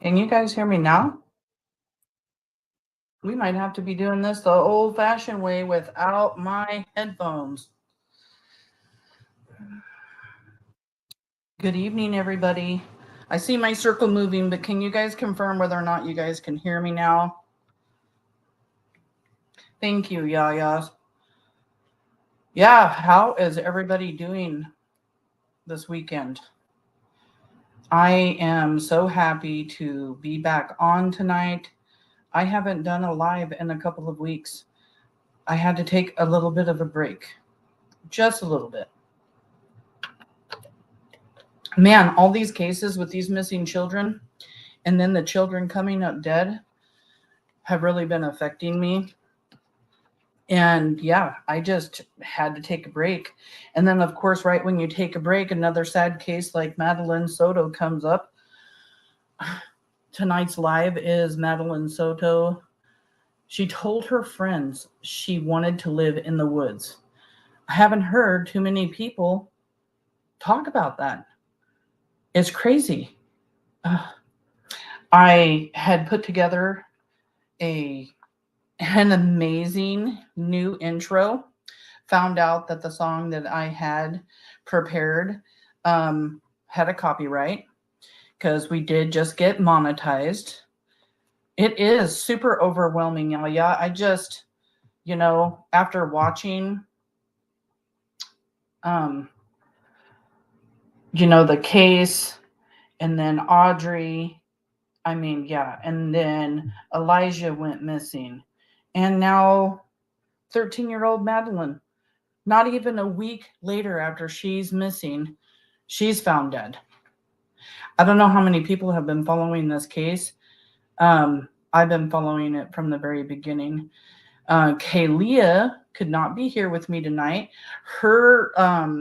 Can you guys hear me now? We might have to be doing this the old-fashioned way without my headphones. Good evening, everybody. I see my circle moving, but can you guys confirm whether or not you guys can hear me now? Thank you, Yayas. Yeah, how is everybody doing this weekend? I am so happy to be back on tonight. I haven't done a live in a couple of weeks. I had to take a little bit of a break, just a little bit. Man, all these cases with these missing children and then the children coming up dead have really been affecting me. And yeah, I just had to take a break. And then, of course, right when you take a break, another sad case like Madeline Soto comes up. Tonight's live is Madeline Soto. She told her friends she wanted to live in the woods. I haven't heard too many people talk about that. It's crazy. I had put together an amazing new intro. Found out that the song that I had prepared had a copyright because we did just get monetized. It is super overwhelming, y'all. Yeah, I just, after watching, the case and then Audrey, and then Elijah went missing. And now 13-year-old Madeline, not even a week later after she's missing, she's found dead. I don't know how many people have been following this case. I've been following it from the very beginning. Kaylia could not be here with me tonight. Her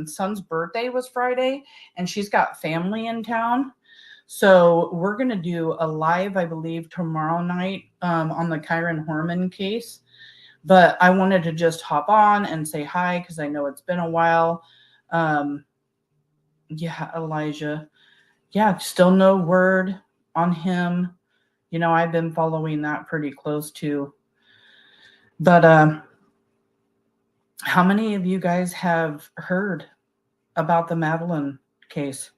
son's birthday was Friday, and she's got family in town. So we're going to do a live, I believe, tomorrow night on the Kyron Horman case. But I wanted to just hop on and say hi because I know it's been a while. Elijah. Yeah, still no word on him. I've been following that pretty close too. But how many of you guys have heard about the Madeline case?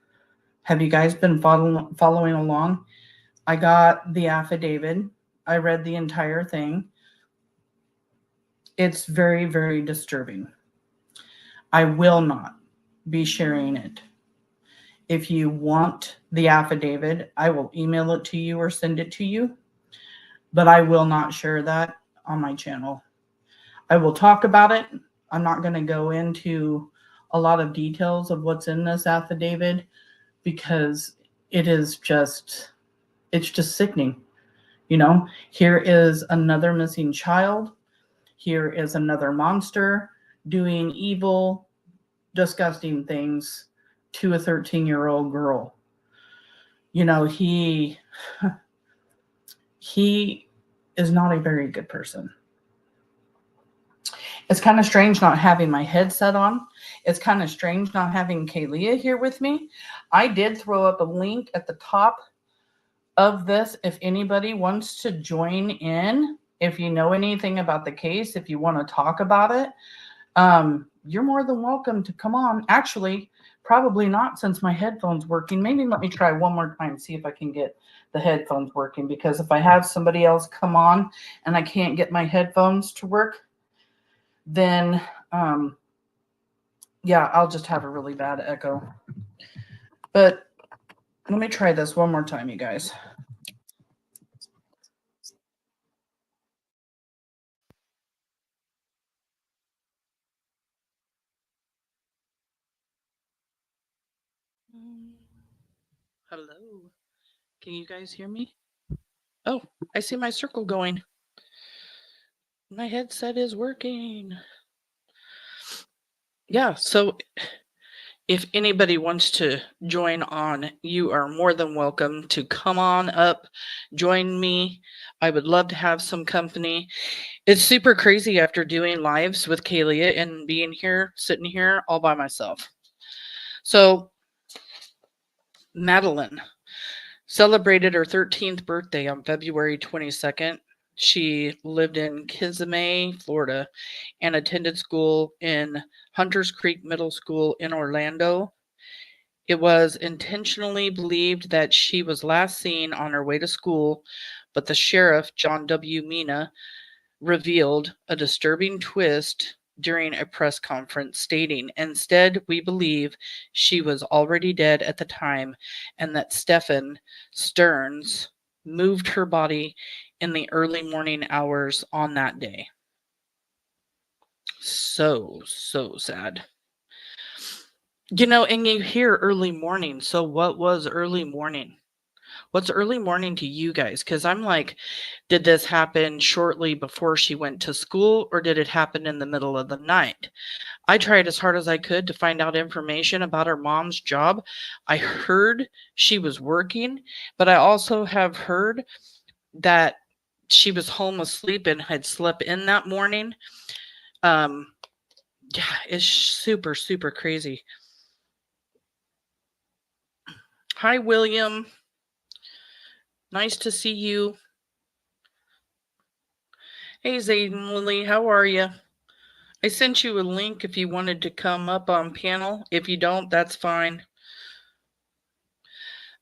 Have you guys been following along? I got the affidavit. I read the entire thing. It's very, very disturbing. I will not be sharing it. If you want the affidavit, I will email it to you or send it to you. But I will not share that on my channel. I will talk about it. I'm not going to go into a lot of details of what's in this affidavit because it's just sickening. Here is another missing child. Here is another monster doing evil, disgusting things to a 13-year-old girl. He is not a very good person. It's kind of strange not having my headset on. It's kind of strange not having Kaylia here with me. I did throw up a link at the top of this if anybody wants to join in. If you know anything about the case, if you want to talk about it, you're more than welcome to come on. Actually, probably not since my headphone's working. Maybe let me try one more time, see if I can get the headphones working. Because if I have somebody else come on and I can't get my headphones to work, then I'll just have a really bad echo. But let me try this one more time, you guys. Hello. Can you guys hear me? Oh, I see my circle going. My headset is working. Yeah, so if anybody wants to join on, you are more than welcome to come on up, join me. I would love to have some company. It's super crazy after doing lives with Kaylia and being here, sitting here all by myself. So, Madeline. Celebrated her 13th birthday on February 22nd. She lived in Kissimmee, Florida, and attended school in Hunters Creek Middle School in Orlando. It was intentionally believed that she was last seen on her way to school, but the sheriff, John W. Mina, revealed a disturbing twist during a press conference, stating, "Instead, we believe she was already dead at the time and that Stephan Sterns moved her body in the early morning hours on that day." So sad. And you hear early morning. So, what was early morning? What's early morning to you guys? Because I'm like, did this happen shortly before she went to school or did it happen in the middle of the night? I tried as hard as I could to find out information about her mom's job. I heard she was working, but I also have heard that she was home asleep and had slept in that morning. Um, yeah, it's super, super crazy. Hi, William. Nice to see you. Hey, Zayden Lily, how are you? I sent you a link if you wanted to come up on panel. If you don't, that's fine.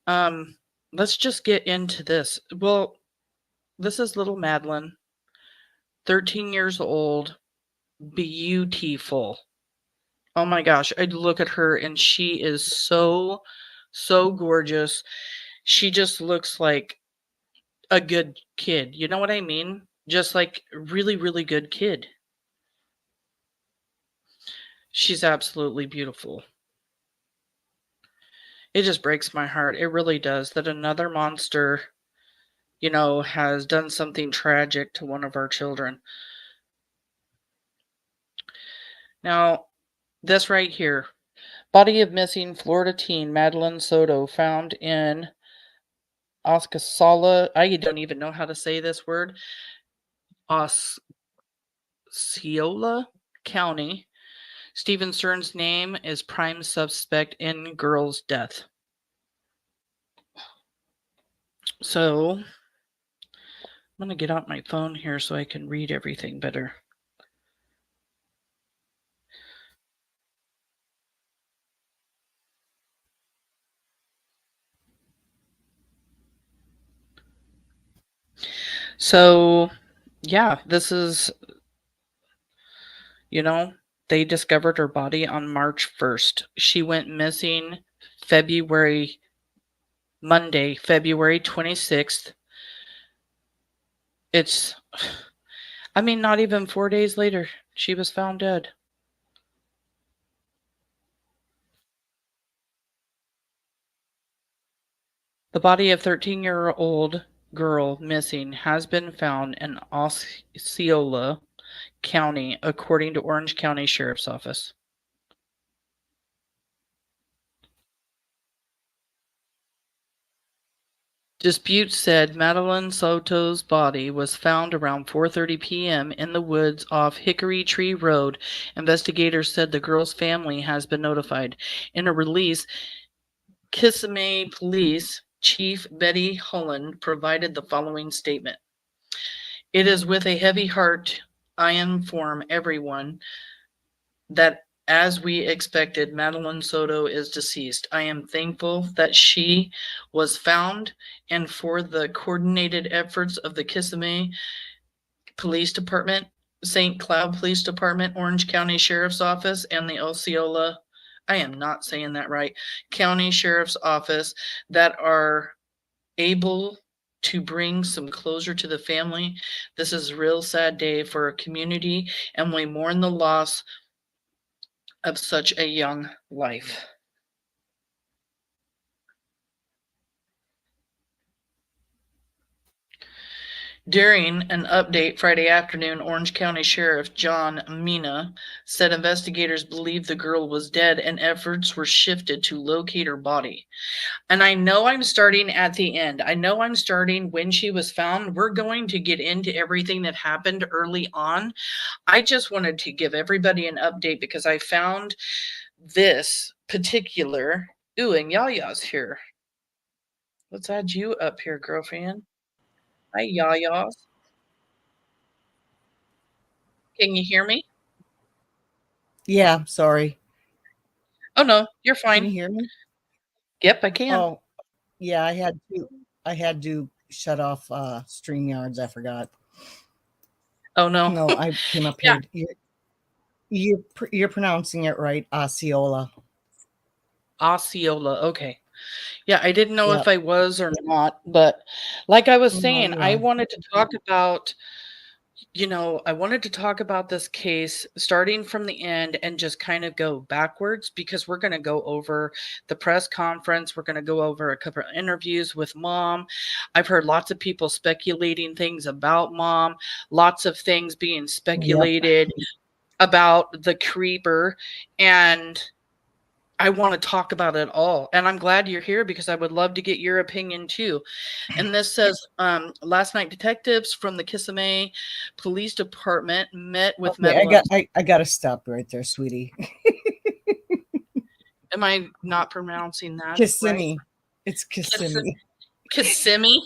Let's just get into this. Well, this is little Madeline, 13 years old, beautiful. Oh my gosh, I look at her and she is so, so gorgeous. She just looks like a good kid. You know what I mean? Just like really, really good kid. She's absolutely beautiful. It just breaks my heart. It really does that another monster, has done something tragic to one of our children. Now, this right here, body of missing Florida teen Madeline Soto found in Osceola. I don't even know how to say this word. Osceola County. Stephan Sterns' name is prime suspect in girl's death. So, I'm going to get out my phone here so I can read everything better. So, yeah, this is, they discovered her body on March 1st. She went missing Monday, February 26th. Not even 4 days later, she was found dead. The body of 13-year-old girl missing has been found in Osceola County, according to Orange County Sheriff's Office. Dispute said Madeline Soto's body was found around 4:30 p.m. in the woods off Hickory Tree Road. Investigators said the girl's family has been notified. In a release, Kissimmee Police Chief Betty Holland provided the following statement. "It is with a heavy heart I inform everyone that as we expected, Madeline Soto is deceased. I am thankful that she was found and for the coordinated efforts of the Kissimmee Police Department, St. Cloud Police Department, Orange County Sheriff's Office, and the Osceola, I am not saying that right, County Sheriff's Office that are able to bring some closure to the family. This is a real sad day for our community, and we mourn the loss of such a young life." During an update Friday afternoon, Orange County Sheriff John Mina said investigators believe the girl was dead and efforts were shifted to locate her body. And I know I'm starting at the end. I know I'm starting when she was found. We're going to get into everything that happened early on. I just wanted to give everybody an update because I found this particular. Ooh, and Yaya's here. Let's add you up here, girlfriend. Hi, yayas. Can you hear me? Yeah, sorry. Oh no, you're Can fine. you hear me? Yep, I can. Oh, yeah, I had to shut off StreamYards, I forgot. Oh no. No, I came up Yeah, here. You're pronouncing it right, Osceola. Osceola. Okay. Yeah, I didn't know if Yep. I was or not, but like I was No, saying, you I are. wanted to talk about, I wanted to talk about this case starting from the end and just kind of go backwards because we're going to go over the press conference. We're going to go over a couple of interviews with mom. I've heard lots of people speculating things about mom, lots of things being Yep. speculated about the creeper. And I want to talk about it all. And I'm glad you're here because I would love to get your opinion too. And this says last night, detectives from the Kissimmee Police Department met with Okay, I got Madeline's. I, I gotta stop right there, sweetie. Am I not pronouncing that right? Kissimmee. It's Kiss, Kissimmee. Kissimmee?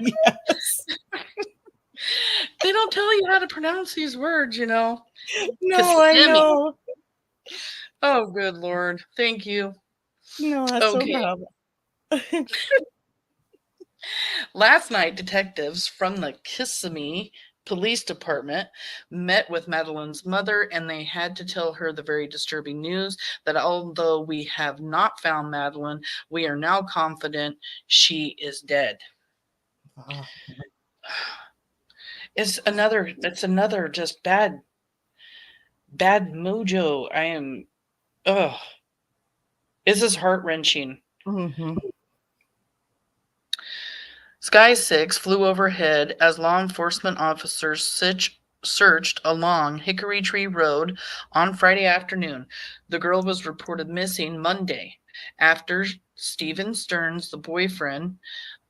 Yes. They don't tell you how to pronounce these words. No, I Kissimmee. know. Oh, good Lord. Thank you. No, that's no Okay. problem. Last night, detectives from the Kissimmee Police Department met with Madeline's mother and they had to tell her the very disturbing news that although we have not found Madeline, we are now confident she is dead. Ah, It's another just bad mojo. Ugh. This is heart wrenching. mhm. Sky 6 flew overhead as law enforcement officers searched along Hickory Tree Road on Friday afternoon. The girl was reported missing Monday after Stephan Sterns, the boyfriend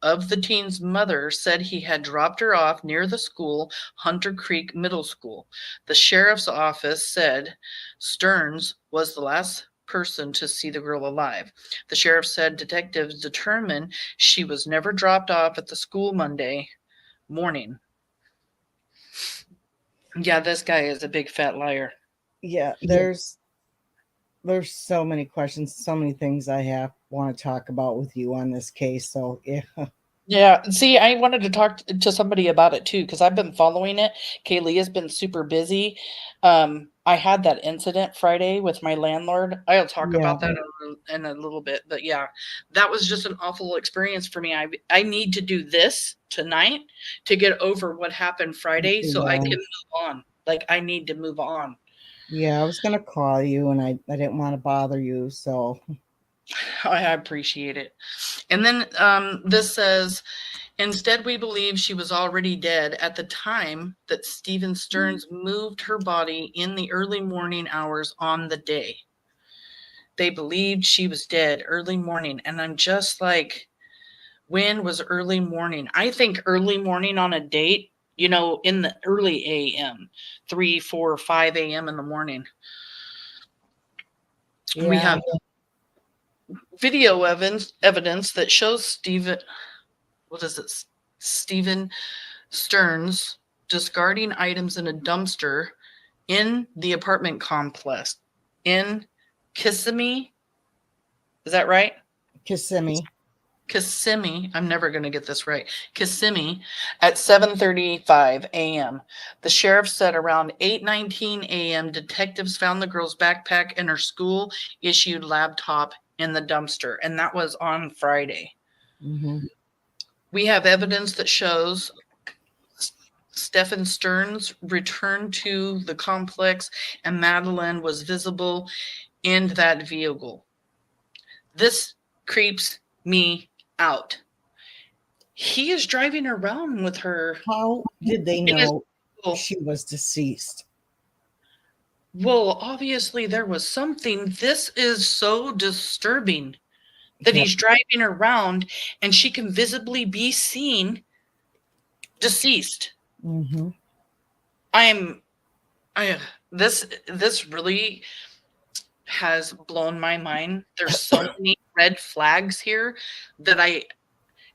of the teen's mother, said he had dropped her off near the school, Hunter Creek Middle School. The sheriff's office said Stearns was the last person to see the girl alive. The sheriff said detectives determined she was never dropped off at the school Monday morning. Yeah, this guy is a big fat liar. Yeah, there's so many questions, so many things I have want to talk about with you on this case. So yeah, Yeah, see, I wanted to talk to somebody about it too because I've been following it. Kaylee has been super busy. I had that incident Friday with my landlord. I'll talk yeah, about that in a little bit, but yeah, that was just an awful experience for me. I need to do this tonight to get over what happened Friday so I can yeah, move on. Like I need to move on. yeah. I was gonna call you, and I didn't want to bother you. So I appreciate it. And then this says instead, we believe she was already dead at the time that Stephen Sterns moved her body in the early morning hours on the day. They believed she was dead early morning. And I'm just like, when was early morning? I think early morning on a date, in the early AM, 3, 4, 5 a.m. in the morning. We yeah, have video evidence that shows what is it? Stephen Sterns discarding items in a dumpster in the apartment complex in Kissimmee. Is that right? Kissimmee. Kissimmee. I'm never going to get this right. Kissimmee at 7:35 a.m. The sheriff said around 8:19 a.m. detectives found the girl's backpack and her school issued laptop in the dumpster, and that was on Friday. Hmm. We have evidence that shows Stephan Sterns returned to the complex and Madeline was visible in that vehicle. This creeps me out. He is driving around with her How did they in his know vehicle. she was deceased? Well, obviously there was something. This is so disturbing that Yeah. he's driving around and she can visibly be seen deceased. Hmm. I'm I this really has blown my mind. There's so many red flags here that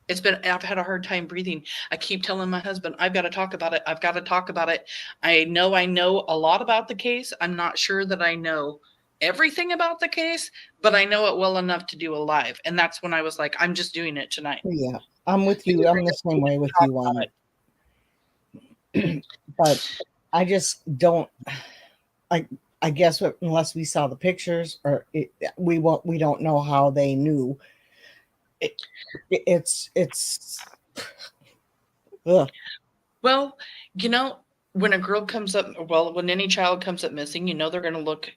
I've had a hard time breathing. I keep telling my husband, I've got to talk about it. I've got to talk about it. I know a lot about the case. I'm not sure that I know everything about the case, but I know it well enough to do a live. And that's when I was like, I'm just doing it tonight. Yeah, I'm with you. I'm the same way with you on it. But I just don't. I guess unless we saw the pictures, or we don't know how they knew. It's ugh. Well, when a girl comes up, when any child comes up missing, they're going to look,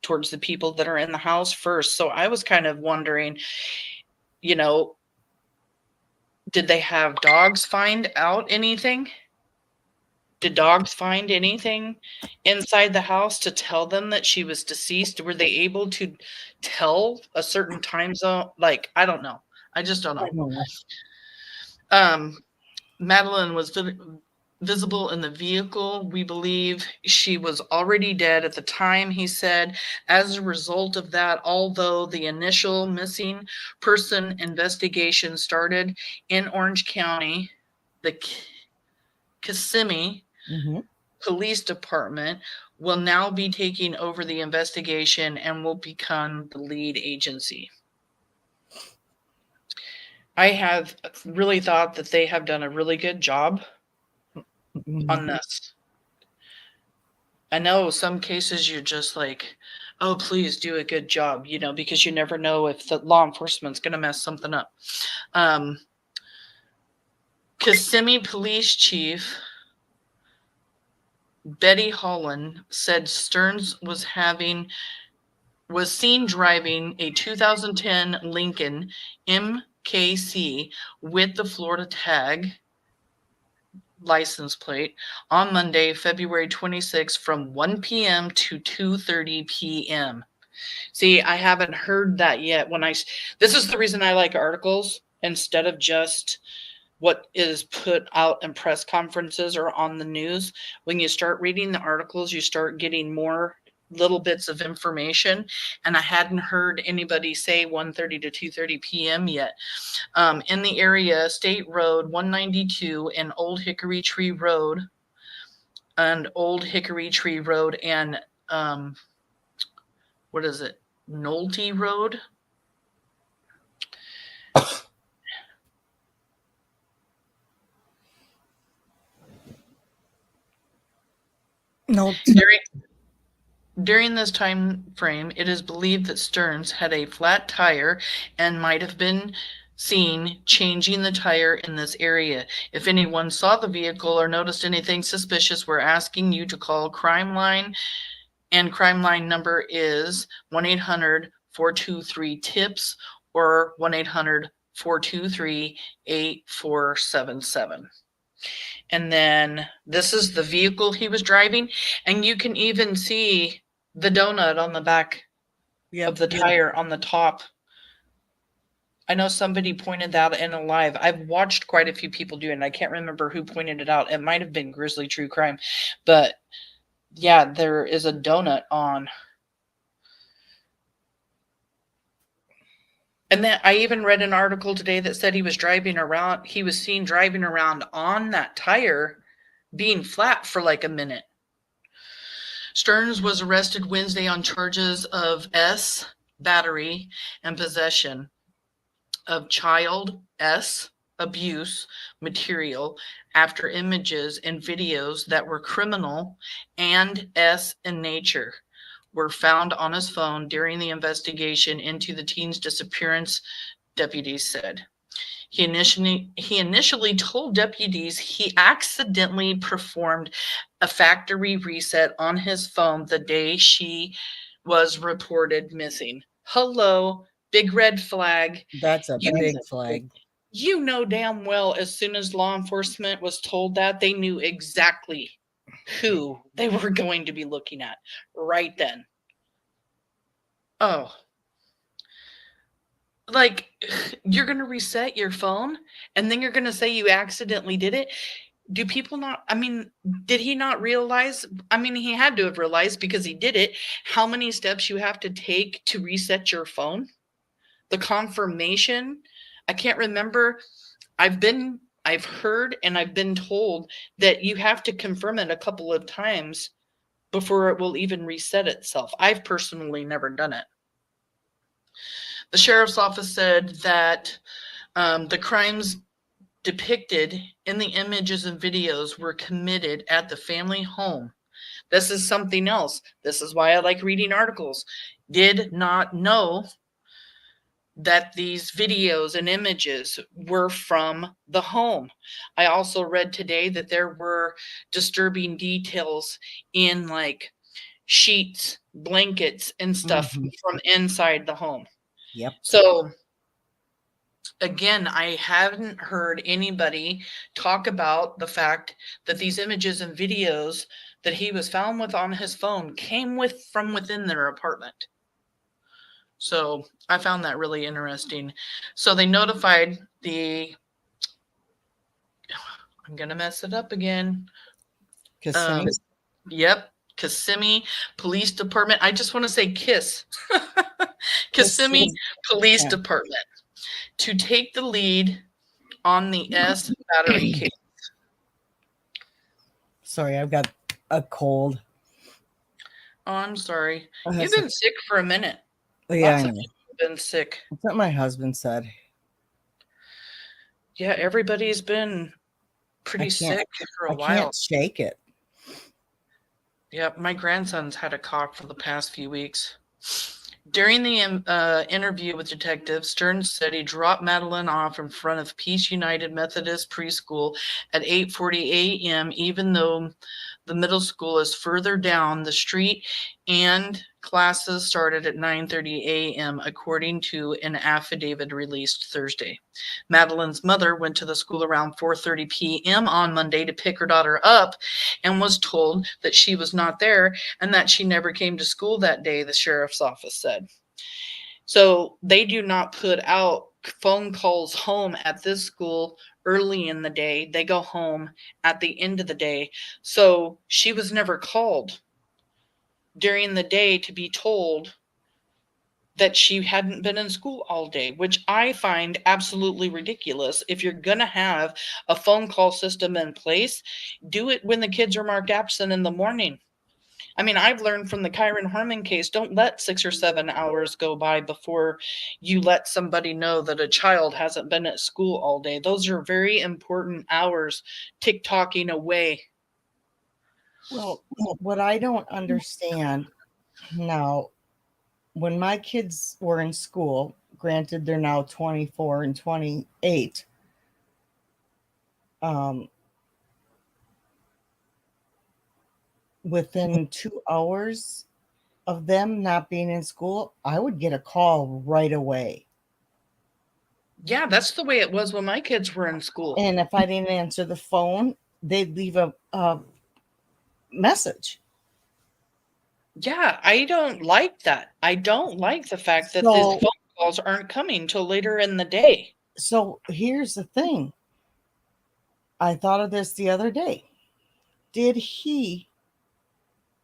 towards the people that are in the house first. So I was kind of wondering, did they have dogs find out anything? Did dogs find anything inside the house to tell them that she was deceased? Were they able to tell a certain time zone? Like, I don't know. I just don't know. Madeline was visible in the vehicle. We believe she was already dead at the time, he said. As a result of that, although the initial missing person investigation started in Orange County, the Kissimmee Police Department will now be taking over the investigation and will become the lead agency. I have really thought that they have done a really good job on this. I know some cases you're just like, oh, please do a good job, because you never know if the law enforcement's going to mess something up. Kissimmee Police Chief Betty Holland said Sterns was seen driving a 2010 Lincoln MKC with the Florida tag license plate on Monday, February 26th from 1 p.m. to 2:30 p.m. See, I haven't heard that yet. This is the reason I like articles instead of just what is put out in press conferences or on the news. When you start reading the articles, you start getting more little bits of information, and I hadn't heard anybody say 1:30 to 2:30 p.m. yet. In the area, State Road 192 and Old Hickory Tree Road and what is it? Nolte Road. No. During this time frame, it is believed that Sterns had a flat tire and might have been seen changing the tire in this area. If anyone saw the vehicle or noticed anything suspicious, we're asking you to call Crime Line, and Crime Line number is 1-800-423-TIPS or 1-800-423-8477. And then this is the vehicle he was driving, and you can even see the donut on the back of the tire on the top. I know somebody pointed that in a live. I've watched quite a few people do it, and I can't remember who pointed it out. It might have been Grizzly True Crime, but yeah, there is a donut on. And then I even read an article today that said he was seen driving around on that tire being flat for like a minute. Sterns was arrested Wednesday on charges of battery and possession of child abuse material after images and videos that were criminal and in nature were found on his phone during the investigation into the teen's disappearance, deputies said. He initially told deputies he accidentally performed a factory reset on his phone the day she was reported missing. Hello, big red flag. That's a big flag. You know damn well as soon as law enforcement was told that, they knew exactly who they were going to be looking at right then. Oh. Like, you're going to reset your phone and then you're going to say you accidentally did it? Do people not, did he not realize? He had to have realized because he did it, how many steps you have to take to reset your phone? The confirmation I can't remember. I've heard and I've been told that you have to confirm it a couple of times before it will even reset itself. I've personally never done it. The sheriff's office said that the crimes depicted in the images and videos were committed at the family home. This is something else. This is why I like reading articles. Did not know that these videos and images were from the home. I also read today that there were disturbing details in like sheets, blankets, and stuff from inside the home. Yep. So again, I haven't heard anybody talk about the fact that these images and videos that he was found with on his phone came from within their apartment. So I found that really interesting. So they notified I'm going to mess it up again. Kissimmee? Yep. Kissimmee Police Department. I just want to say KISS. Kissimmee Police Department to take the lead on the S battery case. Sorry, I've got a cold. Oh, I'm sorry. Oh, You've been sick for a minute. Yeah, Lots I of know. people have been sick. That's what my husband said. Yeah, everybody's been pretty sick for a while. I can't shake it. Yeah, my grandson's had a cough for the past few weeks. During the interview with detectives, Sterns said he dropped Madeline off in front of Peace United Methodist Preschool at 8:40 a.m., even though the middle school is further down the street and classes started at 9:30 a.m., according to an affidavit released Thursday. Madeline's mother went to the school around 4:30 p.m. on Monday to pick her daughter up and was told that she was not there and that she never came to school that day, the sheriff's office said. So they do not put out phone calls home at this school early in the day. They go home at the end of the day. So she was never called during the day to be told that she hadn't been in school all day, which I find absolutely ridiculous. If you're going to have a phone call system in place, do it when the kids are marked absent in the morning. I mean, I've learned from the Kyron Harmon case, don't let 6 or 7 hours go by before you let somebody know that a child hasn't been at school all day. Those are very important hours tick-tocking away. Well, what I don't understand now, when my kids were in school, granted they're now 24 and 28, within 2 hours of them not being in school, I would get a call right away. Yeah, that's the way it was when my kids were in school. And if I didn't answer the phone, they'd leave a message. Yeah, I don't like that. I don't like the fact that these phone calls aren't coming till later in the day. So here's the thing. I thought of this the other day. Did he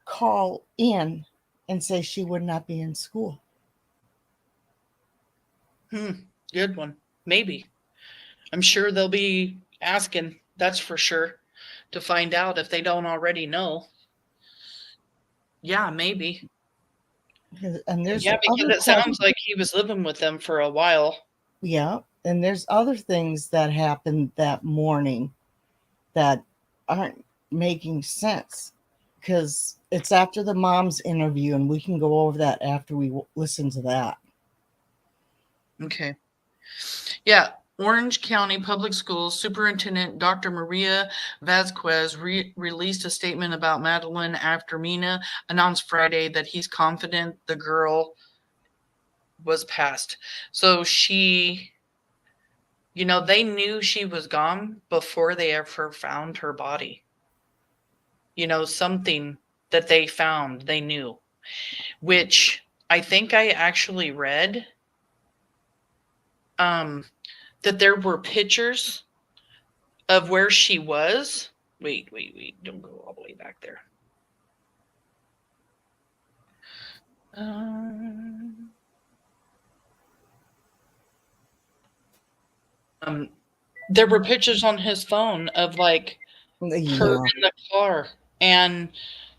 call in and say she would not be in school? Good one. Maybe. I'm sure they'll be asking, that's for sure, to find out if they don't already know. Yeah, maybe. And there's because it sounds like he was living with them for a while. Yeah, and there's other things that happened that morning that aren't making sense, because it's after the mom's interview, and we can go over that after we listen to that. Okay. Yeah. Orange County Public Schools Superintendent Dr. Maria Vasquez released a statement about Madeline after Mina announced Friday that he's confident the girl was passed. So she, they knew she was gone before they ever found her body. Something that they found, they knew, which I think I actually read that there were pictures of where she was. Wait. Don't go all the way back there. Um, there were pictures on his phone of like her Yeah. in the car and,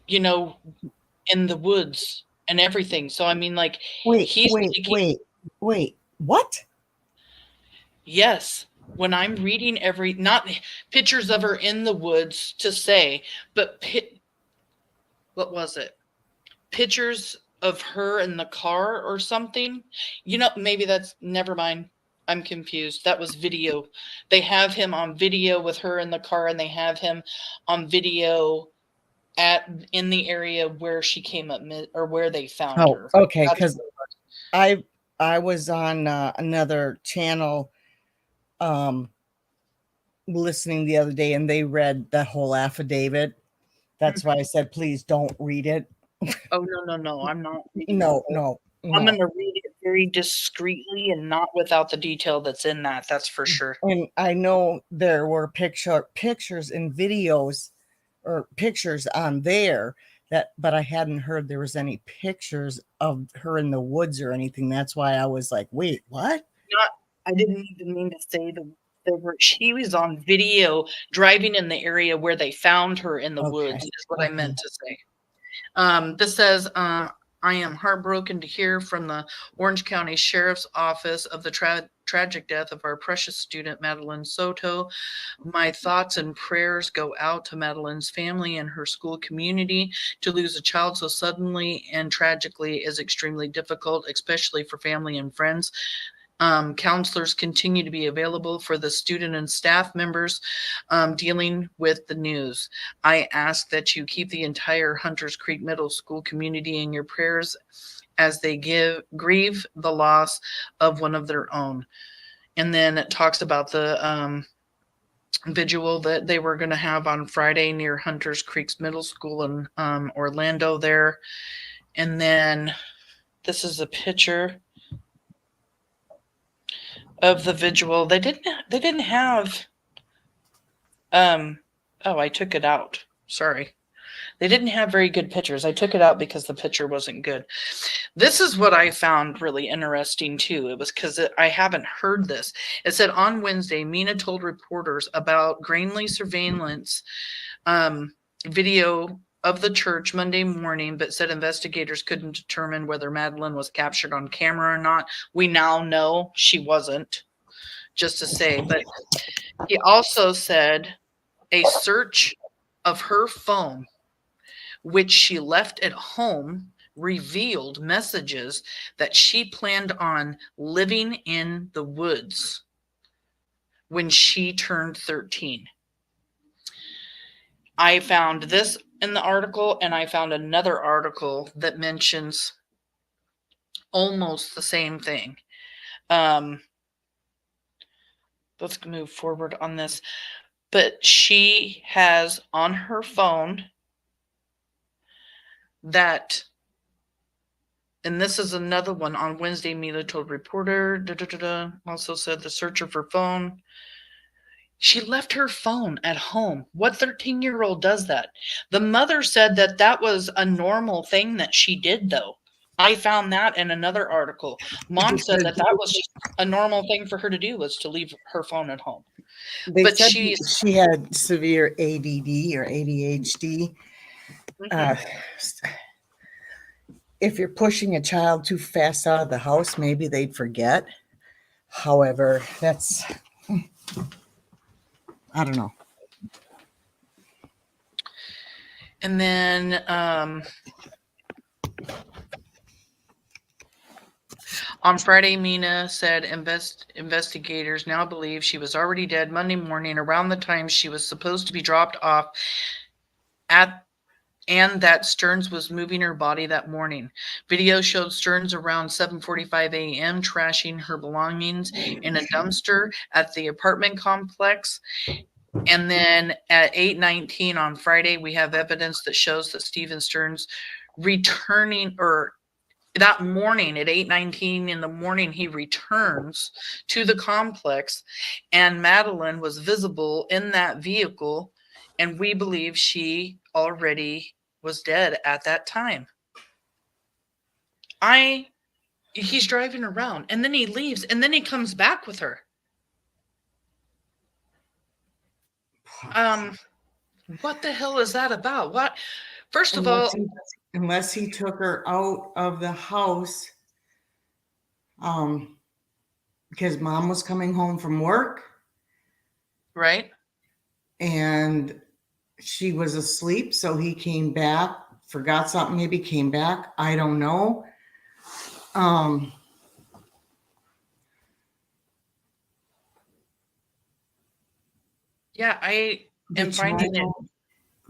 you know, in the woods and everything. So, I mean, like, Wait, he's wait, making, wait, wait. What? yes, when I'm reading not pictures of her in the woods to say, but what was it? Pictures of her in the car or something. Maybe that's never mind. I'm confused. That was video. They have him on video with her in the car, and they have him on video in the area where she came up or where they found Oh, her. okay. That's Because I was on another channel listening the other day, and they read the whole affidavit. That's why I said, please don't read it. Oh, no. I'm not reading the No, whole. no, I'm no. going to read it very discreetly and not without the detail that's in that. That's for sure. And I know there were pictures and videos or pictures on there but I hadn't heard there was any pictures of her in the woods or anything. That's why I was like, wait, what? Not, I didn't even mean to say she was on video driving in the area where they found her in the Okay. woods, is what I meant to say. This says, I am heartbroken to hear from the Orange County Sheriff's Office of the tragic death of our precious student, Madeline Soto. My thoughts and prayers go out to Madeline's family and her school community. To lose a child so suddenly and tragically is extremely difficult, especially for family and friends. Counselors continue to be available for the student and staff members dealing with the news. I ask that you keep the entire Hunters Creek Middle School community in your prayers as they grieve the loss of one of their own. And then it talks about the vigil that they were going to have on Friday near Hunters Creek's Middle School in Orlando there. And then this is a picture of the vigil. They didn't have oh, I took it out. Sorry. They didn't have very good pictures. I took it out because the picture wasn't good. This is what I found really interesting too. It was because I haven't heard this. It said on Wednesday, Mina told reporters about grainly surveillance video of the church Monday morning, but said investigators couldn't determine whether Madeline was captured on camera or not. We now know she wasn't, just to say. But he also said a search of her phone, which she left at home, revealed messages that she planned on living in the woods when she turned 13. I found this in the article, and I found another article that mentions almost the same thing. Let's move forward on this. But she has on her phone that, and this is another one on Wednesday, Mila told reporter, also said the search of her phone. She left her phone at home. What 13-year-old does that? The mother said that that was a normal thing that she did, though. I found that in another article. Mom said that that was just a normal thing for her to do, was to leave her phone at home. They But said she had severe ADD or ADHD. If you're pushing a child too fast out of the house, maybe they'd forget. However, that's, I don't know. And then on Friday, Mina said investigators now believe she was already dead Monday morning around the time she was supposed to be dropped off and that Sterns was moving her body that morning. Video showed Sterns around 7:45 a.m. trashing her belongings in a dumpster at the apartment complex. And then at 8:19 on Friday, we have evidence that shows that Stephan Sterns returning, or that morning at 8:19 in the morning, he returns to the complex, and Madeline was visible in that vehicle, and we believe she already was dead at that time. He's driving around, and then he leaves, and then he comes back with her. What the hell is that about? What? First of all, Unless he took her out of the house, because mom was coming home from work, right? and she was asleep, so he came back, forgot something, maybe came back. I don't know. Yeah, I am finding it.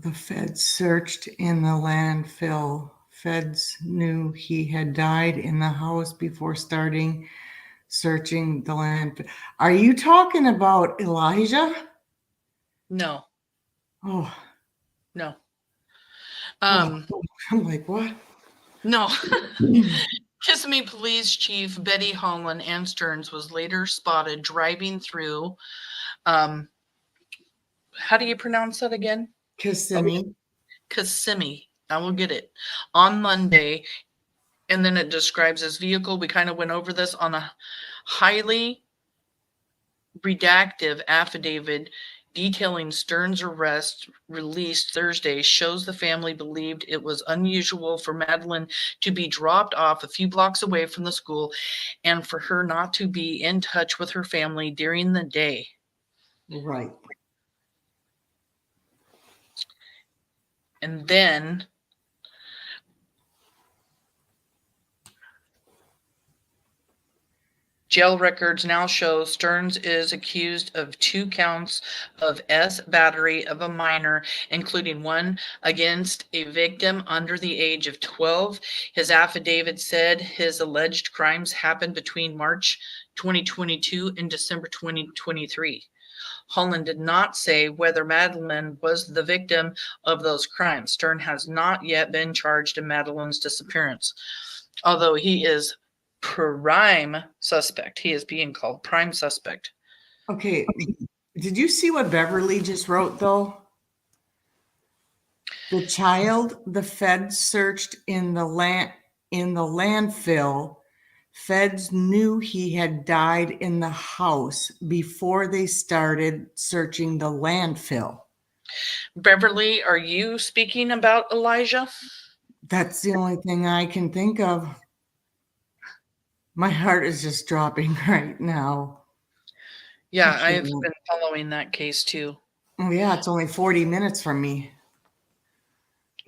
The feds searched in the landfill. Feds knew he had died in the house before starting searching the landfill. Are you talking about Elijah? No, Oh, no. I'm like, what? No. Kissimmee Police Chief Betty Holland Ann Stearns was later spotted driving through. How do you pronounce that again? Kissimmee. Kissimmee. I will get it. On Monday. And then it describes his vehicle. We kind of went over this on a highly redactive affidavit detailing Stearns' arrest released Thursday shows the family believed it was unusual for Madeline to be dropped off a few blocks away from the school and for her not to be in touch with her family during the day. Right. And then jail records now show Stearns is accused of 2 counts of battery of a minor, including one against a victim under the age of 12. His affidavit said his alleged crimes happened between March 2022 and December 2023. Holland did not say whether Madeline was the victim of those crimes. Stern has not yet been charged in Madeline's disappearance, although he is prime suspect. He is being called prime suspect. Okay. Did you see what Beverly just wrote, though? The child the feds searched in the landfill. Feds knew he had died in the house before they started searching the landfill. Beverly, are you speaking about Elijah? That's the only thing I can think of. My heart is just dropping right now. Yeah, I've been following that case too. Oh, yeah, it's only 40 minutes from me.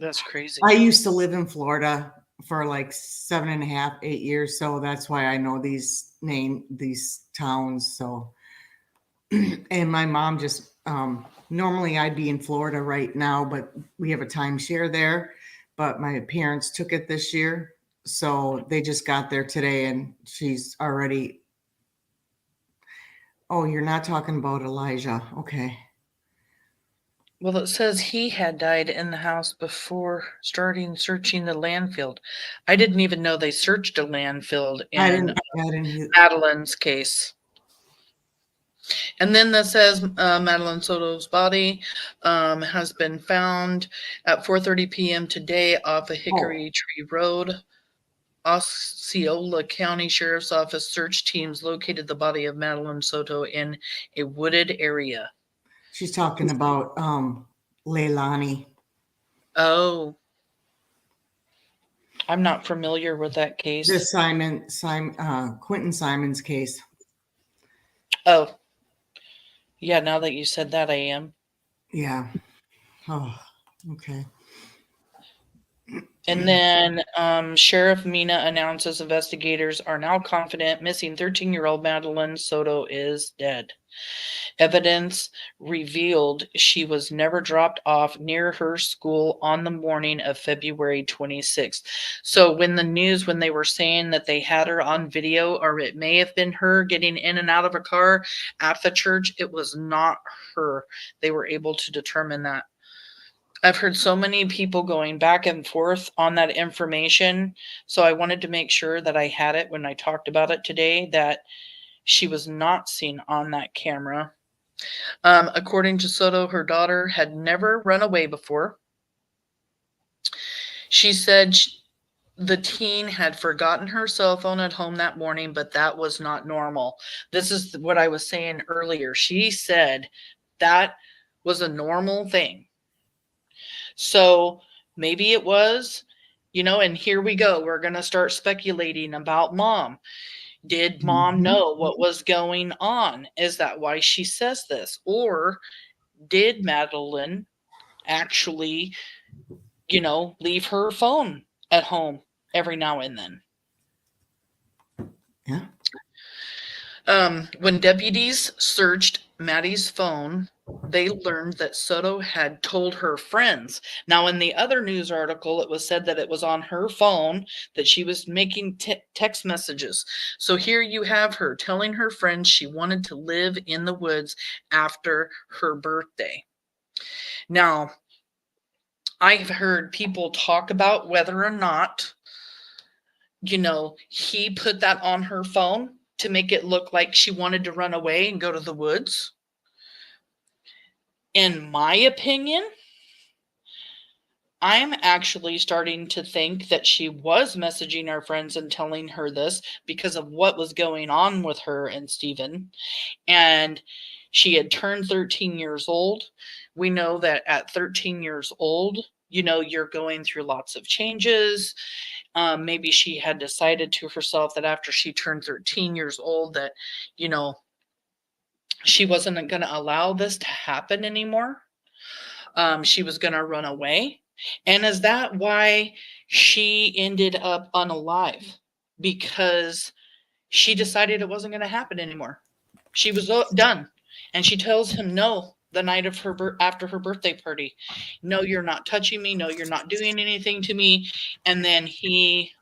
That's crazy. I used to live in Florida for like 7.5, 8 years, so that's why I know these towns. So, and my mom just normally I'd be in Florida right now, but we have a timeshare there. But my parents took it this year, so they just got there today, and she's already. Oh, you're not talking about Elijah, okay? Well, it says he had died in the house before starting searching the landfill. I didn't even know they searched a landfill in Madeline's case. And then that says Madeline Soto's body has been found at 4:30 p.m. today off of Hickory Tree Road. Osceola County Sheriff's Office search teams located the body of Madeline Soto in a wooded area. She's talking about Leilani. Oh. I'm not familiar with that case. This Quentin Simon's case. Oh. Yeah, now that you said that, I am. Yeah. Oh, okay. And then Sheriff Mina announces investigators are now confident missing 13-year-old Madeline Soto is dead. Evidence revealed she was never dropped off near her school on the morning of February 26th. So when they were saying that they had her on video, or it may have been her getting in and out of a car at the church, it was not her. They were able to determine that. I've heard so many people going back and forth on that information. So I wanted to make sure that I had it when I talked about it today, that she was not seen on that camera. According to Soto, her daughter had never run away before. She said the teen had forgotten her cell phone at home that morning, but that was not normal. This is what I was saying earlier. She said that was a normal thing. So maybe it was, and here we go. We're going to start speculating about mom. Did mom know what was going on? Is that why she says this? Or did Madeline actually, leave her phone at home every now and then? Yeah. When deputies searched Maddie's phone, they learned that Soto had told her friends. Now, in the other news article, it was said that it was on her phone that she was making text messages. So here you have her telling her friends she wanted to live in the woods after her birthday. Now, I've heard people talk about whether or not, he put that on her phone to make it look like she wanted to run away and go to the woods. In my opinion, I'm actually starting to think that she was messaging her friends and telling her this because of what was going on with her and Stephan. And she had turned 13 years old. We know that at 13 years old, you're going through lots of changes. Maybe she had decided to herself that after she turned 13 years old that, she wasn't going to allow this to happen anymore. She was going to run away. And is that why she ended up unalive? Because she decided it wasn't going to happen anymore. She was done. And she tells him no the night of after her birthday party. No, you're not touching me. No, you're not doing anything to me. And then he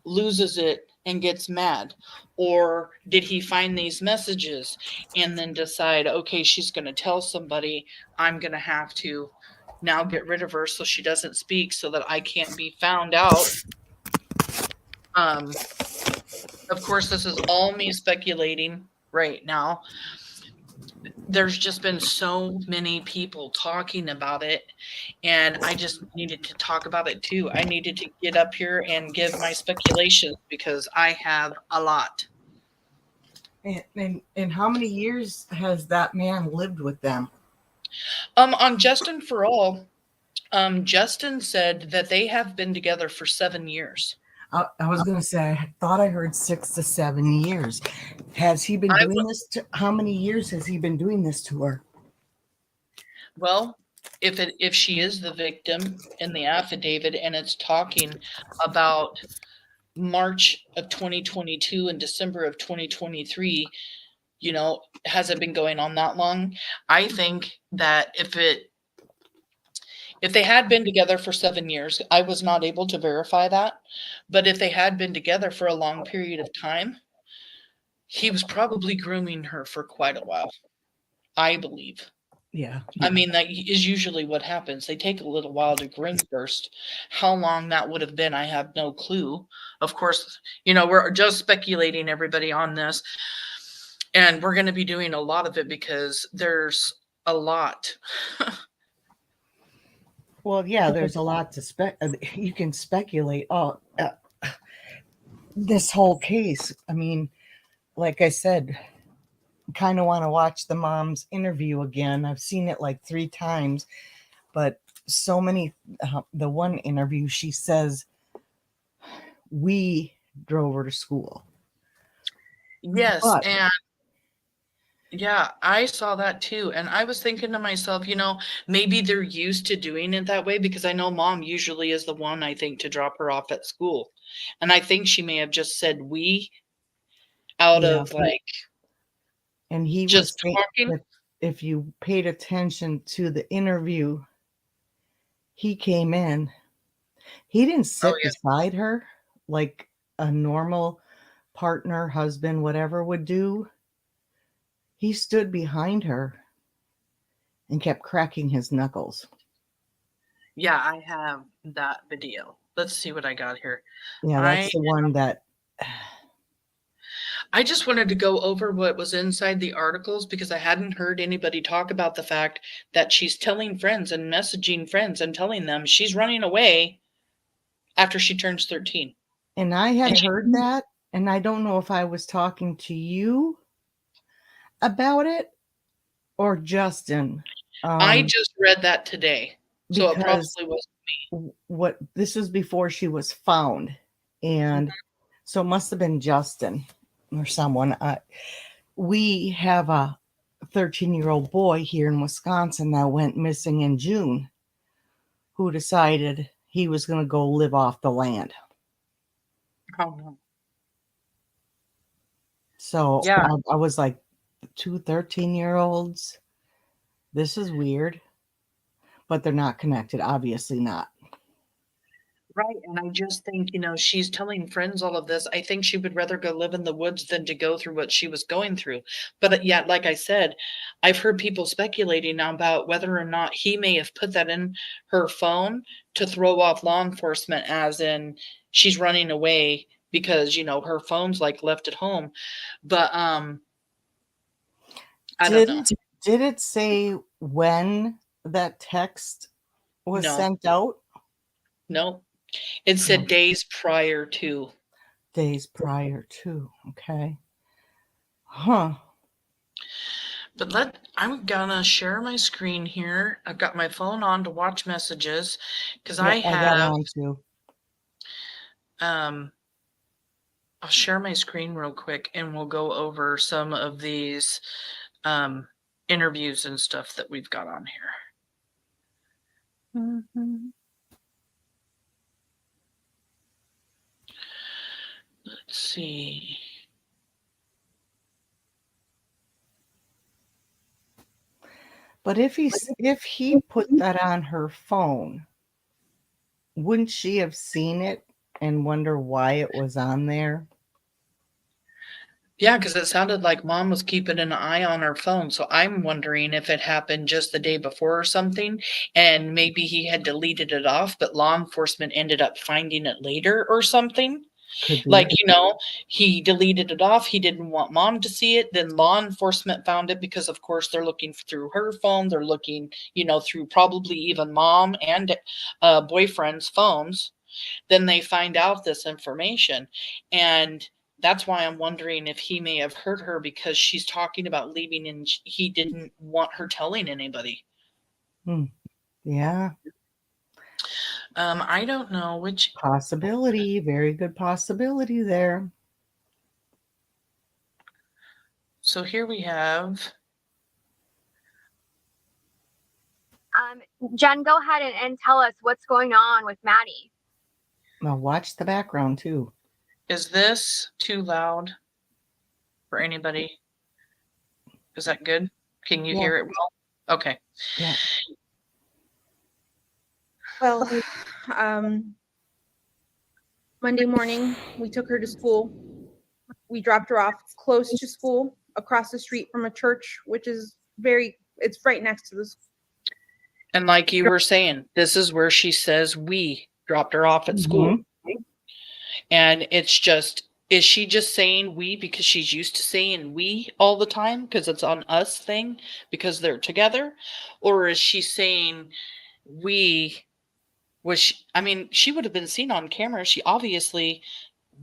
loses it and gets mad? Or did he find these messages and then decide, okay, she's going to tell somebody, I'm going to have to now get rid of her so she doesn't speak so that I can't be found out? Of course, this is all me speculating right now. There's just been so many people talking about it, and I just needed to talk about it too. I needed to get up here and give my speculations because I have a lot. And how many years has that man lived with them? On Justin for All, Justin said that they have been together for 7 years. I was going to say, I thought I heard 6 to 7 years. Has he been doing this? How many years has he been doing this to her? Well, if she is the victim in the affidavit and it's talking about March of 2022 and December of 2023, has it been going on that long? I think that if they had been together for 7 years, I was not able to verify that, but if they had been together for a long period of time, he was probably grooming her for quite a while, I believe. Yeah. I mean, that is usually what happens. They take a little while to groom first. How long that would have been, I have no clue. Of course, we're just speculating, everybody, on this. And we're going to be doing a lot of it because there's a lot. Well, yeah, there's a lot to you can speculate. This whole case. I mean, like I said, kind of want to watch the mom's interview again. I've seen it like 3 times, but so many. The one interview, she says, we drove her to school. Yes, and yeah, I saw that too. And I was thinking to myself, maybe they're used to doing it that way because I know mom usually is the one, I think, to drop her off at school. And I think she may have just said we out of like. And he just was talking. If you paid attention to the interview, he came in. He didn't sit beside her like a normal partner, husband, whatever would do. He stood behind her and kept cracking his knuckles. Yeah, I have that video. Let's see what I got here. Yeah, that's the one that. I just wanted to go over what was inside the articles because I hadn't heard anybody talk about the fact that she's telling friends and messaging friends and telling them she's running away after she turns 13. And I had heard that, and I don't know if I was talking to you about it or Justin. I just read that today, so it because probably was. what this was before she was found, and so it must have been Justin or someone. We have a 13-year-old boy here in Wisconsin that went missing in June, who decided he was going to go live off the land. Oh no. So Yeah. I was like, 2 13-year-olds. This is weird, but they're not connected. Obviously not. Right, and I just think, she's telling friends all of this. I think she would rather go live in the woods than to go through what she was going through. But yet, like I said, I've heard people speculating now about whether or not he may have put that in her phone to throw off law enforcement, as in she's running away because, her phone's like left at home. But I don't know. Did it say when that text was No, sent out? no. It said days prior to. Days prior to. Okay. Huh. But I'm gonna share my screen here. I've got my phone on to watch messages because Yep, I I got have on too. I'll share my screen real quick and we'll go over some of these interviews and stuff that we've got on here. Let's see. But if he put that on her phone, wouldn't she have seen it and wonder why it was on there? Yeah, because it sounded like mom was keeping an eye on her phone. So I'm wondering if it happened just the day before or something, and maybe he had deleted it off, but law enforcement ended up finding it later or something. Could be. Like, he deleted it off. He didn't want mom to see it. Then law enforcement found it because, of course, they're looking through her phone. They're looking, through probably even mom and boyfriend's phones. Then they find out this information. And that's why I'm wondering if he may have hurt her because she's talking about leaving and he didn't want her telling anybody. Yeah. I don't know which possibility. Very good possibility there. So here we have. Jen, go ahead and tell us what's going on with Maddie. Now watch the background too. Is this too loud for anybody? Is that good? Can you hear it well? Okay. Yeah. Well, Monday morning, we took her to school. We dropped her off close to school, across the street from a church, which is it's right next to the school. And like you were saying, this is where she says we dropped her off at school. And it's just, is she just saying we because she's used to saying we all the time because it's on us thing because they're together? Or is she saying we she would have been seen on camera. She obviously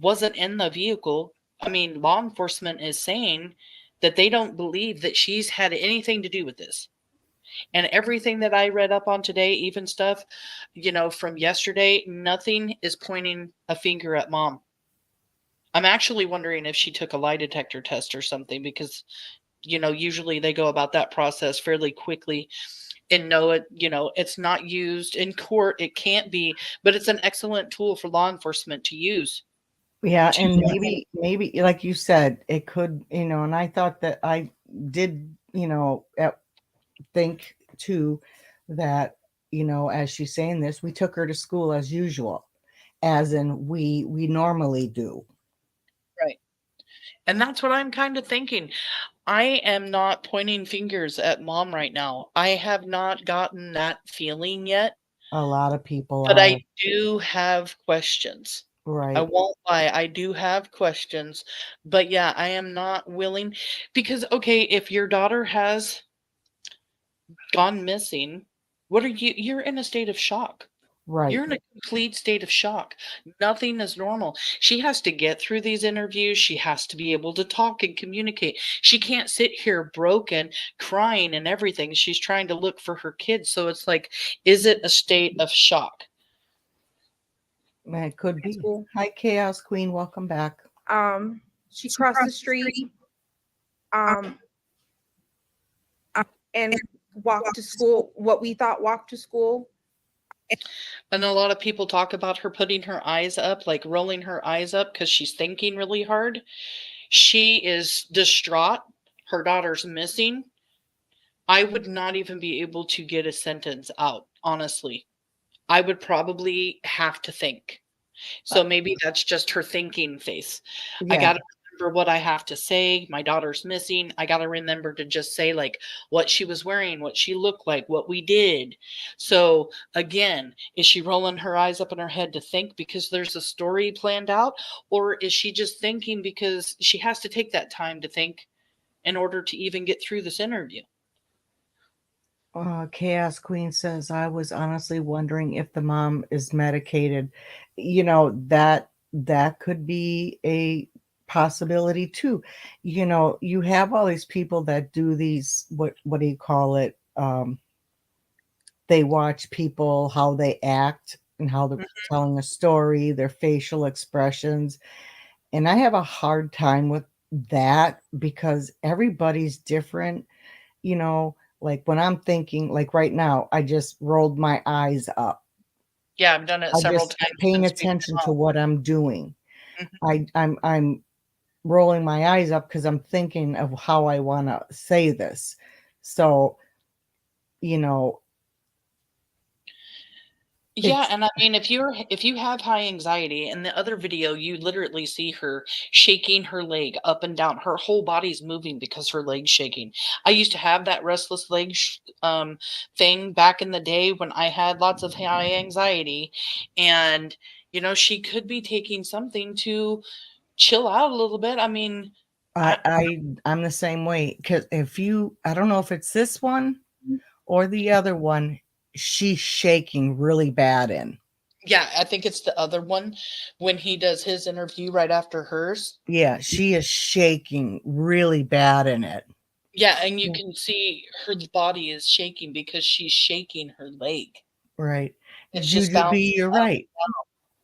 wasn't in the vehicle. I mean, law enforcement is saying that they don't believe that she's had anything to do with this. And everything that I read up on today, even stuff, from yesterday, nothing is pointing a finger at mom. I'm actually wondering if she took a lie detector test or something because, usually they go about that process fairly quickly. And it's not used in court. It can't be, but it's an excellent tool for law enforcement to use. Yeah, and maybe like you said, it could, and I thought that I did, think too that, as she's saying this, we took her to school as usual, as in we normally do. Right. And that's what I'm kind of thinking. I am not pointing fingers at mom right now. I have not gotten that feeling yet. A lot of people but are. I do have questions. Right. I won't lie. I do have questions. But yeah, I am not willing because, okay, if your daughter has gone missing, you're in a state of shock. Right. You're in a complete state of shock. Nothing is normal. She has to get through these interviews. She has to be able to talk and communicate. She can't sit here broken, crying and everything. She's trying to look for her kids. So it's like, is it a state of shock? It could be. School. Hi, Chaos Queen. Welcome back. She crossed the street and walked to school, what we thought walked to school. And a lot of people talk about her putting her eyes up, like rolling her eyes up because she's thinking really hard. She is distraught. Her daughter's missing. I would not even be able to get a sentence out, honestly. I would probably have to think. So maybe that's just her thinking face. I Yeah. got to remember what I have to say. My daughter's missing. I got to remember to just say like what she was wearing, what she looked like, what we did. So again, is she rolling her eyes up in her head to think because there's a story planned out? Or is she just thinking because she has to take that time to think in order to even get through this interview? Chaos Queen says, I was honestly wondering if the mom is medicated. You know, that could be a possibility too. You know, you have all these people that do these, what do you call it? They watch people, how they act and how they're telling a story, their facial expressions. And I have a hard time with that because everybody's different. You know, like when I'm thinking, like right now, I just rolled my eyes up. Yeah, I've done it I several just times. paying since we've been attention to on. what I'm doing. Mhm. I'm rolling my eyes up because I'm thinking of how I want to say this. So, you know, Yeah, it's and I mean, if you have high anxiety, in the other video, you literally see her shaking her leg up and down. Her whole body's moving because her leg's shaking. I used to have that restless leg thing back in the day when I had lots of high anxiety, and she could be taking something to chill out a little bit. I mean, I'm the same way because I don't know if it's this one or the other one, she's shaking really bad in. yeah, I think it's the other one when he does his interview right after hers. Yeah, she is shaking really bad in it. Yeah, and you can see her body is shaking because she's shaking her leg. Right. It's just Juju B, bouncing you're up. right.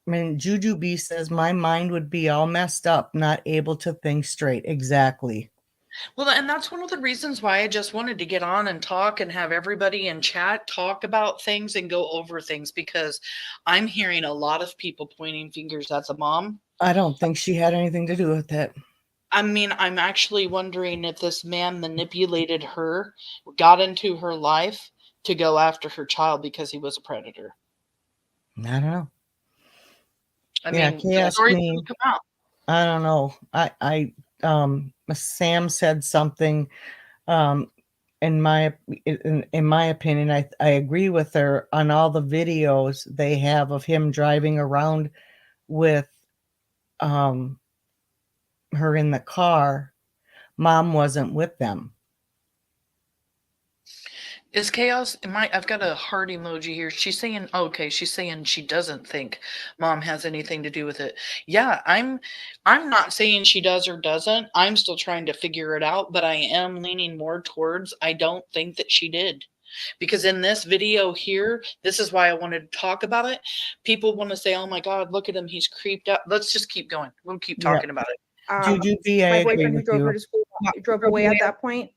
I mean, Juju B says my mind would be all messed up, not able to think straight. Exactly. Well, and that's one of the reasons why I just wanted to get on and talk and have everybody in chat talk about things and go over things because I'm hearing a lot of people pointing fingers at the mom. I don't think she had anything to do with it. I mean, I'm actually wondering if this man manipulated her, got into her life to go after her child because he was a predator. I don't know. I Yeah, mean, the Chaos story's Queen. gonna come out. I don't know. Sam said something. In my opinion, I agree with her on all the videos they have of him driving around with her in the car. Mom wasn't with them. Is chaos? I've got a heart emoji here. She's saying, okay, she's saying she doesn't think mom has anything to do with it. Yeah, I'm not saying she does or doesn't. I'm still trying to figure it out, but I am leaning more towards I don't think that she did. Because in this video here, this is why I wanted to talk about it. People want to say, oh my God, look at him. He's creeped out. Let's just keep going. We'll keep talking about it. Juju B, I My agree boyfriend who with drove you. her to school drove away at that point.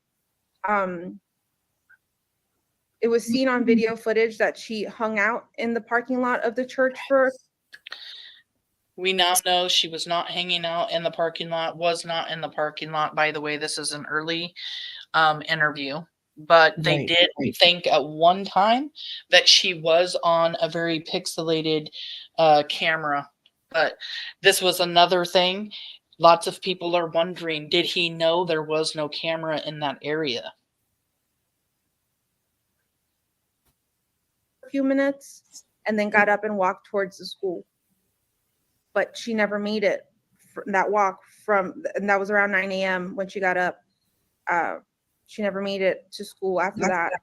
It was seen on video footage that she hung out in the parking lot of the church for. We now know she was not hanging out in the parking lot, was not in the parking lot. By the way, this is an early interview, but they did think at one time that she was on a very pixelated camera. But this was another thing. Lots of people are wondering, did he know there was no camera in that area? A few minutes and then got up and walked towards the school. But she never made it that walk and that was around 9 a.m. when she got up. She never made it to school after that.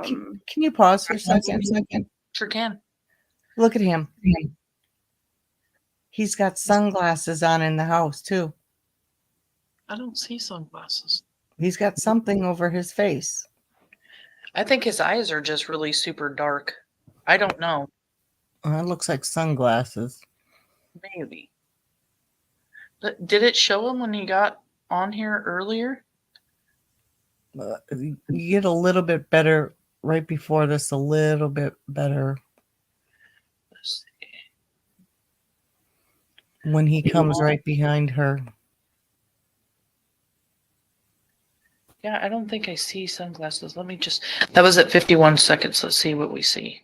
Can you pause for a second? Sure can. Look at him. He's got sunglasses on in the house too. I don't see sunglasses. He's got something over his face. I think his eyes are just really super dark. I don't know. It looks like sunglasses. Maybe. But did it show him when he got on here earlier? You get a little bit better right before this, a little bit better Let's see. when he comes right behind her. Yeah, I don't think I see sunglasses. Let me just. That was at 51 seconds. Let's see what we see.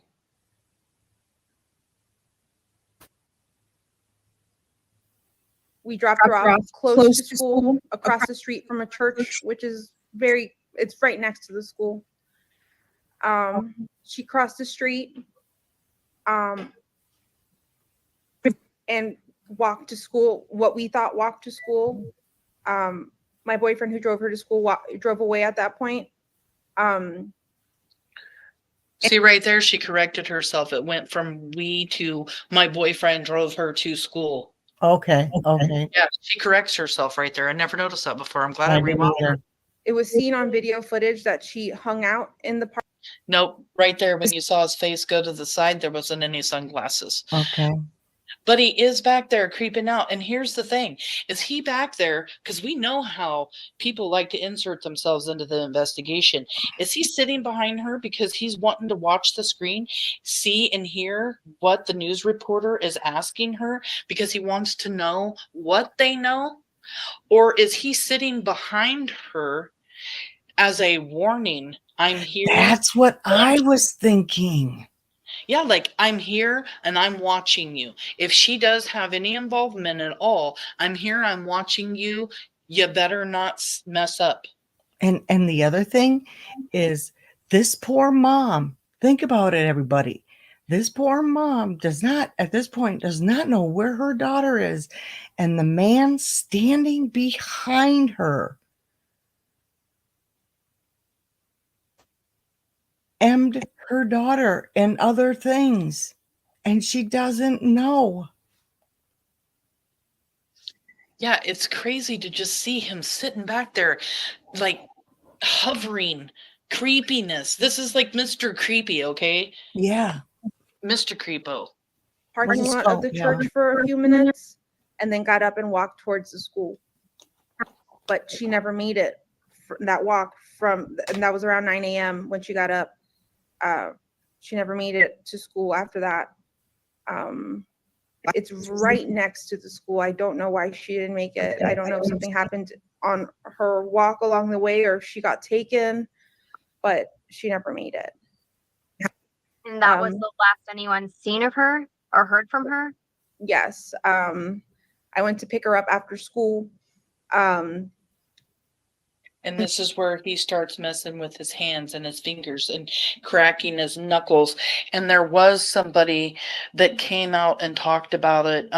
We dropped her off close to school, across the street from a church, which is it's right next to the school. She crossed the street and walked to school, what we thought walked to school. My boyfriend who drove her to school drove away at that point. See right there, she corrected herself. It went from we to my boyfriend drove her to school. Okay. Yeah, she corrects herself right there. I never noticed that before. I'm glad I didn't rewound either. her. It was seen on video footage that she hung out in the park. Nope, right there when you saw his face go to the side, there wasn't any sunglasses. Okay. But he is back there creeping out. And here's the thing. Is he back there? Because we know how people like to insert themselves into the investigation. Is he sitting behind her because he's wanting to watch the screen, see and hear what the news reporter is asking her because he wants to know what they know? Or is he sitting behind her as a warning? I'm here. That's what I was thinking. Yeah, like I'm here and I'm watching you. If she does have any involvement at all, I'm here, I'm watching you. You better not mess up. And the other thing is this poor mom. Think about it, everybody. This poor mom does not know where her daughter is. And the man standing behind her emmed her daughter and other things. And she doesn't know. Yeah, it's crazy to just see him sitting back there, like hovering, creepiness. This is like Mr. Creepy, okay? Yeah. Mr. Creepo. Parking lot of the church for a few minutes and then got up and walked towards the school. But she never made it that walk and that was around 9 a.m. when she got up. She never made it to school after that. It's right next to the school. I don't know why she didn't make it. I don't know if something happened on her walk along the way or if she got taken, but she never made it. And that was the last anyone seen of her or heard from her? Yes. I went to pick her up after school. And this is where he starts messing with his hands and his fingers and cracking his knuckles. And there was somebody that came out and talked about it.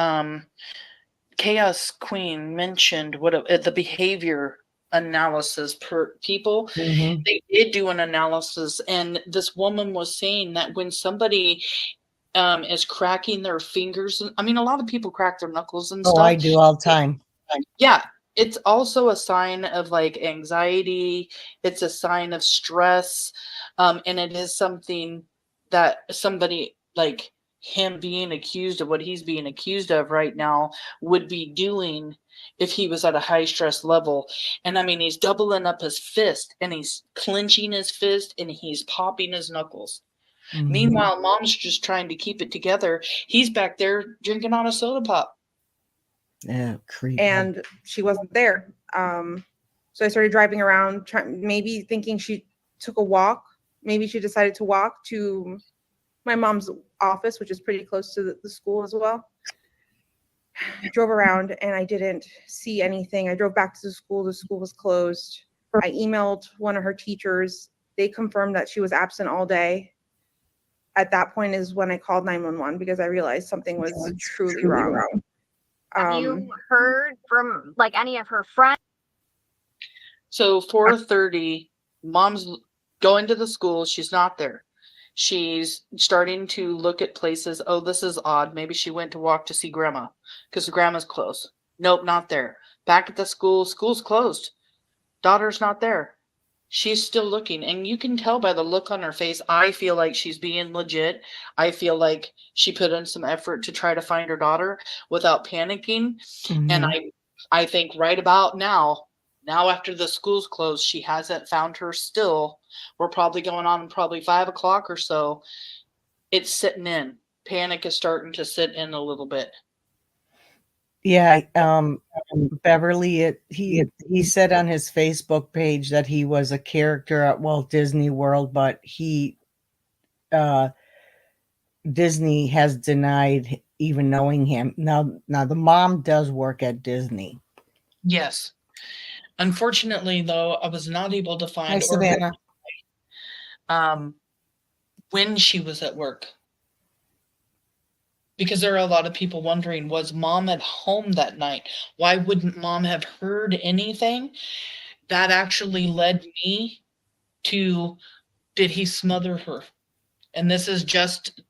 Chaos Queen mentioned the behavior analysis per people. Mm-hmm. They did do an analysis, and this woman was saying that when somebody is cracking their fingers, I mean, a lot of people crack their knuckles and stuff. Oh, I do all the time. Yeah. It's also a sign of like anxiety. It's a sign of stress. And it is something that somebody like him being accused of what he's being accused of right now would be doing if he was at a high stress level. And I mean, he's doubling up his fist and he's clenching his fist and he's popping his knuckles. Mm-hmm. Meanwhile, mom's just trying to keep it together. He's back there drinking on a soda pop. Yeah, creepy. And she wasn't there. So I started driving around, maybe thinking she took a walk. Maybe she decided to walk to my mom's office, which is pretty close to the school as well. I drove around and I didn't see anything. I drove back to the school. The school was closed. I emailed one of her teachers. They confirmed that she was absent all day. At that point is when I called 911 because I realized something was truly wrong. Have you heard from like any of her friends? So 4:30, mom's going to the school. She's not there. She's starting to look at places. Oh, this is odd. Maybe she went to walk to see grandma because grandma's closed. Nope, not there. Back at the school, school's closed. Daughter's not there. She's still looking, and you can tell by the look on her face. I feel like she's being legit. I feel like she put in some effort to try to find her daughter without panicking. And I think right about now after the school's closed, she hasn't found her still. We're probably going on probably 5 o'clock or so. It's sitting in. Panic is starting to sit in a little bit. Yeah, Beverly, he said on his Facebook page that he was a character at Walt Disney World, but Disney has denied even knowing him. Now the mom does work at Disney. Yes. Unfortunately, though, I was not able to find Hi, Savannah. when she was at work. Because there are a lot of people wondering, was mom at home that night? Why wouldn't mom have heard anything? That actually led me to, did he smother her? And this is just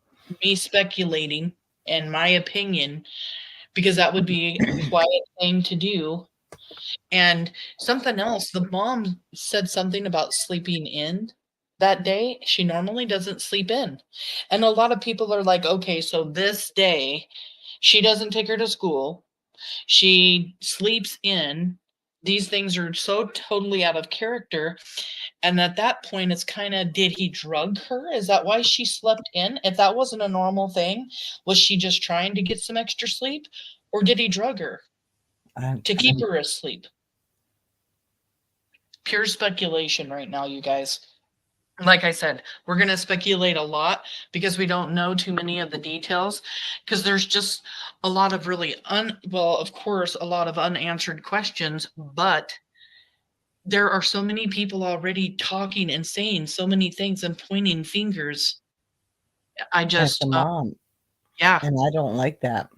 me speculating and my opinion, because that would be a quiet thing to do. And something else, the mom said something about sleeping in that day. She normally doesn't sleep in. And a lot of people are like, okay, so this day she doesn't take her to school. She sleeps in. These things are so totally out of character. And at that point, it's kind of, did he drug her? Is that why she slept in? If that wasn't a normal thing, was she just trying to get some extra sleep? Or did he drug her to keep her asleep? Pure speculation right now, you guys. Like I said, we're going to speculate a lot because we don't know too many of the details, because there's just a lot of really of course, a lot of unanswered questions, but there are so many people already talking and saying so many things and pointing fingers. I just, At the mom. Yeah. And I don't like that.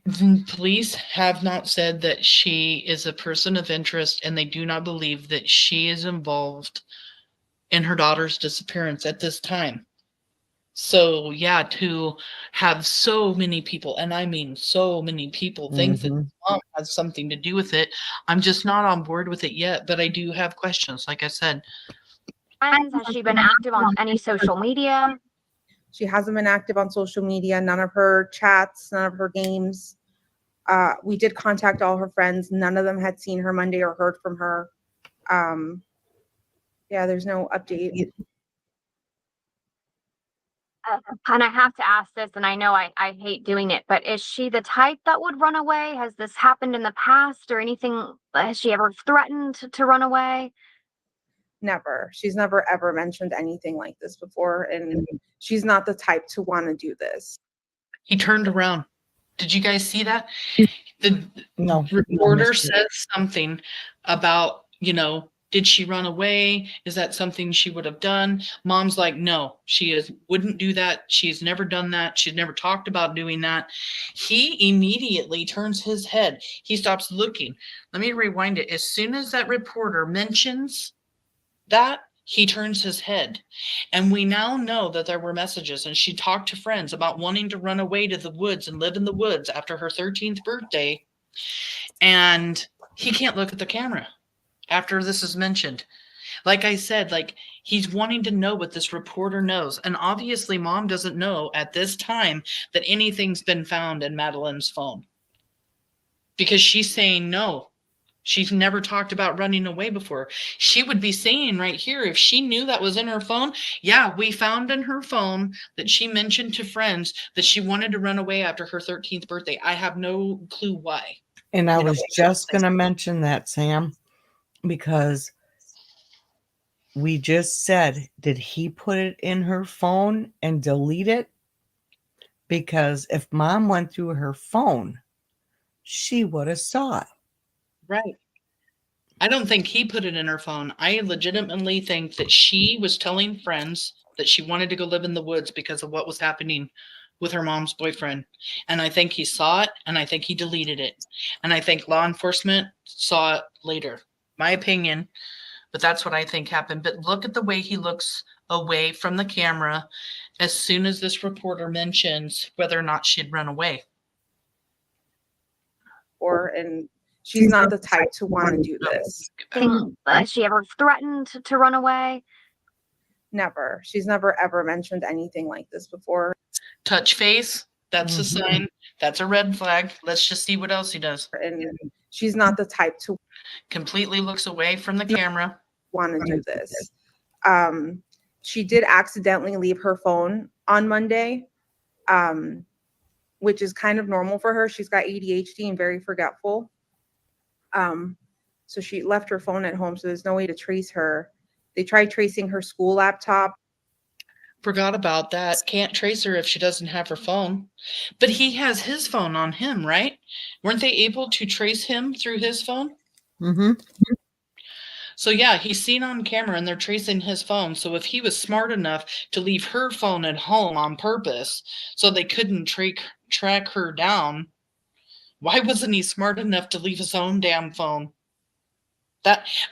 The police have not said that she is a person of interest, and they do not believe that she is involved in her daughter's disappearance at this time. So yeah, to have so many people, and I mean so many people, think that mom has something to do with it, I'm just not on board with it yet, but I do have questions, like I said. Has she been active on any social media? She hasn't been active on social media, none of her chats, none of her games. We did contact all her friends. None of them had seen her Monday or heard from her. Yeah, there's no update. And I have to ask this, and I know I hate doing it, but is she the type that would run away? Has this happened in the past or anything? Has she ever threatened to run away? Never. She's never ever mentioned anything like this before, and she's not the type to want to do this. He turned around. Did you guys see that? The reporter says something about, did she run away? Is that something she would have done? Mom's like, no, wouldn't do that. She's never done that. She's never talked about doing that. He immediately turns his head. He stops looking. Let me rewind it. As soon as that reporter mentions that, he turns his head. And we now know that there were messages, and she talked to friends about wanting to run away to the woods and live in the woods after her 13th birthday. And he can't look at the camera after this is mentioned. Like I said, he's wanting to know what this reporter knows. And obviously mom doesn't know at this time that anything's been found in Madeline's phone, because she's saying no. She's never talked about running away before. She would be saying right here, if she knew that was in her phone, yeah, we found in her phone that she mentioned to friends that she wanted to run away after her 13th birthday. I have no clue why. And I was just going to mention that, Sam, because we just said, did he put it in her phone and delete it? Because if mom went through her phone, she would have saw it. Right. I don't think he put it in her phone. I legitimately think that she was telling friends that she wanted to go live in the woods because of what was happening with her mom's boyfriend. And I think he saw it, and I think he deleted it. And I think law enforcement saw it later. My opinion, but that's what I think happened. But look at the way he looks away from the camera as soon as this reporter mentions whether or not she'd run away. And she's not the type to want to do this. Has she ever threatened to run away? Never. She's never ever mentioned anything like this before. Touch face, that's a sign. That's a red flag. Let's just see what else he does. And she's not the type to Completely looks away from the camera. want to do this. She did accidentally leave her phone on Monday, which is kind of normal for her. She's got ADHD and very forgetful. So she left her phone at home, so there's no way to trace her. They tried tracing her school laptop. Forgot about that. Can't trace her if she doesn't have her phone. But he has his phone on him, right? Weren't they able to trace him through his phone? Mm-hmm. So yeah, he's seen on camera and they're tracing his phone. So if he was smart enough to leave her phone at home on purpose so they couldn't track her down, why wasn't he smart enough to leave his own damn phone?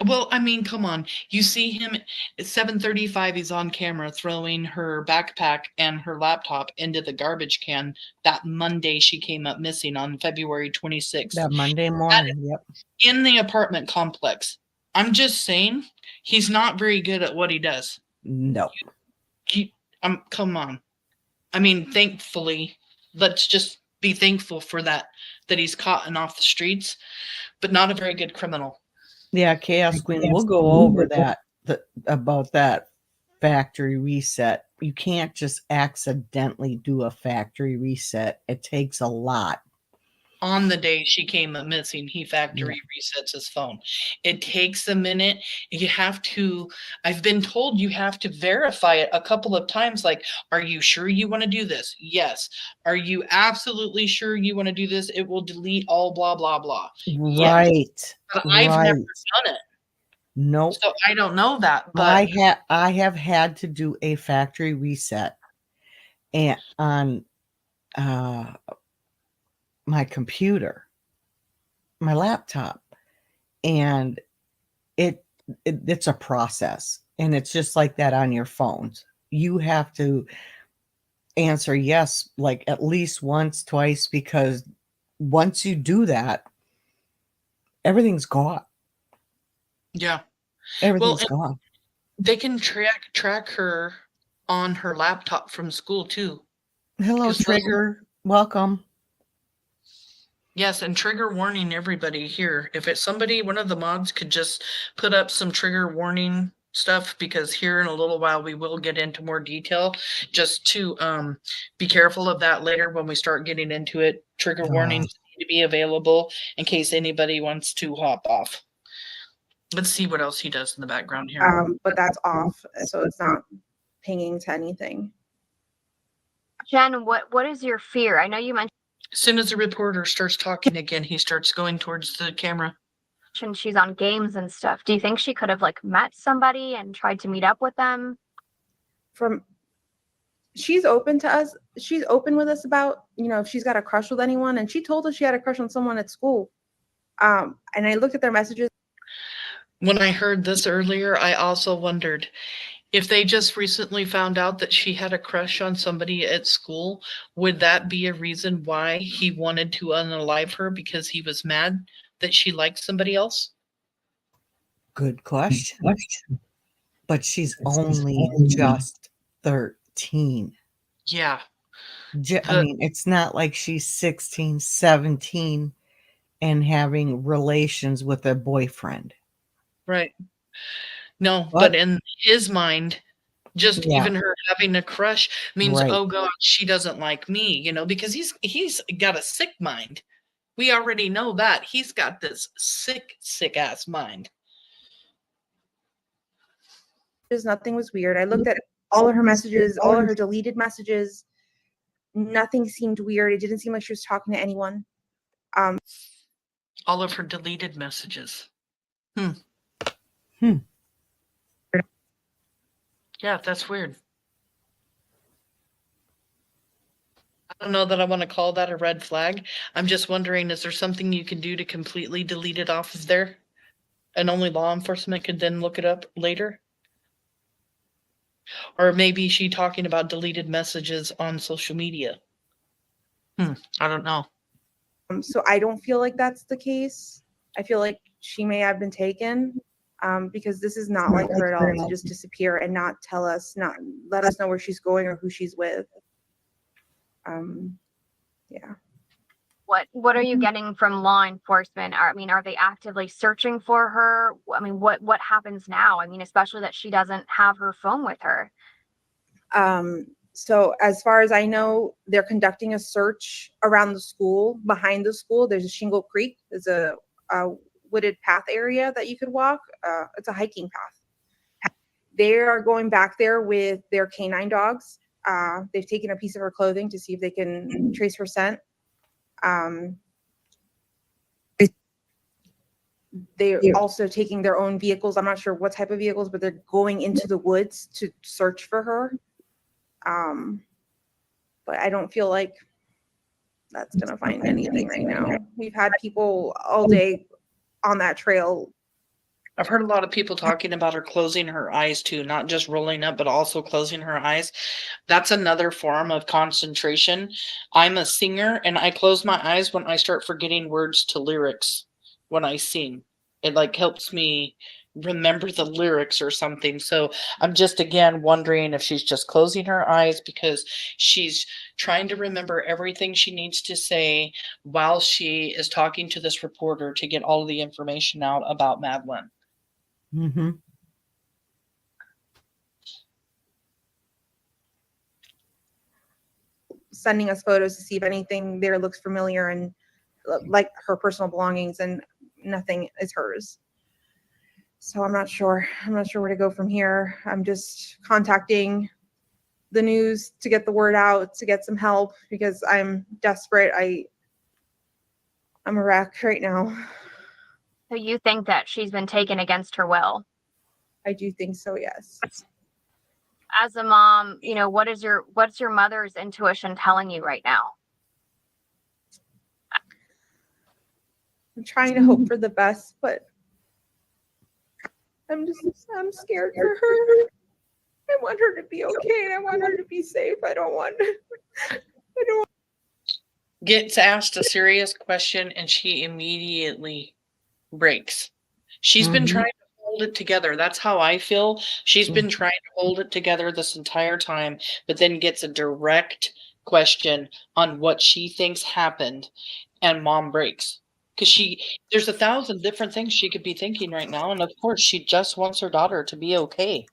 Well, I mean, come on. You see him at 7:35, he's on camera throwing her backpack and her laptop into the garbage can that Monday she came up missing on February 26th. That Monday morning, yep. In the apartment complex. I'm just saying, he's not very good at what he does. No. Come on. I mean, thankfully, let's just be thankful for that he's caught and off the streets, but not a very good criminal. Yeah, Chaos Queen, we'll go over that, about that factory reset. You can't just accidentally do a factory reset. It takes a lot. On the day she came up missing, he factory resets his phone. It takes a minute. You have to, I've been told you have to verify it a couple of times. Like, are you sure you want to do this? Yes. Are you absolutely sure you want to do this? It will delete all blah, blah, blah. Right. Yes. But I've never done it. Nope. So I don't know that. But I have had to do a factory reset and on my computer, my laptop, and it's a process, and it's just like that on your phones. You have to answer yes like at least once, twice, because once you do that, everything's gone. Yeah. Everything's gone. They can track her on her laptop from school too. Hello, Trigger. Welcome. Yes, and trigger warning everybody here. If it's somebody, one of the mods could just put up some trigger warning stuff, because here in a little while we will get into more detail, just to be careful of that later when we start getting into it. Trigger warnings need to be available in case anybody wants to hop off. Let's see what else he does in the background here. But that's off, so it's not pinging to anything. Jen, what is your fear? I know you mentioned As soon as the reporter starts talking again, he starts going towards the camera. she's on games and stuff. Do you think she could have like met somebody and tried to meet up with them? She's open to us. She's open with us about, if she's got a crush with anyone, and she told us she had a crush on someone at school. And I looked at their messages. When I heard this earlier, I also wondered if they just recently found out that she had a crush on somebody at school, would that be a reason why he wanted to unalive her, because he was mad that she liked somebody else? Good question. But she's only just 13. Yeah. I mean, it's not like she's 16, 17 and having relations with a boyfriend. Right. No, but in his mind, just even her having a crush means, oh God, she doesn't like me, because he's got a sick mind. We already know that. He's got this sick ass mind. Nothing was weird. I looked at all of her messages, all of her deleted messages. Nothing seemed weird. It didn't seem like she was talking to anyone. All of her deleted messages. Yeah, that's weird. I don't know that I want to call that a red flag. I'm just wondering, is there something you can do to completely delete it off of there? And only law enforcement could then look it up later? Or maybe she talking about deleted messages on social media. I don't know. So I don't feel like that's the case. I feel like she may have been taken, because this is not like her at all to just disappear and not not let us know where she's going or who she's with. Yeah. What are you getting from law enforcement? I mean, are they actively searching for her? I mean, what happens now? I mean, especially that she doesn't have her phone with her. So as far as I know, they're conducting a search around the school. Behind the school, there's a Shingle Creek. There's a wooded path area that you could walk. It's a hiking path. They are going back there with their canine dogs. They've taken a piece of her clothing to see if they can trace her scent. They're also taking their own vehicles. I'm not sure what type of vehicles, but they're going into the woods to search for her. But I don't feel like that's going to find anything right now. We've had people all day on that trail. I've heard a lot of people talking about her closing her eyes too, not just rolling up, but also closing her eyes. That's another form of concentration. I'm a singer and I close my eyes when I start forgetting words to lyrics when I sing. It like helps me remember the lyrics or something. So I'm just again wondering if she's just closing her eyes because she's trying to remember everything she needs to say while she is talking to this reporter to get all of the information out about Madeline. Mm-hmm. Sending us photos to see if anything there looks familiar and like her personal belongings, and nothing is hers. So I'm not sure where to go from here. I'm just contacting the news to get the word out, to get some help, because I'm desperate. I'm a wreck right now. So you think that she's been taken against her will? I do think so, yes. As a mom, what's your mother's intuition telling you right now? I'm trying to hope for the best, but I'm scared for her. I want her to be okay, and I want her to be safe. I don't want Gets asked a serious question and she immediately breaks. She's been trying to hold it together. That's how I feel. She's been trying to hold it together this entire time, but then gets a direct question on what she thinks happened, and mom breaks. Because there's 1,000 different things she could be thinking right now, and of course she just wants her daughter to be okay.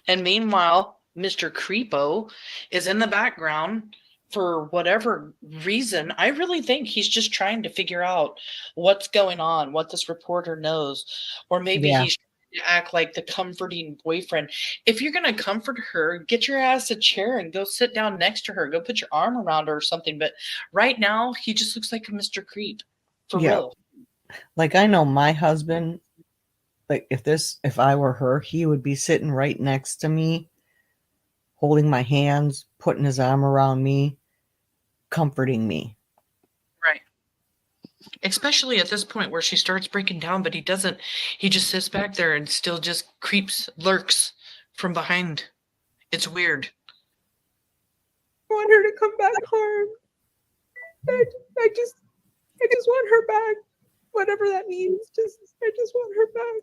And meanwhile, Mr. Creepo is in the background for whatever reason. I really think he's just trying to figure out what's going on, what this reporter knows. Or maybe he's trying to act like the comforting boyfriend. If you're going to comfort her, get your ass a chair and go sit down next to her. Go put your arm around her or something. But right now, he just looks like a Mr. Creep. For real. Like, I know my husband, like if I were her, he would be sitting right next to me, holding my hands, putting his arm around me, comforting me. Right. Especially at this point where she starts breaking down, but he doesn't. He just sits back there and still just lurks from behind. It's weird. I want her to come back home. I just want her back. Whatever that means. I just want her back.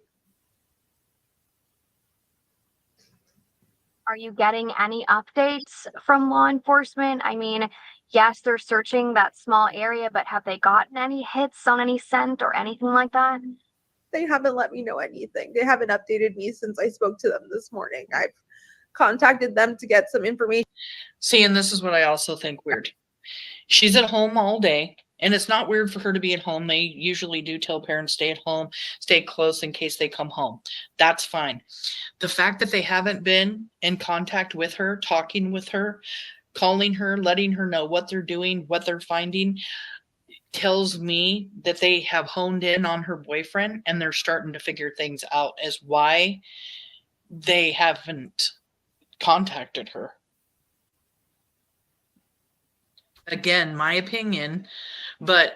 Are you getting any updates from law enforcement? I mean, yes, they're searching that small area, but have they gotten any hits on any scent or anything like that? They haven't let me know anything. They haven't updated me since I spoke to them this morning. I've contacted them to get some information. See, and this is what I also think weird. She's at home all day, and it's not weird for her to be at home. They usually do tell parents stay at home, stay close in case they come home. That's fine. The fact that they haven't been in contact with her, talking with her, calling her, letting her know what they're doing, what they're finding, tells me that they have honed in on her boyfriend and they're starting to figure things out as why they haven't contacted her. Again, my opinion, but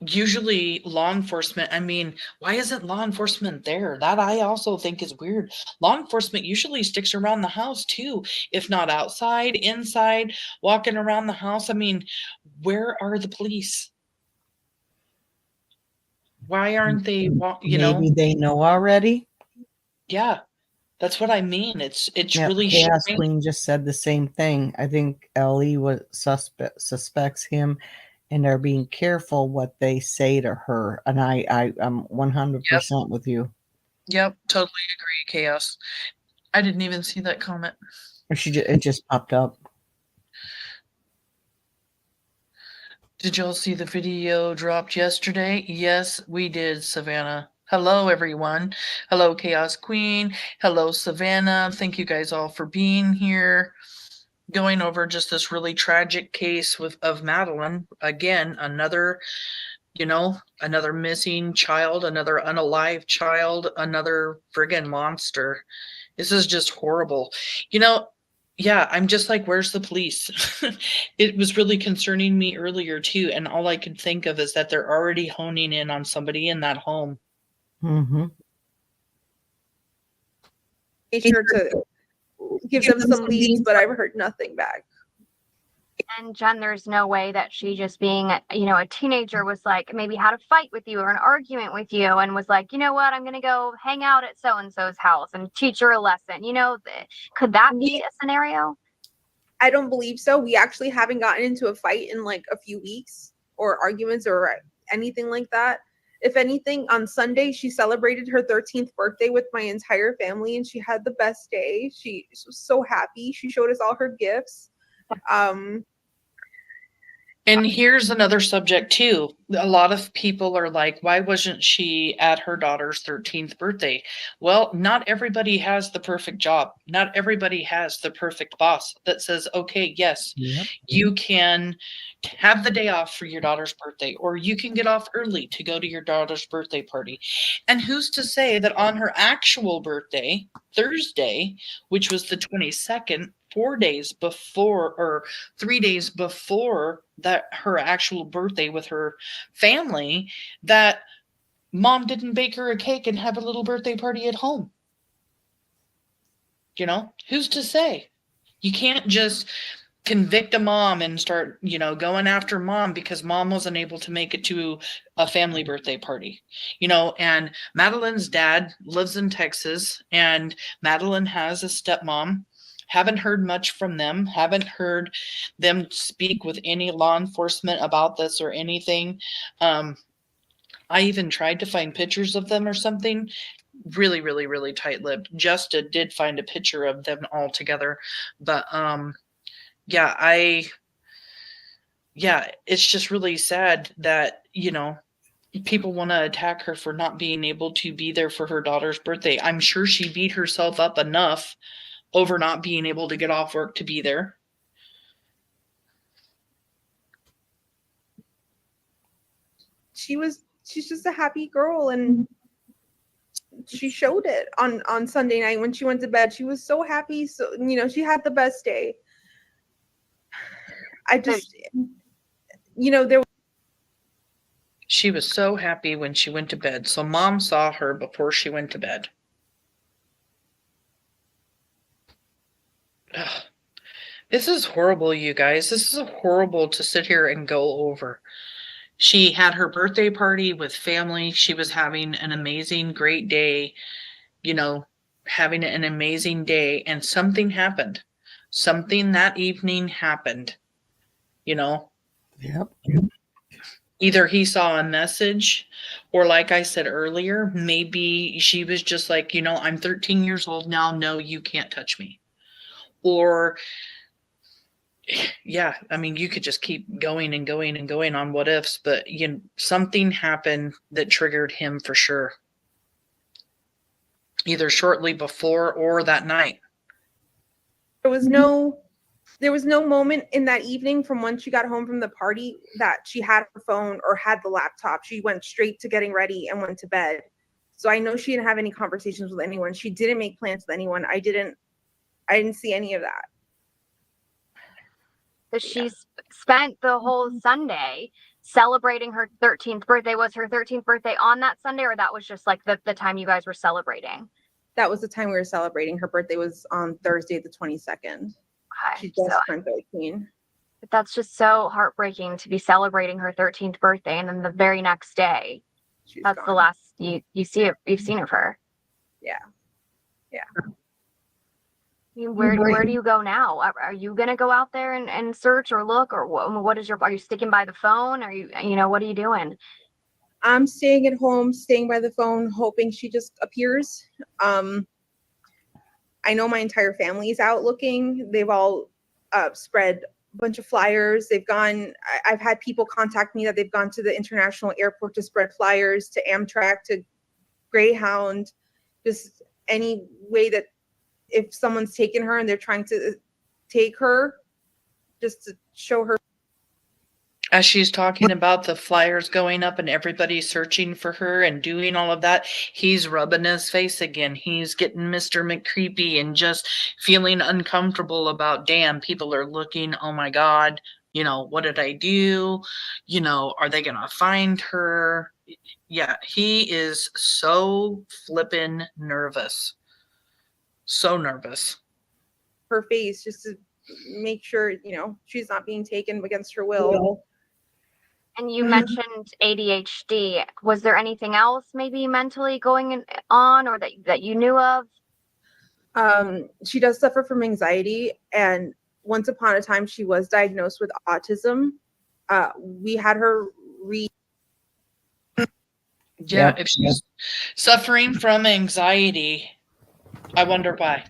usually law enforcement, I mean, why isn't law enforcement there? That I also think is weird. Law enforcement usually sticks around the house too, if not outside, inside, walking around the house. I mean, where are the police? Why aren't they, Maybe they know already. Yeah, that's what I mean. It's Yeah, really Chaos strange. Queen just said the same thing. I think Ellie suspects him, and they're being careful what they say to her. And I'm 100% with you. Yep, totally agree, Chaos. I didn't even see that comment. It just popped up. Did y'all see the video dropped yesterday? Yes, we did, Savannah. Hello, everyone. Hello, Chaos Queen. Hello, Savannah. Thank you guys all for being here. Going over just this really tragic case of Madeline. Again, another missing child, another unalive child, another friggin' monster. This is just horrible. Yeah, I'm just like, where's the police? It was really concerning me earlier too, and all I could think of is that they're already honing in on somebody in that home. Mm-hmm. Made sure to give them some leads, but I've heard nothing back. And Jen, there's no way that she just being, a teenager was like, maybe had a fight with you or an argument with you and was like, you know what, I'm going to go hang out at so-and-so's house and teach her a lesson. Could that be a scenario? I don't believe so. We actually haven't gotten into a fight in like a few weeks or arguments or anything like that. If anything, on Sunday, she celebrated her 13th birthday with my entire family and she had the best day. She was so happy. She showed us all her gifts. And here's another subject too. A lot of people are like, why wasn't she at her daughter's 13th birthday? Well, not everybody has the perfect job. Not everybody has the perfect boss that says, okay, yes, you can have the day off for your daughter's birthday, or you can get off early to go to your daughter's birthday party. And who's to say that on her actual birthday, Thursday, which was the 22nd, 4 days before or 3 days before that her actual birthday with her family, that mom didn't bake her a cake and have a little birthday party at home? Who's to say? You can't just convict a mom and start, going after mom because mom wasn't able to make it to a family birthday party. And Madeline's dad lives in Texas, and Madeline has a stepmom. Haven't heard much from them. Haven't heard them speak with any law enforcement about this or anything. I even tried to find pictures of them or something. Really, really, really tight-lipped. Justa did find a picture of them all together. But it's just really sad that, people want to attack her for not being able to be there for her daughter's birthday. I'm sure she beat herself up enough over not being able to get off work to be there. She's just a happy girl, and she showed it on Sunday night when she went to bed. She was so happy. So, she had the best day. She was so happy when she went to bed. So mom saw her before she went to bed. Ugh. This is horrible, you guys. This is horrible to sit here and go over. She had her birthday party with family. She was having an amazing, great day, having an amazing day, and something happened. Something that evening happened, Yep. Either he saw a message, or like I said earlier, maybe she was just like, I'm 13 years old now. No, you can't touch me. Or, yeah, I mean, you could just keep going and going and going on what ifs, but something happened that triggered him for sure. Either shortly before or that night. There was no moment in that evening from when she got home from the party that she had her phone or had the laptop. She went straight to getting ready and went to bed. So I know she didn't have any conversations with anyone. She didn't make plans with anyone. I didn't see any of that. So she spent the whole Sunday celebrating her 13th birthday? Was her 13th birthday on that Sunday, or that was just like the time you guys were celebrating? That was the time we were celebrating. Her birthday was on Thursday, the 22nd. Okay, She just so turned 13. but that's just so heartbreaking to be celebrating her 13th birthday, and then the very next day, She's that's the gone. last you see it. You've seen of her. Yeah. I mean, where do you go now? Are you gonna go out there and search or look, or what is your? Are you sticking by the phone? Are you what are you doing? I'm staying at home, staying by the phone, hoping she just appears. I know my entire family is out looking. They've all spread a bunch of flyers. They've gone. I've had people contact me that they've gone to the international airport to spread flyers, to Amtrak, to Greyhound, just any way that if someone's taken her and they're trying to take her, just to show her. As she's talking about the flyers going up and everybody searching for her and doing all of that, he's rubbing his face again. He's getting Mr. McCreepy and just feeling uncomfortable about, damn, people are looking. Oh my God. What did I do? Are they going to find her? Yeah, he is so flippin' nervous. So nervous. Her face just to make sure she's not being taken against her will. And you mentioned ADHD. Was there anything else maybe mentally going on, or that you knew of? She does suffer from anxiety, and once upon a time she was diagnosed with autism. We had her read. Yeah, if she's suffering from anxiety, I wonder why.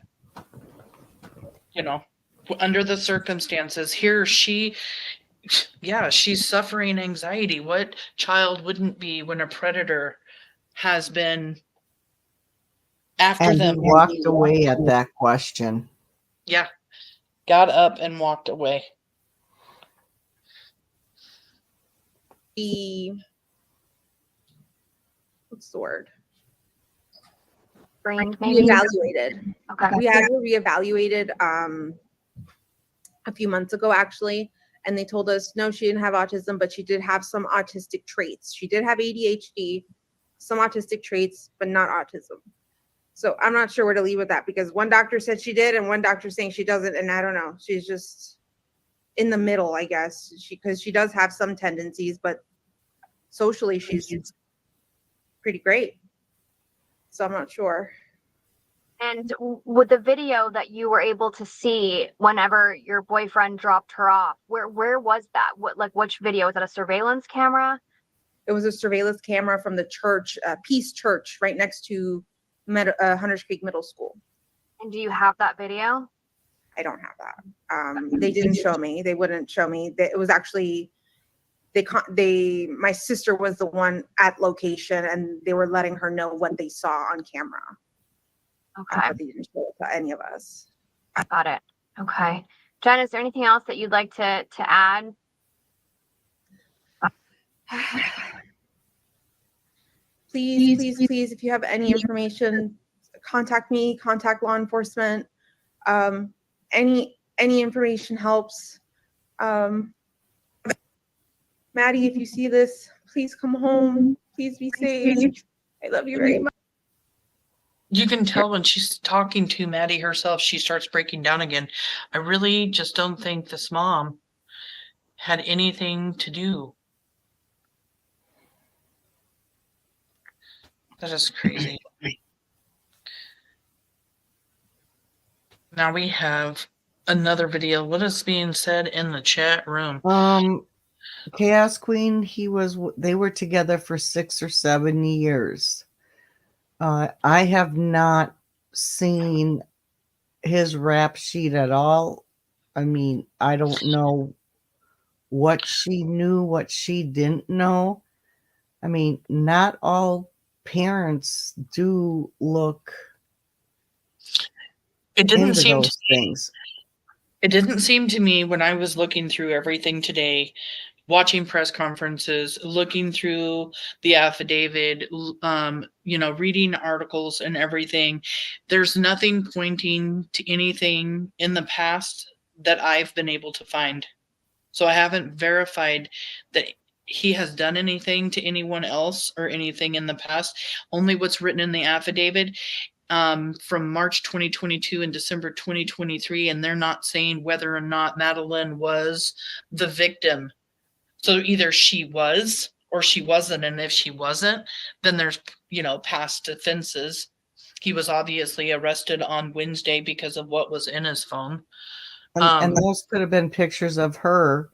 Under the circumstances here, she's suffering anxiety. What child wouldn't be when a predator has been after And them? he walked away at that question. Yeah, got up and walked away. What's the word? Brained, maybe? Reevaluated. Okay. We had her reevaluated a few months ago, actually, and they told us no, she didn't have autism, but she did have some autistic traits. She did have ADHD, some autistic traits, but not autism. So I'm not sure where to leave with that, because one doctor said she did and one doctor saying she doesn't, and I don't know. She's just in the middle, I guess, because she does have some tendencies, but socially she's pretty great. So I'm not sure. And with the video that you were able to see whenever your boyfriend dropped her off, where was that? Which video? Was that a surveillance camera? It was a surveillance camera from the church, Peace Church, right next to Hunters Creek Middle School. And do you have that video? I don't have that. They didn't show me. They wouldn't show me. It was actually my sister was the one at location, and they were letting her know what they saw on camera. Okay. But they didn't show it to any of us. Got it. Okay. Jen, is there anything else that you'd like to add? Please, if you have any information, contact me, contact law enforcement. Any information helps. Maddie, if you see this, please come home. Please be safe. I love you very much. You can tell when she's talking to Maddie herself, she starts breaking down again. I really just don't think this mom had anything to do. That is crazy. Now we have another video. What is being said in the chat room? Chaos Queen, they were together for 6 or 7 years. I have not seen his rap sheet at all. I mean, I don't know what she knew, what she didn't know. I mean, not all parents do look into those things. It didn't seem to me when I was looking through everything today, watching press conferences, looking through the affidavit, reading articles and everything. There's nothing pointing to anything in the past that I've been able to find. So I haven't verified that he has done anything to anyone else or anything in the past. Only what's written in the affidavit from March 2022 and December 2023, and they're not saying whether or not Madeline was the victim. So either she was or she wasn't, and if she wasn't, then there's, past offenses. He was obviously arrested on Wednesday because of what was in his phone. And those could have been pictures of her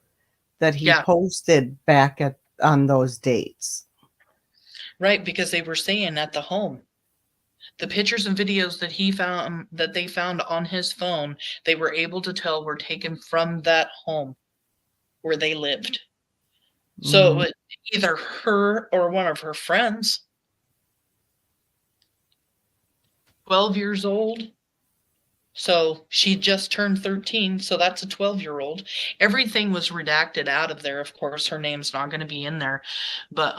that he Yeah. posted back on those dates. Right, because they were saying at the home. The pictures and videos that they found on his phone, they were able to tell were taken from that home where they lived. So it was either her or one of her friends. 12 years old. So she just turned 13, so that's a 12-year-old. Everything was redacted out of there. Of course, her name's not going to be in there. But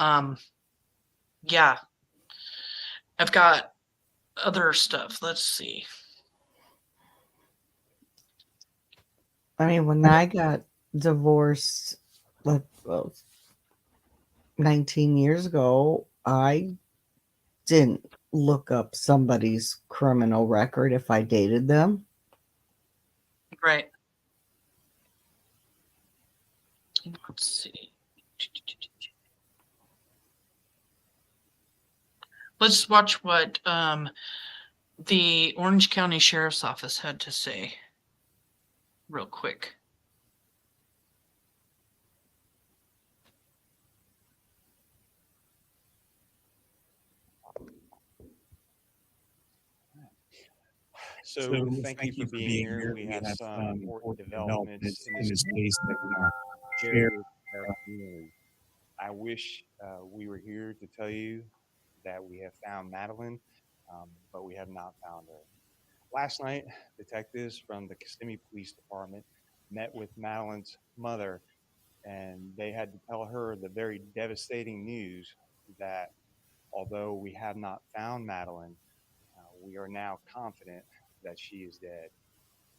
yeah. I've got other stuff. Let's see. I mean, when I got divorced, like 19 years ago, I didn't look up somebody's criminal record if I dated them. Right. Let's see. Let's watch what the Orange County Sheriff's Office had to say real quick. So thank you for being here. We have some important developments in this case that we want to share with our community. I wish we were here to tell you that we have found Madeline, but we have not found her. Last night, detectives from the Kissimmee Police Department met with Madeline's mother, and they had to tell her the very devastating news that although we have not found Madeline, we are now confident that she is dead.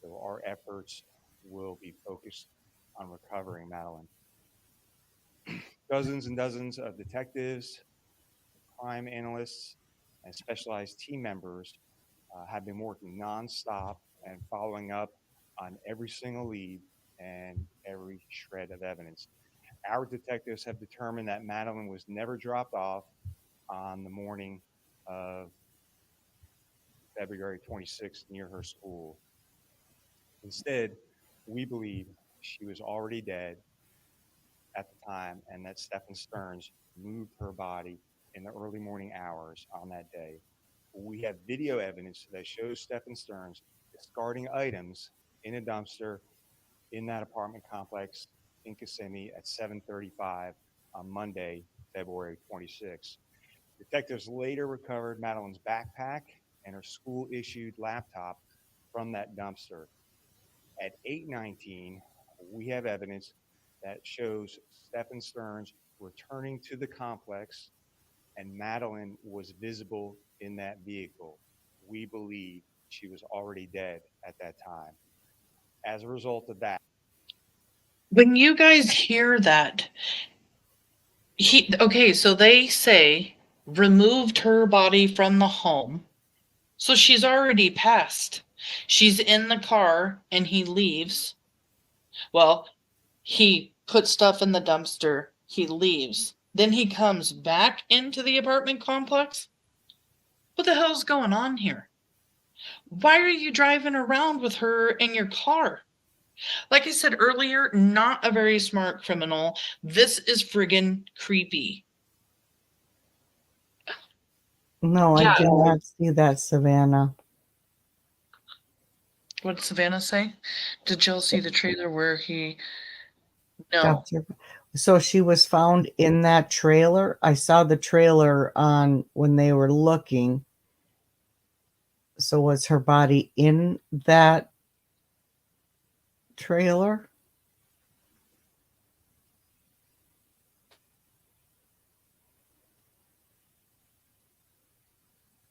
So our efforts will be focused on recovering Madeline. Dozens and dozens of detectives, crime analysts, and specialized team members have been working nonstop and following up on every single lead and every shred of evidence. Our detectives have determined that Madeline was never dropped off on the morning of February 26th near her school. Instead, we believe she was already dead at the time and that Stephan Sterns moved her body in the early morning hours on that day. We have video evidence that shows Stephan Sterns discarding items in a dumpster in that apartment complex in Kissimmee at 7:35 on Monday, February 26th. Detectives later recovered Madeline's backpack and her school-issued laptop from that dumpster. At 8:19, we have evidence that shows Stephan Sterns returning to the complex and Madeline was visible in that vehicle. We believe she was already dead at that time. As a result of that, When you guys hear that, so they say removed her body from the home. So she's already passed. She's in the car and he leaves. Well, he puts stuff in the dumpster. He leaves. Then he comes back into the apartment complex. What the hell's going on here? Why are you driving around with her in your car? Like I said earlier, not a very smart criminal. This is friggin' creepy. No, Yeah. I did not see that, Savannah. What did Savannah say? Did y'all see the trailer where he... No. So she was found in that trailer. I saw the trailer on when they were looking. So was her body in that trailer?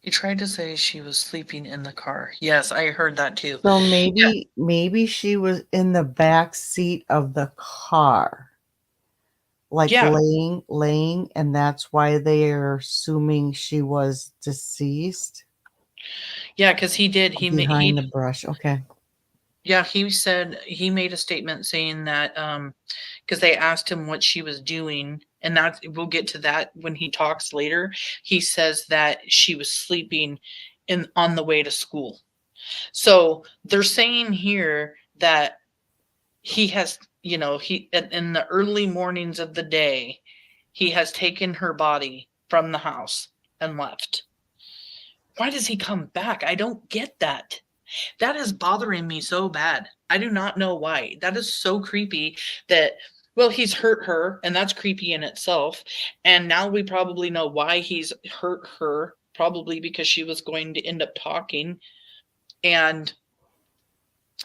He tried to say she was sleeping in the car. Yes, I heard that too. So maybe she was in the back seat of the car. like Yeah. laying, and that's why they are assuming she was deceased Yeah, because he did. behind the brush. Okay. Yeah, he said he made a statement saying that because they asked him what she was doing, and that we'll get to that when he talks later. He says that she was sleeping on the way to school. So they're saying here that he has, he in the early mornings of the day, he has taken her body from the house and left. Why does he come back? I don't get that. That is bothering me so bad. I do not know why. That is so creepy that, well, he's hurt her, and that's creepy in itself. And now we probably know why he's hurt her, probably because she was going to end up talking. And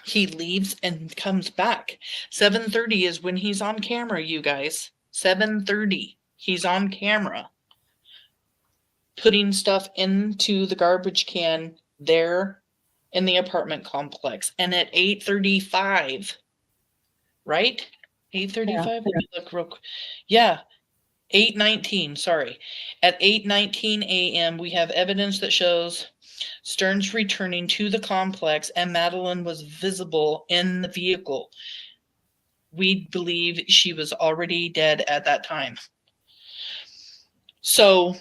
he leaves and comes back. 7:30 is when he's on camera, you guys. 7:30. He's on camera putting stuff into the garbage can there in the apartment complex. And at 8:35, right? 8:35. Let me look real quick. Yeah, 8:19. Sorry, at 8:19 a.m. we have evidence that shows Stearns returning to the complex, and Madeline was visible in the vehicle. We believe she was already dead at that time. So,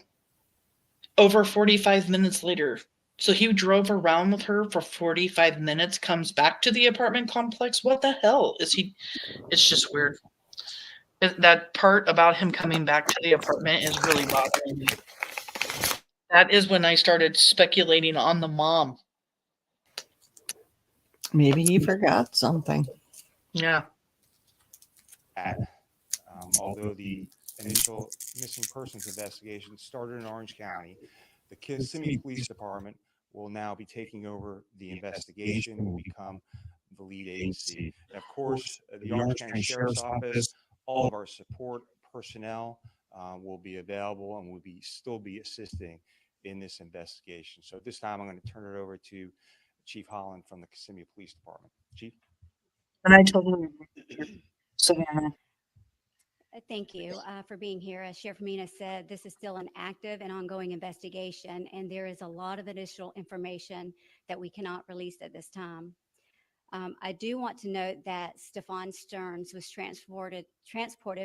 over 45 minutes later, so he drove around with her for 45 minutes, comes back to the apartment complex. What the hell is he? It's just weird. That part about him coming back to the apartment is really bothering me. That is when I started speculating on the mom. Maybe he forgot something. Yeah. Although the initial missing persons investigation started in Orange County, the Kissimmee Police Department will now be taking over the investigation, will become the lead agency. And of course, the Orange County Sheriff's Office, all of our support personnel will be available and will still be assisting in this investigation. So at this time, I'm going to turn it over to Chief Holland from the Kissimmee Police Department. Chief? And I totally agree. Savannah. Thank you for being here. As Sheriff Mina said, this is still an active and ongoing investigation, and there is a lot of additional information that we cannot release at this time. I do want to note that Stephan Sterns was transported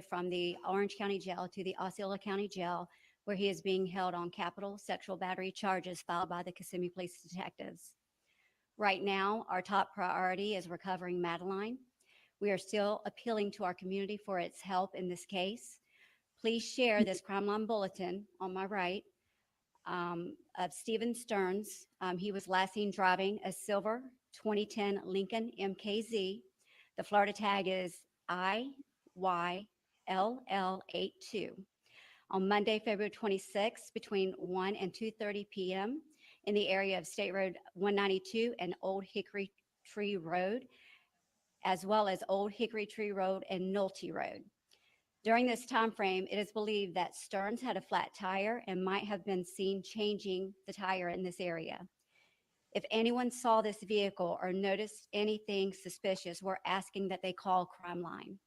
from the Orange County Jail to the Osceola County Jail, where he is being held on capital sexual battery charges filed by the Kissimmee Police detectives. Right now, our top priority is recovering Madeline. We are still appealing to our community for its help in this case. Please share this crime line bulletin on my right of Stephan Sterns. He was last seen driving a silver 2010 Lincoln MKZ. The Florida tag is IYLL82. On Monday, February 26th, between 1 and 2:30 p.m. in the area of State Road 192 and Old Hickory Tree Road, as well as Old Hickory Tree Road and Nolte Road. During this time frame, it is believed that Stearns had a flat tire and might have been seen changing the tire in this area. If anyone saw this vehicle or noticed anything suspicious, we're asking that they call Crime Line.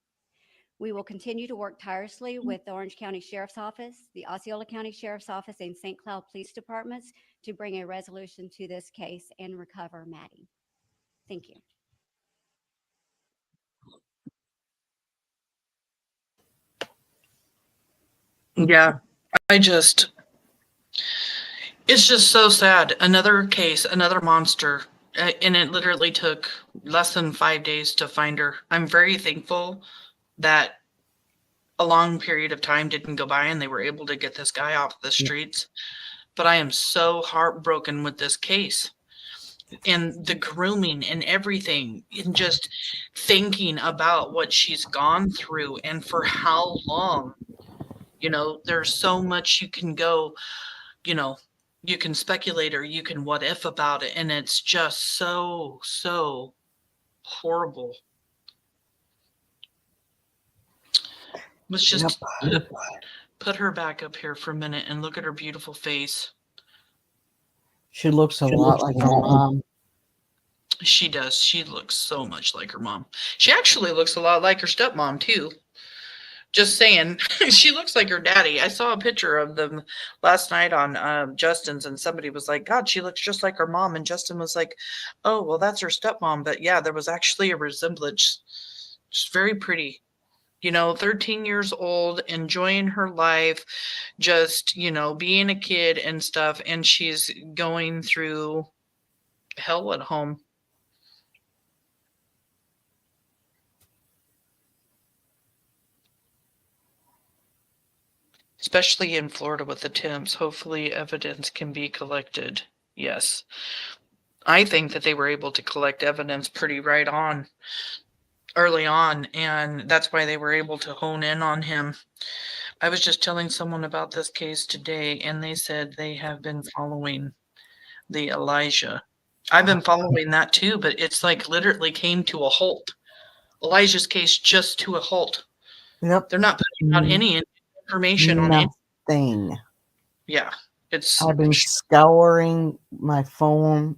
We will continue to work tirelessly with the Orange County Sheriff's Office, the Osceola County Sheriff's Office, and St. Cloud Police Departments to bring a resolution to this case and recover Maddie. Thank you. Yeah, it's just so sad. Another case, another monster, and it literally took less than 5 days to find her. I'm very thankful that a long period of time didn't go by and they were able to get this guy off the streets. But I am so heartbroken with this case and the grooming and everything, and just thinking about what she's gone through and for how long. There's so much you can go, you can speculate or you can what if about it. And it's just so, so horrible. Let's just put her back up here for a minute and look at her beautiful face. She looks a lot like her mom. She does. She looks so much like her mom. She actually looks a lot like her stepmom, too. Just saying, she looks like her daddy. I saw a picture of them last night on Justin's, and somebody was like, God, she looks just like her mom. And Justin was like, oh, well, that's her stepmom. But yeah, there was actually a resemblance. Just very pretty. 13 years old, enjoying her life, just, being a kid and stuff. And she's going through hell at home. Especially in Florida with the temps. Hopefully evidence can be collected. Yes. I think that they were able to collect evidence pretty early on, and that's why they were able to hone in on him. I was just telling someone about this case today, and they said they have been following the Elijah. I've been following that too, but it's like literally came to a halt. Elijah's case just to a halt. Yep. They're not putting out any information on it. Nothing. Yeah. I've been scouring my phone,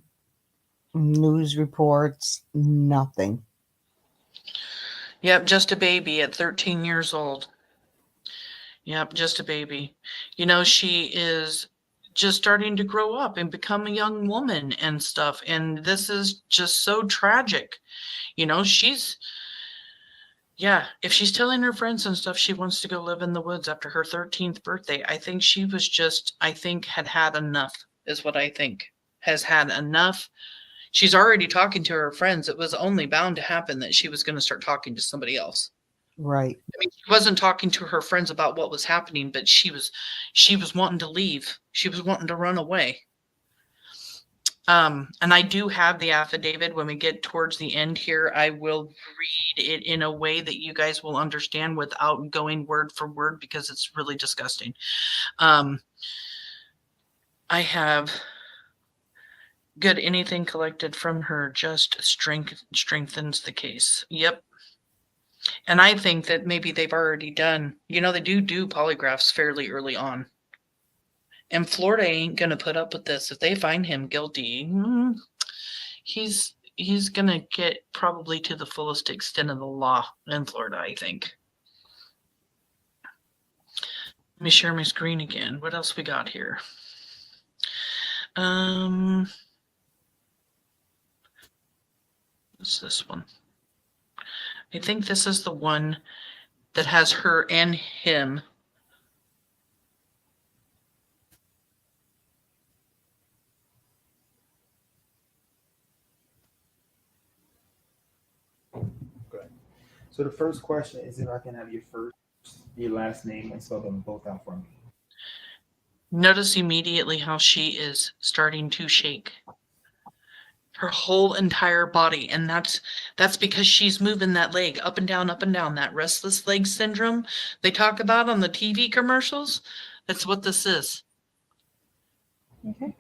news reports, nothing. Yep, just a baby at 13 years old. Yep, just a baby. She is just starting to grow up and become a young woman and stuff. And this is just so tragic. If she's telling her friends and stuff, she wants to go live in the woods after her 13th birthday. I think she was had enough, is what I think. Has had enough. She's already talking to her friends. It was only bound to happen that she was going to start talking to somebody else. Right. I mean, she wasn't talking to her friends about what was happening, but she was wanting to leave. She was wanting to run away. And I do have the affidavit. When we get towards the end here, I will read it in a way that you guys will understand without going word for word, because it's really disgusting. I have good. Anything collected from her just strengthens the case. Yep. And I think that maybe they've already done, they do polygraphs fairly early on. And Florida ain't going to put up with this. If they find him guilty, he's going to get probably to the fullest extent of the law in Florida, I think. Let me share my screen again. What else we got here? What's this one? I think this is the one that has her and him. Good. So the first question is if I can have your last name, and spell them both out for me. Notice immediately how she is starting to shake. Her whole entire body, and that's because she's moving that leg up and down, that restless leg syndrome they talk about on the TV commercials. That's what this is. Okay.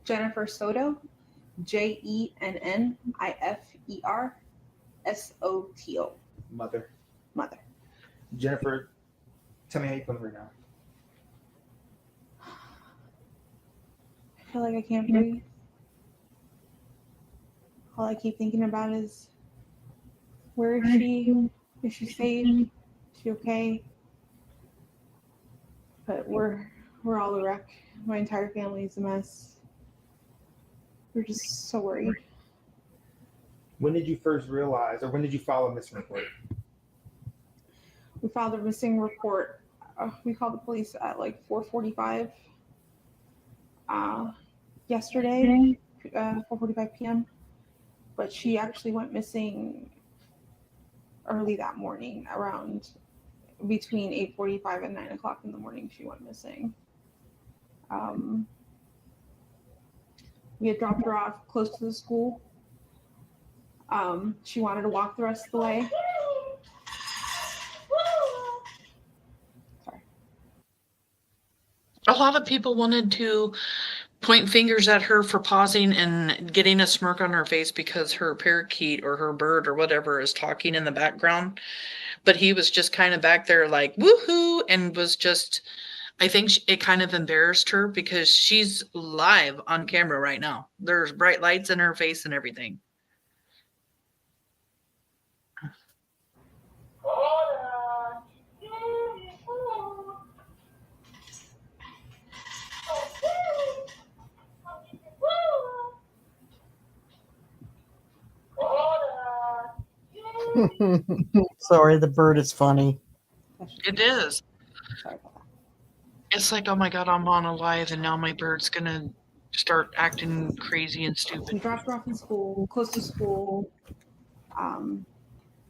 Jennifer Soto, JENNIFERSOTO. Mother. Jennifer, tell me how you feeling right now. I feel like I can't breathe. All I keep thinking about is, where is she? Is she safe? Is she okay? But we're all a wreck. My entire family is a mess. We're just so worried. When did you first realize, or when did you file a missing report? We filed a missing report. We called the police at like 4:45 yesterday, 4:45 p.m. But she actually went missing early that morning, around between 8:45 and 9 o'clock in the morning. She went missing. We had dropped her off close to the school. She wanted to walk the rest of the way. Sorry. A lot of people wanted to point fingers at her for pausing and getting a smirk on her face because her parakeet or her bird or whatever is talking in the background. But he was just kind of back there like, woohoo, and was just, I think it kind of embarrassed her because she's live on camera right now. There's bright lights in her face and everything. Sorry, the bird is funny. It is. Sorry about that. It's like, oh my God, I'm on a live and now my bird's gonna start acting crazy and We stupid. dropped her off in school, close to school.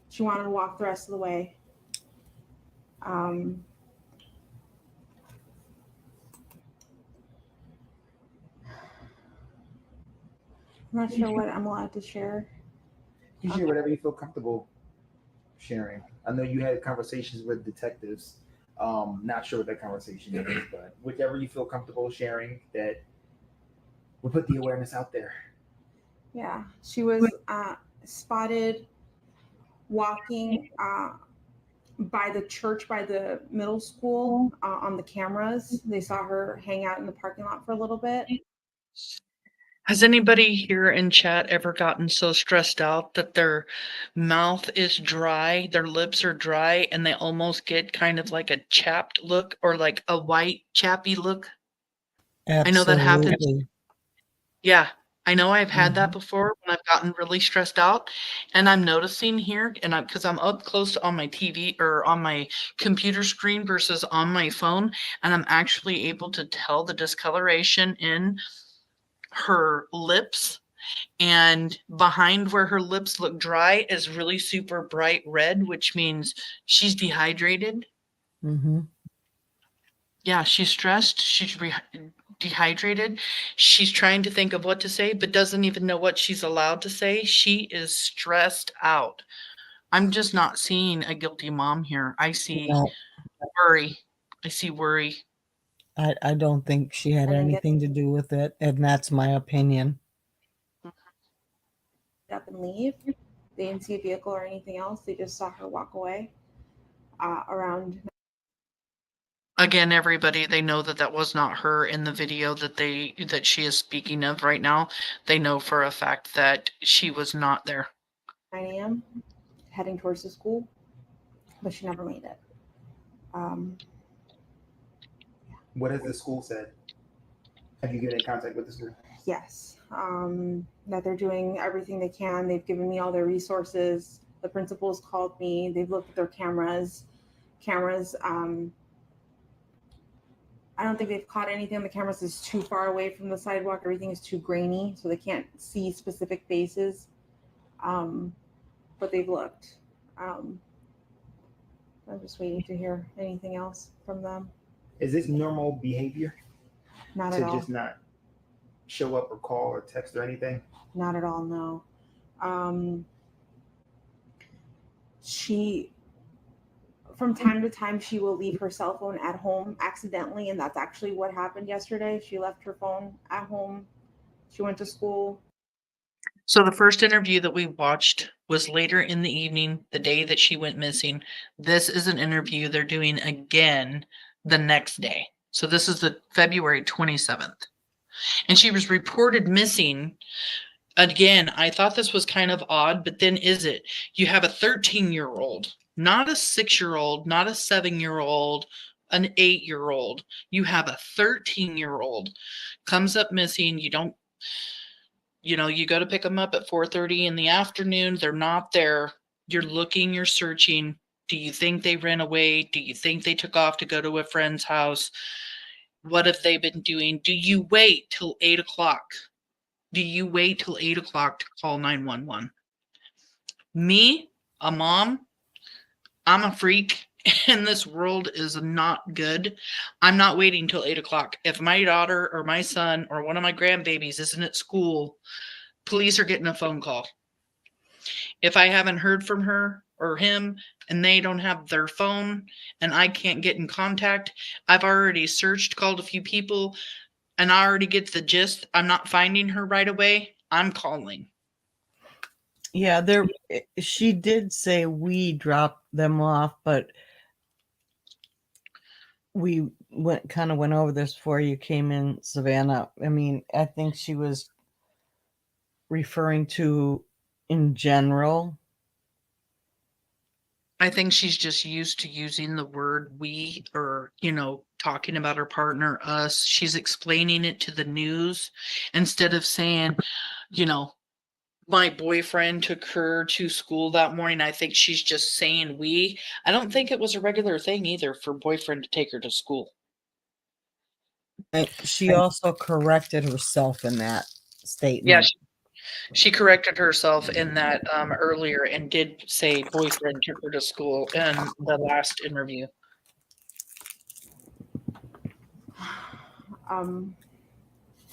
She wanted to walk the rest of the way. I'm not sure what I'm allowed to share. You share whatever you feel comfortable sharing. I know you had conversations with detectives. Not sure what that conversation is, but whichever you feel comfortable sharing, that we'll put the awareness out there. Yeah, she was spotted walking by the church, by the middle school, on the cameras. They saw her hang out in the parking lot for a little bit. Has anybody here in chat ever gotten so stressed out that their mouth is dry, their lips are dry, and they almost get kind of like a chapped look or like a white chappy look? I know that happens. Absolutely. Yeah, I know I've had that before when I've gotten really stressed out, and I'm noticing here, and because I'm up close on my TV or on my computer screen versus on my phone, and I'm actually able to tell the discoloration in her lips, and behind where her lips look dry is really super bright red, which means she's dehydrated. Mm-hmm. Yeah, she's stressed. She's dehydrated. She's trying to think of what to say, but doesn't even know what she's allowed to say. She is stressed out. I'm just not seeing a guilty mom here. I see No, worry. I see worry. I don't think she had I didn't get anything to do with it, and that's my opinion. up and leave. They didn't see a vehicle or anything else. They just saw her walk away around. Again, everybody, they know that that was not her in the video that she is speaking of right now. They know for a fact that she was not there. 9 a.m. heading towards the school, but she never made it. What has the school said? Have you been in contact with the school? Yes, that they're doing everything they can. They've given me all their resources. The principals called me. They've looked at their cameras. I don't think they've caught anything on the cameras is too far away from the sidewalk. Everything is too grainy, so they can't see specific faces. But they've looked. I'm just waiting to hear anything else from them. Is this normal behavior Not to at all. just not show up or call or text or anything? Not at all, no. She, from time to time, she will leave her cell phone at home accidentally, and that's actually what happened yesterday. She left her phone at home. She went to school. So the first interview that we watched was later in the evening, the day that she went missing. This is an interview they're doing again the next day. So this is the February 27th. And she was reported missing. Again, I thought this was kind of odd, but then is it? You have a 13-year-old, not a 6-year-old, not a 7-year-old, an 8-year-old. You have a 13-year-old comes up missing. You don't, you go to pick them up at 4:30 in the afternoon. They're not there. You're looking, you're searching. Do you think they ran away? Do you think they took off to go to a friend's house? What have they been doing? Do you wait till 8 o'clock? Do you wait till 8 o'clock to call 911? Me, a mom, I'm a freak, and this world is not good. I'm not waiting till 8 o'clock. If my daughter or my son or one of my grandbabies isn't at school, police are getting a phone call. If I haven't heard from her or him and they don't have their phone and I can't get in contact, I've already searched, called a few people, and I already get the gist. I'm not finding her right away. I'm calling. Yeah, she did say we dropped them off, but we went over this before you came in, Savannah. I mean, I think she was referring to in general. I think she's just used to using the word we, or, talking about her partner, us. She's explaining it to the news instead of saying, my boyfriend took her to school that morning. I think she's just saying we. I don't think it was a regular thing either for boyfriend to take her to school. And she also corrected herself in that Yeah, statement. she corrected herself in that earlier and did say boyfriend took her to school in the last interview.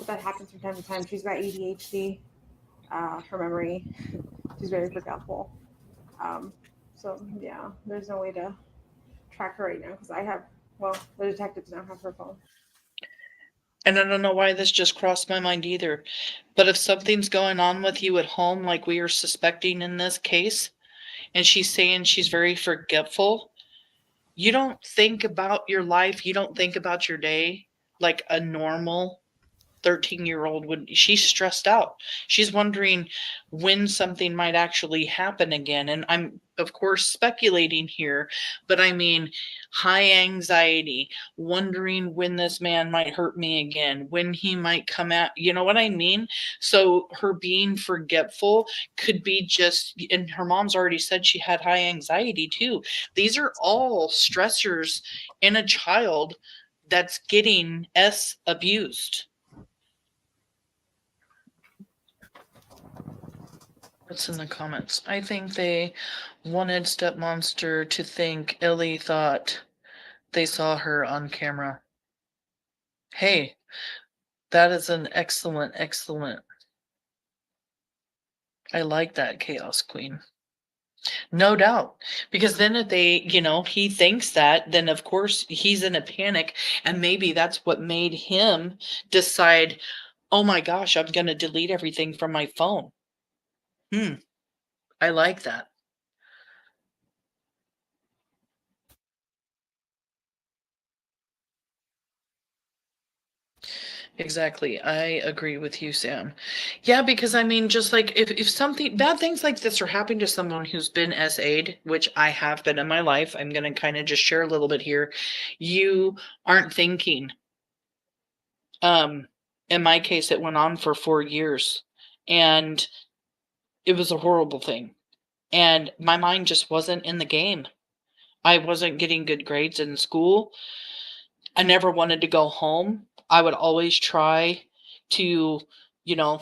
That happens from time to time. She's got ADHD. Her memory, she's very forgetful. So yeah, there's no way to track her right now because the detectives don't have her phone. And I don't know why this just crossed my mind either. But if something's going on with you at home, like we are suspecting in this case, and she's saying she's very forgetful, you don't think about your life, you don't think about your day like a normal 13-year-old would. She's stressed out. She's wondering when something might actually happen again. And I'm, of course, speculating here, but I mean, high anxiety, wondering when this man might hurt me again, when he might come at, you know what I mean? So her being forgetful could be just, and her mom's already said she had high anxiety too. These are all stressors in a child that's getting abused. What's in the comments? I think they wanted Stepmonster to think Ellie thought they saw her on camera. Hey, that is an excellent. I like that, Chaos Queen. No doubt. Because then if they, he thinks that, then of course he's in a panic. And maybe that's what made him decide, oh my gosh, I'm going to delete everything from my phone. I like that. Exactly. I agree with you, Sam. Yeah, because I mean, just like if something bad things like this are happening to someone who's been SA'd, which I have been in my life, I'm going to kind of just share a little bit here. You aren't thinking. In my case, it went on for 4 years and it was a horrible thing. And my mind just wasn't in the game. I wasn't getting good grades in school. I never wanted to go home. I would always try to, I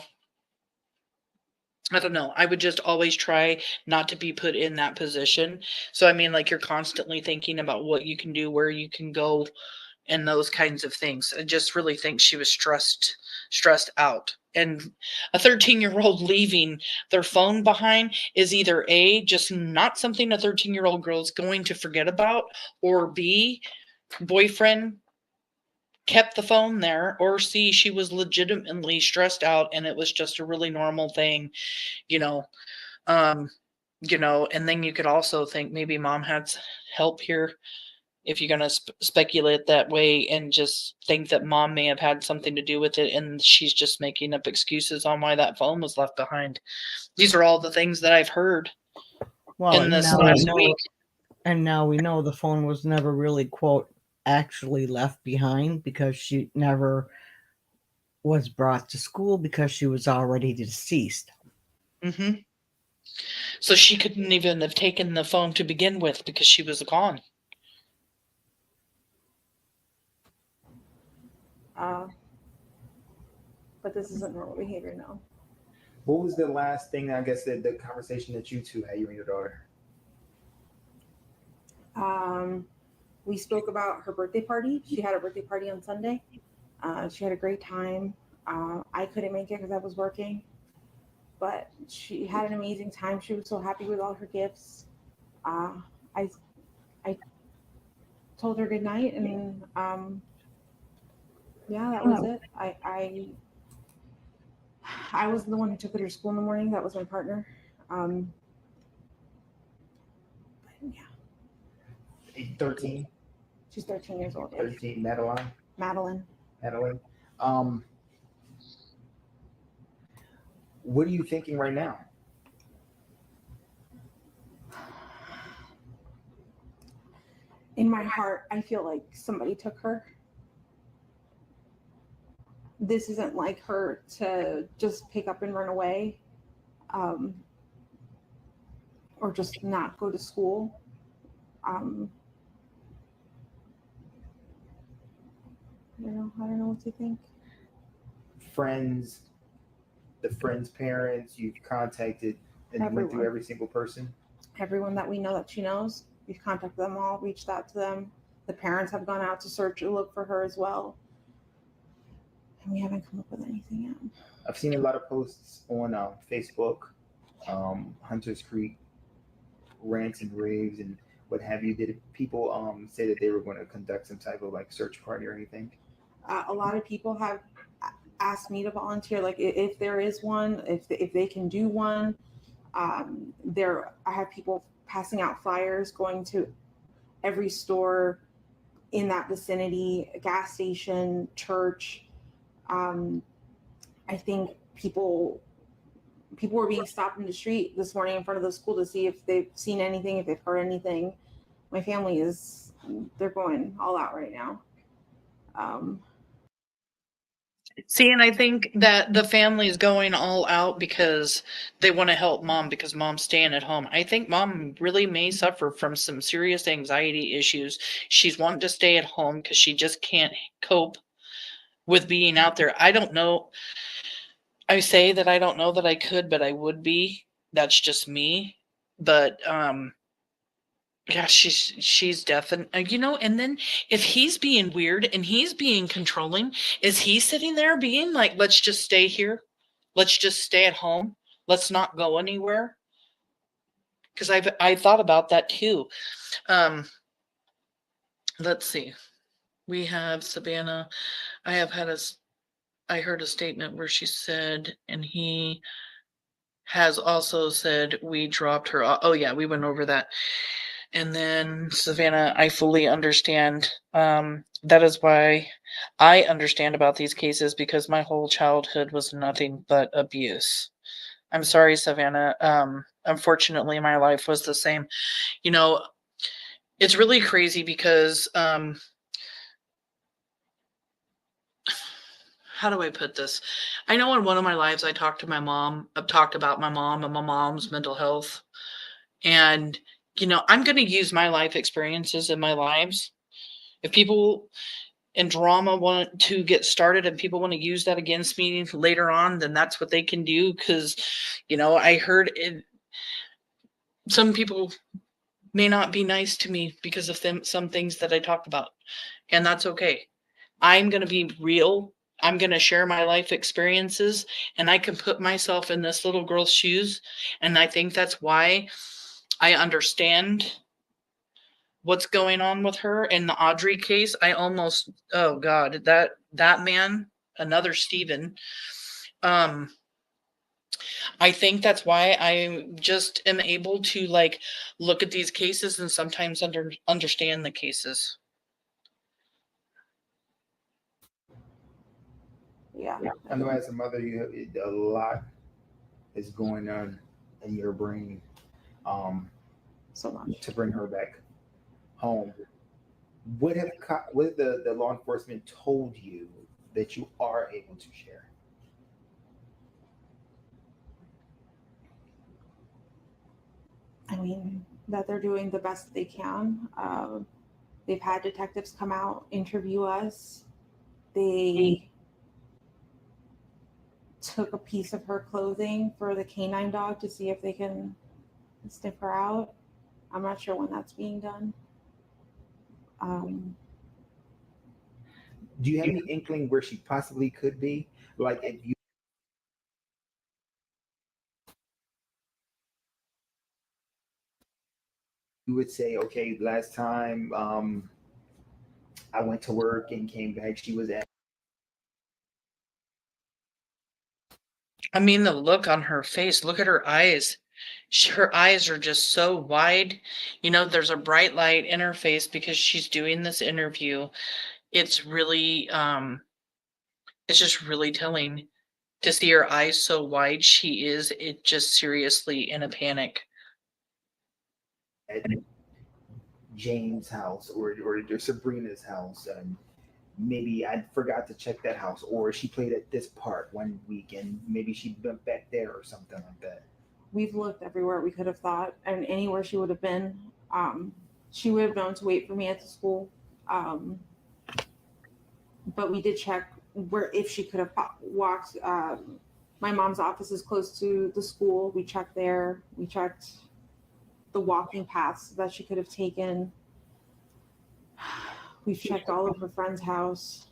don't know. I would just always try not to be put in that position. So, I mean, like you're constantly thinking about what you can do, where you can go, and those kinds of things. I just really think she was stressed out. And a 13-year-old leaving their phone behind is either A, just not something a 13-year-old girl is going to forget about, or B, boyfriend kept the phone there, or C, she was legitimately stressed out and it was just a really normal thing, you know. And then you could also think maybe mom had help here, if you're going to speculate that way and just think that mom may have had something to do with it and she's just making up excuses on why that phone was left behind. These are all the things that I've heard in this last week. And now we know the phone was never really, quote, actually left behind because she never was brought to school because she was already deceased. Mm-hmm. So she couldn't even have taken the phone to begin with because she was gone. But this isn't normal behavior now. What was the last thing, I guess, the conversation that you two had, you and your daughter? We spoke about her birthday party. She had a birthday party on Sunday. She had a great time. I couldn't make it because I was working, but she had an amazing time. She was so happy with all her gifts. I told her good night, and yeah, that was it. I was the one who took her to school in the morning. That was my partner. Yeah. 13? She's 13 years old. 13, Madeline? Madeline. What are you thinking right now? In my heart, I feel like somebody took her. This isn't like her to just pick up and run away. or just not go to school. I don't know what to think. Friends, the friends' parents, you've contacted and went through Everyone. every single person. Everyone that we know that she knows, we've contacted them all, reached out to them. The parents have gone out to search and look for her as well. And we haven't come up with anything yet. I've seen a lot of posts on Facebook, Hunters Creek, rants and raves and what have you. Did people say that they were going to conduct some type of like search party or anything? A lot of people have asked me to volunteer, like if there is one, if they can do one. I have people passing out flyers, going to every store in that vicinity, gas station, church. I think people were being stopped in the street this morning in front of the school to see if they've seen anything, if they've heard anything. My family they're going all out right now. See, and I think that the family is going all out because they want to help mom, because mom's staying at home. I think mom really may suffer from some serious anxiety issues. She's wanting to stay at home because she just can't cope with being out there. I don't know. I say that I don't know that I could, but I would be. That's just me. But yeah, she's definitely, and then if he's being weird and he's being controlling, is he sitting there being like, let's just stay here, let's just stay at home, let's not go anywhere? Because I thought about that too. Let's see, we have Savannah. I heard a statement where she said, and he has also said, we dropped her off. Oh yeah, we went over that. And then Savannah, I fully understand. That is why I understand about these cases, because my whole childhood was nothing but abuse. I'm sorry, Savannah. Unfortunately, my life was the same. It's really crazy because how do I put this? I know in one of my lives I talked to my mom. I've talked about my mom and my mom's mental health. And, I'm going to use my life experiences in my lives. If people in drama want to get started and people want to use that against me later on, then that's what they can do. Because, I heard some people may not be nice to me because of some things that I talk about. And that's okay. I'm going to be real. I'm going to share my life experiences, and I can put myself in this little girl's shoes. And I think that's why I understand what's going on with her. In the Audrey case, I almost, oh God, that man, another Stephen. I think that's why I just am able to look at these cases and sometimes understand the cases. Yeah. I know as a mother, a lot is going on in your brain So much. to bring her back home. What have the law enforcement told you that you are able to share? I mean, that they're doing the best they can. They've had detectives come out, interview us. They took a piece of her clothing for the canine dog to see if they can sniff her out. I'm not sure when that's being done. Do you have any inkling where she possibly could be? Like if you would say, okay, last time I went to work and came back, she was at. I mean, the look on her face, look at her eyes. Her eyes are just so wide. There's a bright light in her face because she's doing this interview. It's really, it's just really telling to see her eyes so wide. She is just seriously in a panic. At Jane's house or Sabrina's house, and maybe I forgot to check that house, or she played at this park one week and maybe she went back there or something like that. we've looked everywhere we could have thought, and anywhere she would have been. She would have known to wait for me at the school. But we did check where if she could have walked. My mom's office is close to the school. We checked there. We checked the walking paths that she could have taken. We've checked all of her friend's house.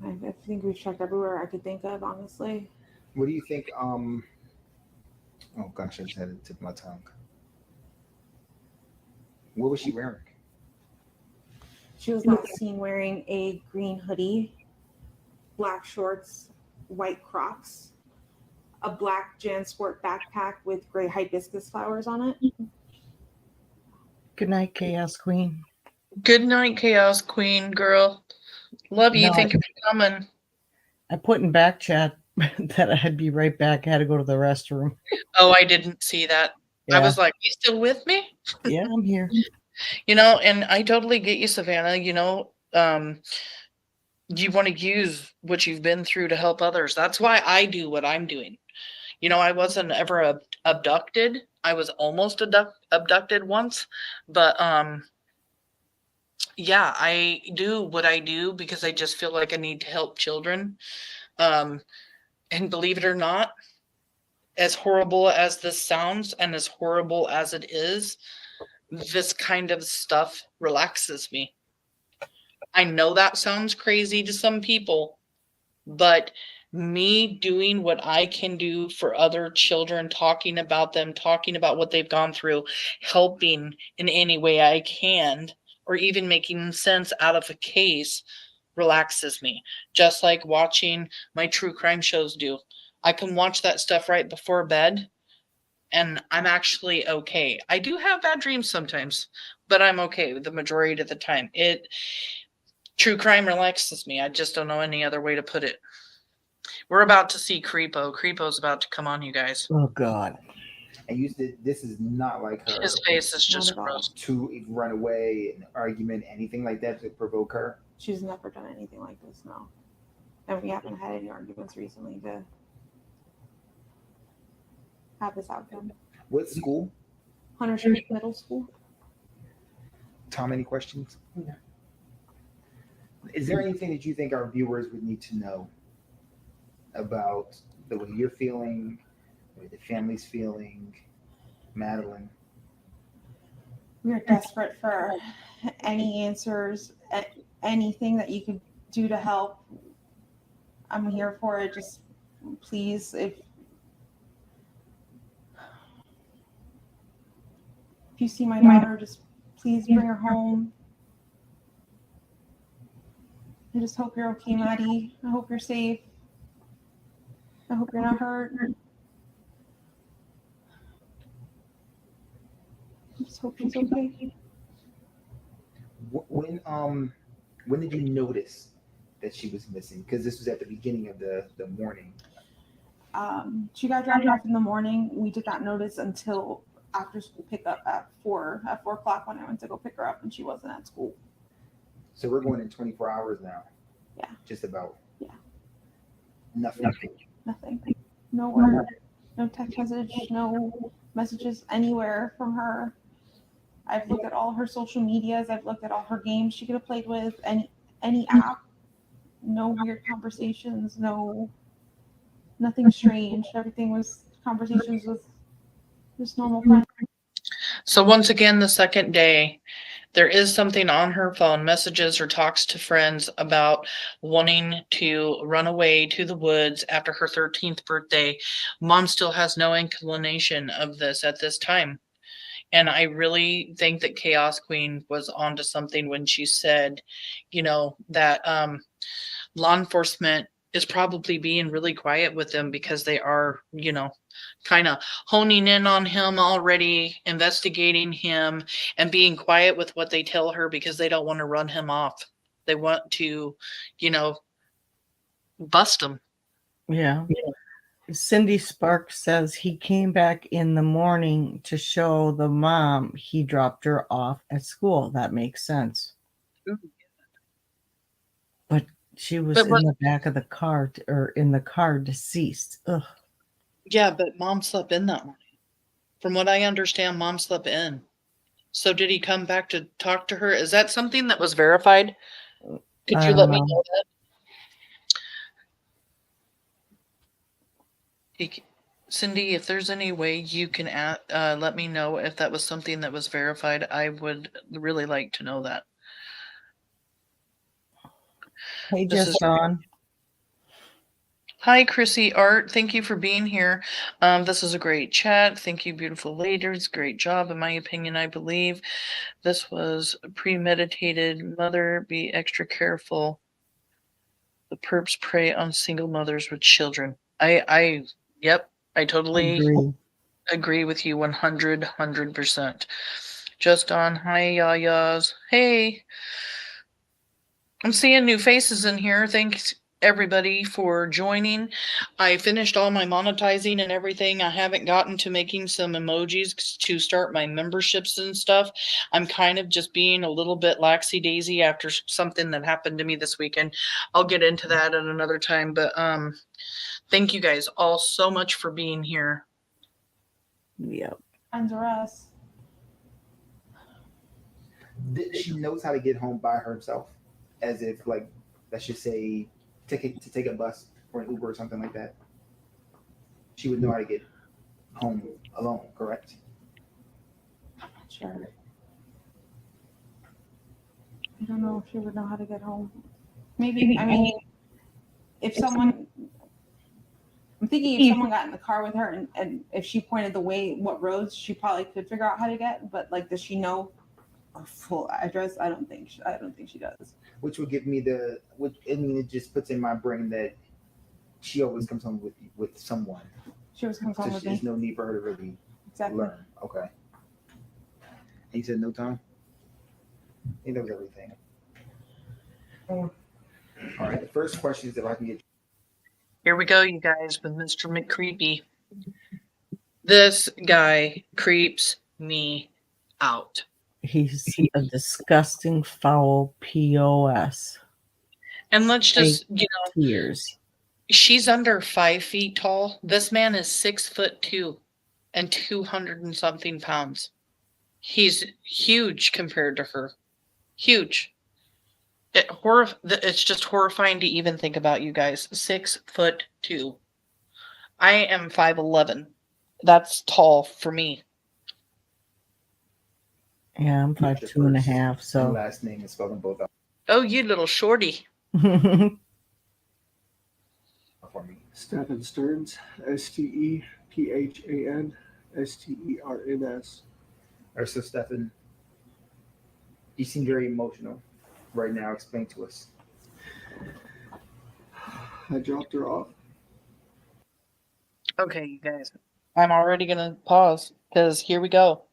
I think we've checked everywhere I could think of, honestly. What do you think? Oh gosh, I just had it tip of my tongue. What was she wearing? She was last seen wearing a green hoodie, black shorts, white Crocs, a black JanSport backpack with gray hibiscus flowers on it. Good night, Chaos Queen. Good night, Chaos Queen, girl. Love you. No. Thank you for coming. I put in back chat that I'd be right back. I had to go to the restroom. Oh, I didn't see that. Yeah. I was like, you still with me? Yeah, I'm here. You know, and I totally get you, Savannah. You know, you want to use what you've been through to help others. That's why I do what I'm doing. You know, I wasn't ever abducted. I was almost abducted once, but yeah, I do what I do because I just feel like I need to help children. And believe it or not, as horrible as this sounds and as horrible as it is, this kind of stuff relaxes me. I know that sounds crazy to some people, but me doing what I can do for other children, talking about them, talking about what they've gone through, helping in any way I can, or even making sense out of a case relaxes me. Just like watching my true crime shows do. I can watch that stuff right before bed and I'm actually okay. I do have bad dreams sometimes, but I'm okay the majority of the time. True crime relaxes me. I just don't know any other way to put it. We're about to see Creepo. Creepo's about to come on, you guys. Oh God. And you said this is not like her His face is Not just at all. gross. to run away, an argument, anything like that to provoke her. She's never done anything like this, no. And we haven't had any arguments recently to have this outcome. What school? Hunter Street Middle School. Tom, any questions? No. Is there anything that you think our viewers would need to know about the way you're feeling, the way the family's feeling, Madeline? We are desperate for any answers, anything that you could do to help. I'm here for it. Just please, if you see my daughter, just please bring her home. I just hope you're okay, Maddie. I hope you're safe. I hope you're not hurt. I just hope she's okay. When did you notice that she was missing? Because this was at the beginning of the morning. She got dropped off in the morning. We did not notice until after school pickup at 4 o'clock when I went to go pick her up and she wasn't at school. So we're going in 24 hours now. Yeah. Just about. Yeah. Nothing. Nothing. No word. No text message. No messages anywhere from her. I've looked at all her social medias. I've looked at all her games she could have played with. Any app. No weird conversations. Nothing strange. Everything was conversations with just normal friends. So once again, the second day, there is something on her phone, messages or talks to friends about wanting to run away to the woods after her 13th birthday. Mom still has no inclination of this at this time. And I really think that Chaos Queen was onto something when she said, that law enforcement is probably being really quiet with them because they are, kind of honing in on him already, investigating him, and being quiet with what they tell her because they don't want to run him off. They want to, bust him. Yeah. Cindy Sparks says he came back in the morning to show the mom he dropped her off at school. That makes sense. But she was in the back of the car or in the car deceased. Ugh. Yeah, but mom slept in that morning. From what I understand, mom slept in. So did he come back to talk to her? Is that something that was verified? Could I you don't let me know. know that? Cindy, if there's any way you can let me know if that was something that was verified, I would really like to know that. Hey, This just is on. Hi, Chrissy Art. Thank you for being here. This is a great chat. Thank you, beautiful ladies. Great job, in my opinion. I believe this was premeditated. Mother, be extra careful. The perps prey on single mothers with children. Yep, I totally agree with you 100%. Just on, hi, yayas. Hey, I'm seeing new faces in here. Thanks everybody for joining. I finished all my monetizing and everything. I haven't gotten to making some emojis to start my memberships and stuff. I'm kind of just being a little bit laxy daisy after something that happened to me this weekend. I'll get into that at another time, but thank you guys all so much for being here. Yep. Under us. She knows how to get home by herself, as if, like, let's just say, take a bus or an Uber or something like that. She would know how to get home alone, correct? Sure. I don't know if she would know how to get home. Maybe, I mean, if someone, I'm thinking if someone got in the car with her and if she pointed the way, what roads, she probably could figure out how to get, but like, does she know her full address? I don't think she does. Which would give me it just puts in my brain that she always comes home with someone. She always comes home with me. There's no need for her to really learn. Okay. And you said no time? He knows everything. All right. The first question is if I can get. Here we go, you guys, with Mr. McCreepy. This guy creeps me out. He's a disgusting, foul POS. And let's just, Tears. She's under 5 feet tall. This man is 6'2" and 200 and something pounds. He's huge compared to her. Huge. It's just horrifying to even think about, you guys. 6'2". I am 5'11". That's tall for me. Yeah, I'm 5'2.5". So last name is spelled both out. Oh, you little shorty. For me. Stephan Sterns, STEPHAN STERNS. All right, so Stephan, you seem very emotional right now. Explain to us. I dropped her off. Okay, you guys. I'm already going to pause because here we go.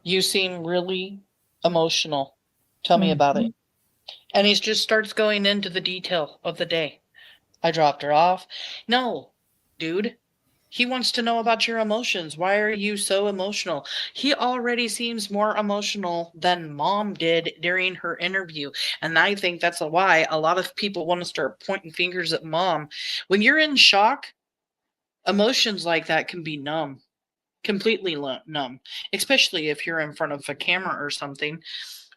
You seem really emotional. Tell me about it. And he just starts going into the detail of the day. I dropped her off. No, dude. He wants to know about your emotions. Why are you so emotional? He already seems more emotional than mom did during her interview. And I think that's why a lot of people want to start pointing fingers at mom. When you're in shock, emotions like that can be numb. Completely numb. Especially if you're in front of a camera or something.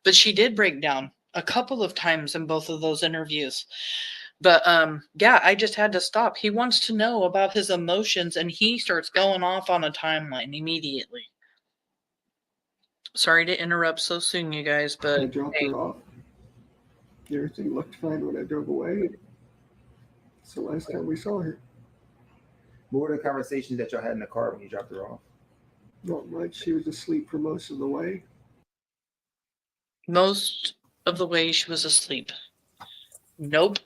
But she did break down a couple of times in both of those interviews. But yeah, I just had to stop. He wants to know about his emotions and he starts going off on a timeline immediately. Sorry to interrupt so soon, you guys, but I dropped her off. Everything looked fine when I drove away. It's the last time we saw her. What were the conversations that y'all had in the car when you dropped her off? Not much. She was asleep for most of the way. Most of the way she was asleep. Nope.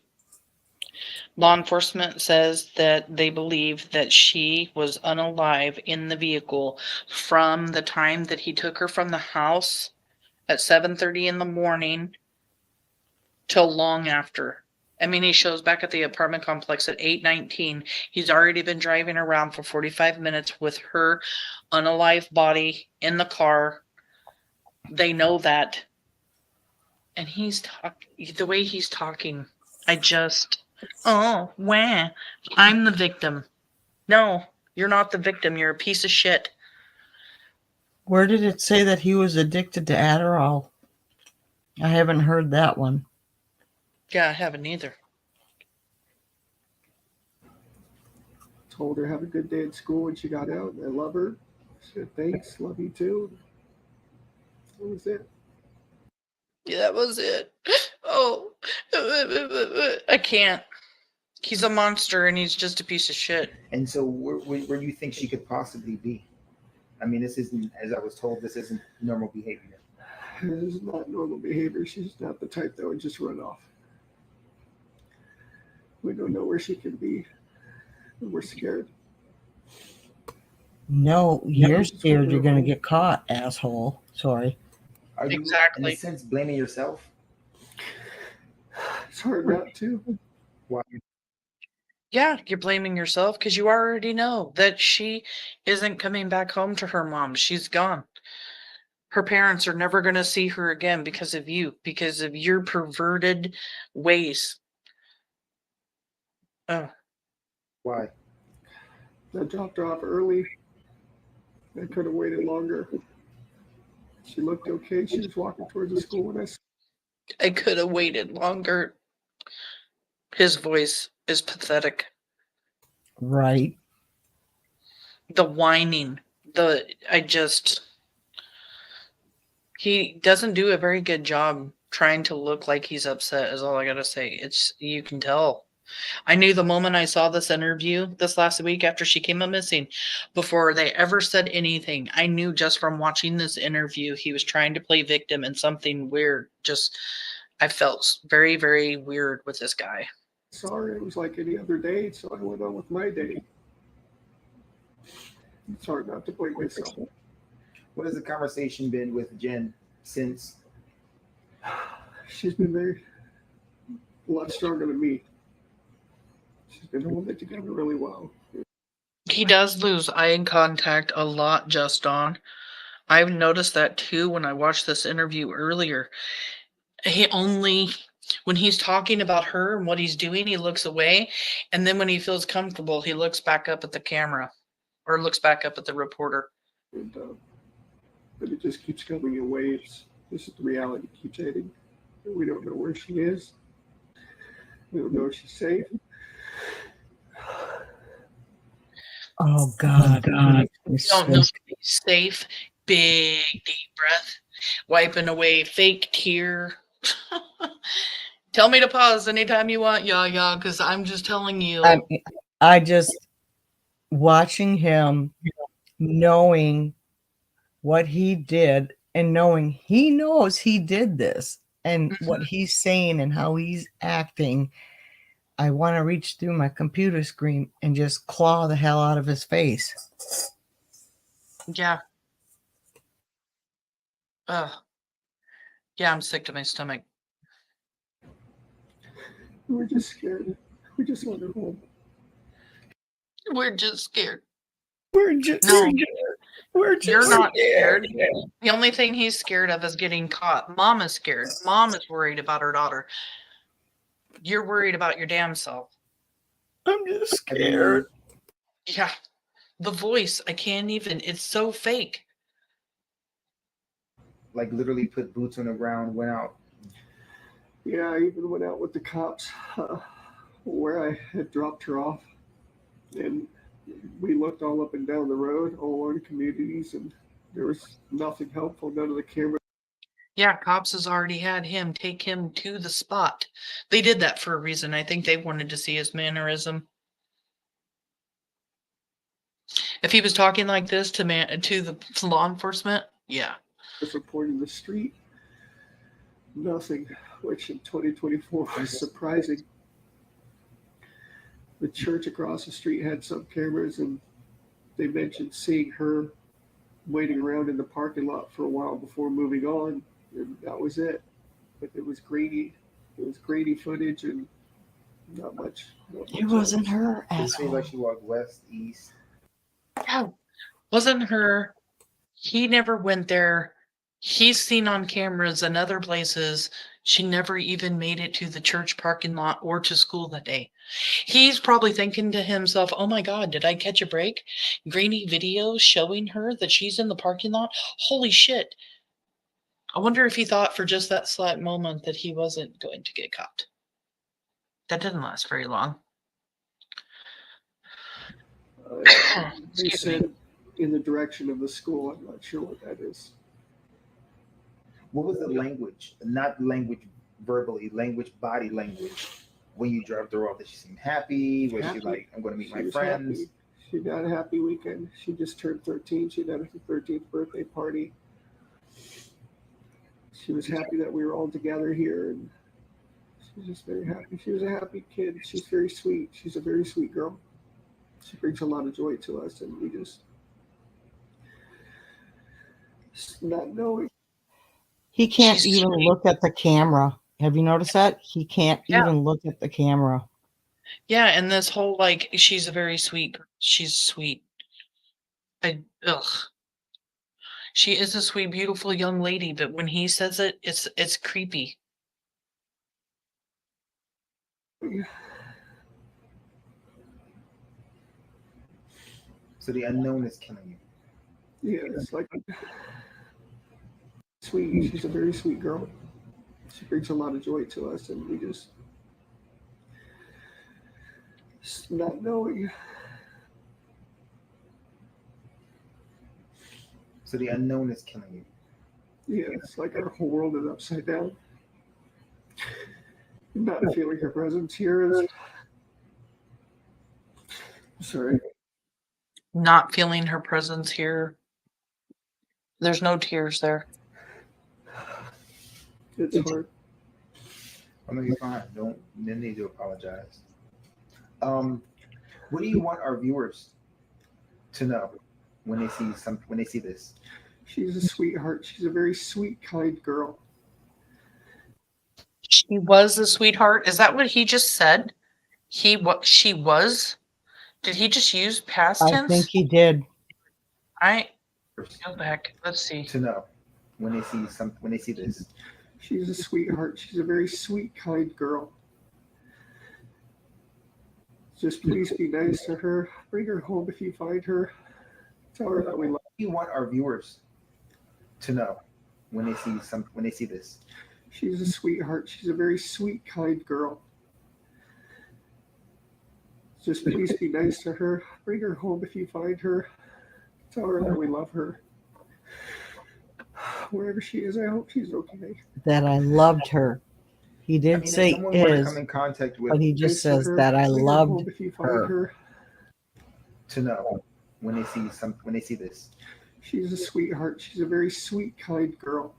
Law enforcement says that they believe that she was unalive in the vehicle from the time that he took her from the house at 7:30 in the morning till long after. I mean, he shows back at the apartment complex at 8:19. He's already been driving around for 45 minutes with her unalive body in the car. They know that. And the way he's talking, oh, wow, I'm the victim. No, You're not the victim. You're a piece of shit. Where did it say that he was addicted to Adderall? I haven't heard that one. Yeah, I haven't either. Told her have a good day at school when she got out. I love her. She said thanks, love you too. That was it. Yeah, that was it. Oh, I can't. He's a monster and he's just a piece of shit. And so, where do you think she could possibly be? I mean, this isn't, as I was told, this isn't normal behavior. This is not normal behavior. She's not the type that would just run off. We don't know where she could be. We're scared. No, you're scared you're going to get caught, asshole. Sorry. Are you, Exactly. in a sense, blaming yourself? It's hard not to. Why? Yeah, you're blaming yourself because you already know that she isn't coming back home to her mom. She's gone. Her parents are never going to see her again because of you, because of your perverted ways. Oh, Why? I dropped her off early. I could have waited longer. She looked okay. She was walking towards the school when I could have waited longer. His voice is pathetic. Right. The whining, he doesn't do a very good job trying to look like he's upset, is all I gotta say. You can tell. I knew the moment I saw this interview this last week after she came up missing, before they ever said anything, I knew just from watching this interview he was trying to play victim and something weird. I felt very, very weird with this guy. saw her, it was like any other day, so I went on with my day. It's hard not to blame myself. What has the conversation been with Jen since? She's been a lot stronger than me. She's been holding it together really well. He does lose eye contact a lot, just on. I've noticed that too when I watched this interview earlier. When he's talking about her and what he's doing, he looks away. And then when he feels comfortable, he looks back up at the camera or looks back up at the reporter. And, but it just keeps coming in waves. This is the reality keeps hitting. We don't know where she is. We don't know if she's safe. Oh, God. Don't know if he's safe. Big, deep breath. Wiping away fake tear. Tell me to pause anytime you want, yeah, because I'm just telling you. I just watching him, knowing what he did and knowing he knows he did this and what he's saying and how he's acting, I want to reach through my computer screen and just claw the hell out of his face. Yeah. Yeah, I'm sick to my stomach. We're just scared. We just want her home. We're just scared. We're just You're not scared. The only thing he's scared of is getting caught. Mom is scared. Mom is worried about her daughter. You're worried about your damn self. I'm just scared. Yeah. The voice, I can't even. It's so fake. Like literally put boots on the ground, went out. Yeah, I even went out with the cops where I had dropped her off. And we looked all up and down the road, all on communities, and there was nothing helpful. None of the cameras. Yeah, cops has already had him take him to the spot. They did that for a reason. I think they wanted to see his mannerism. If he was talking like this to the law enforcement, yeah. Reporting the street, nothing, which in 2024 was surprising. The church across the street had some cameras, and they mentioned seeing her waiting around in the parking lot for a while before moving on, and that was it. But it was grainy. It was grainy footage, and not much. It wasn't her, It seems asshole. like she walked west, east. Yeah, wasn't her. He never went there. He's seen on cameras and other places She never even made it to the church parking lot or to school that day. He's probably thinking to himself, oh my God, did I catch a break? Grainy videos showing her that she's in the parking lot? Holy shit. I wonder if he thought for just that slight moment that he wasn't going to get caught. That didn't last very long. They Excuse me. said in the direction of the school. I'm not sure what that is. What was the language? Not language verbally, language, body language. When you dropped her off, did she seem happy? Was she Happy. like, I'm going to meet She my was friends? happy. She got a happy weekend. She just turned 13. She had her 13th birthday party. She was happy that we were all together here, and she was just very happy. She was a happy kid. She's very sweet. She's a very sweet girl. She brings a lot of joy to us, and we just not knowing. He can't She's even sweet. look at the camera. Have you noticed that? He can't Yeah. even look at the camera. Yeah, and this whole like she's a very sweet. She's sweet. Ugh. She is a sweet, beautiful young lady, but when he says it, it's creepy. So the unknown is killing you. Yeah, it's like sweet. She's a very sweet girl. She brings a lot of joy to us, and we just not knowing. So the unknown is killing you. Yeah, it's like our whole world is upside down. Not feeling her presence here is. Sorry. Not feeling her presence here. There's no tears there. It's hard. I'm gonna be fine. Don't need to apologize. What do you want our viewers to know when they see this? She's a sweetheart. She's a very sweet, kind girl. She was a sweetheart. Is that what he just said? She was? Did he just use past I tense? think he did. Go back. Let's see. To know when they see this. She's a sweetheart. She's a very sweet, kind girl. Just please be nice to her. Bring her home if you find her. Tell her that we love her. You want our viewers to know when they see this. She's a sweetheart. She's a very sweet, kind girl. Just please be nice to her. Bring her home if you find her. Tell her that we love her. Wherever she is, I hope she's okay. That I loved her. He did say if someone were to is, come in contact with but he just Nice to says her. that I Bring her loved home if you find her. her. to know when they see this. She's a sweetheart. She's a very sweet, kind girl.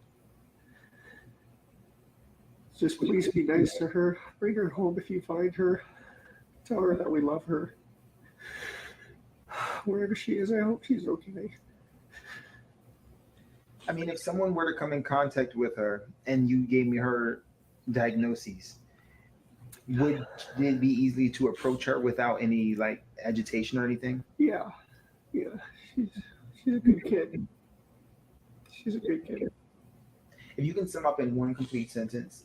Just please be nice to her. Bring her home if you find her. Tell her that we love her. Wherever she is, I hope she's okay. I mean, if someone were to come in contact with her and you gave me her diagnoses, would it be easy to approach her without any like agitation or anything? Yeah. She's a good kid. She's a good kid. If you can sum up in one complete sentence,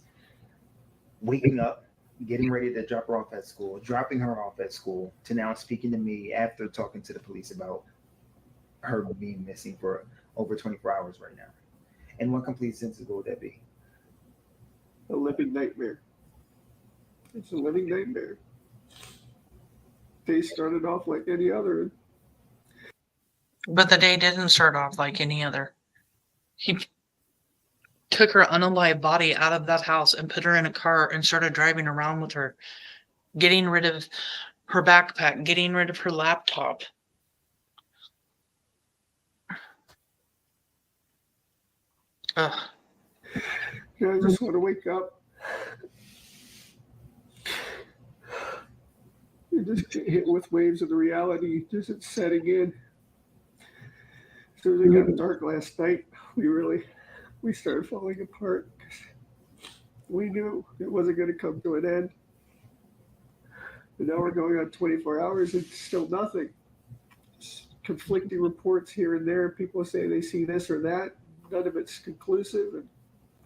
waking up, getting ready to drop her off at school, dropping her off at school, to now speaking to me after talking to the police about her being missing for over 24 hours right now. In one complete sentence, what would that be? A living nightmare. It's a living nightmare. They started off like any other. But the day didn't start off like any other. He took her unalive body out of that house and put her in a car and started driving around with her, getting rid of her backpack, getting rid of her laptop. Ugh. I just want to wake up. You just get hit with waves of the reality. Just it's setting in. As soon as it got dark last night, we started falling apart. We knew it wasn't going to come to an end. And now we're going on 24 hours and still nothing. Just conflicting reports here and there. People say they see this or that. None of it's conclusive and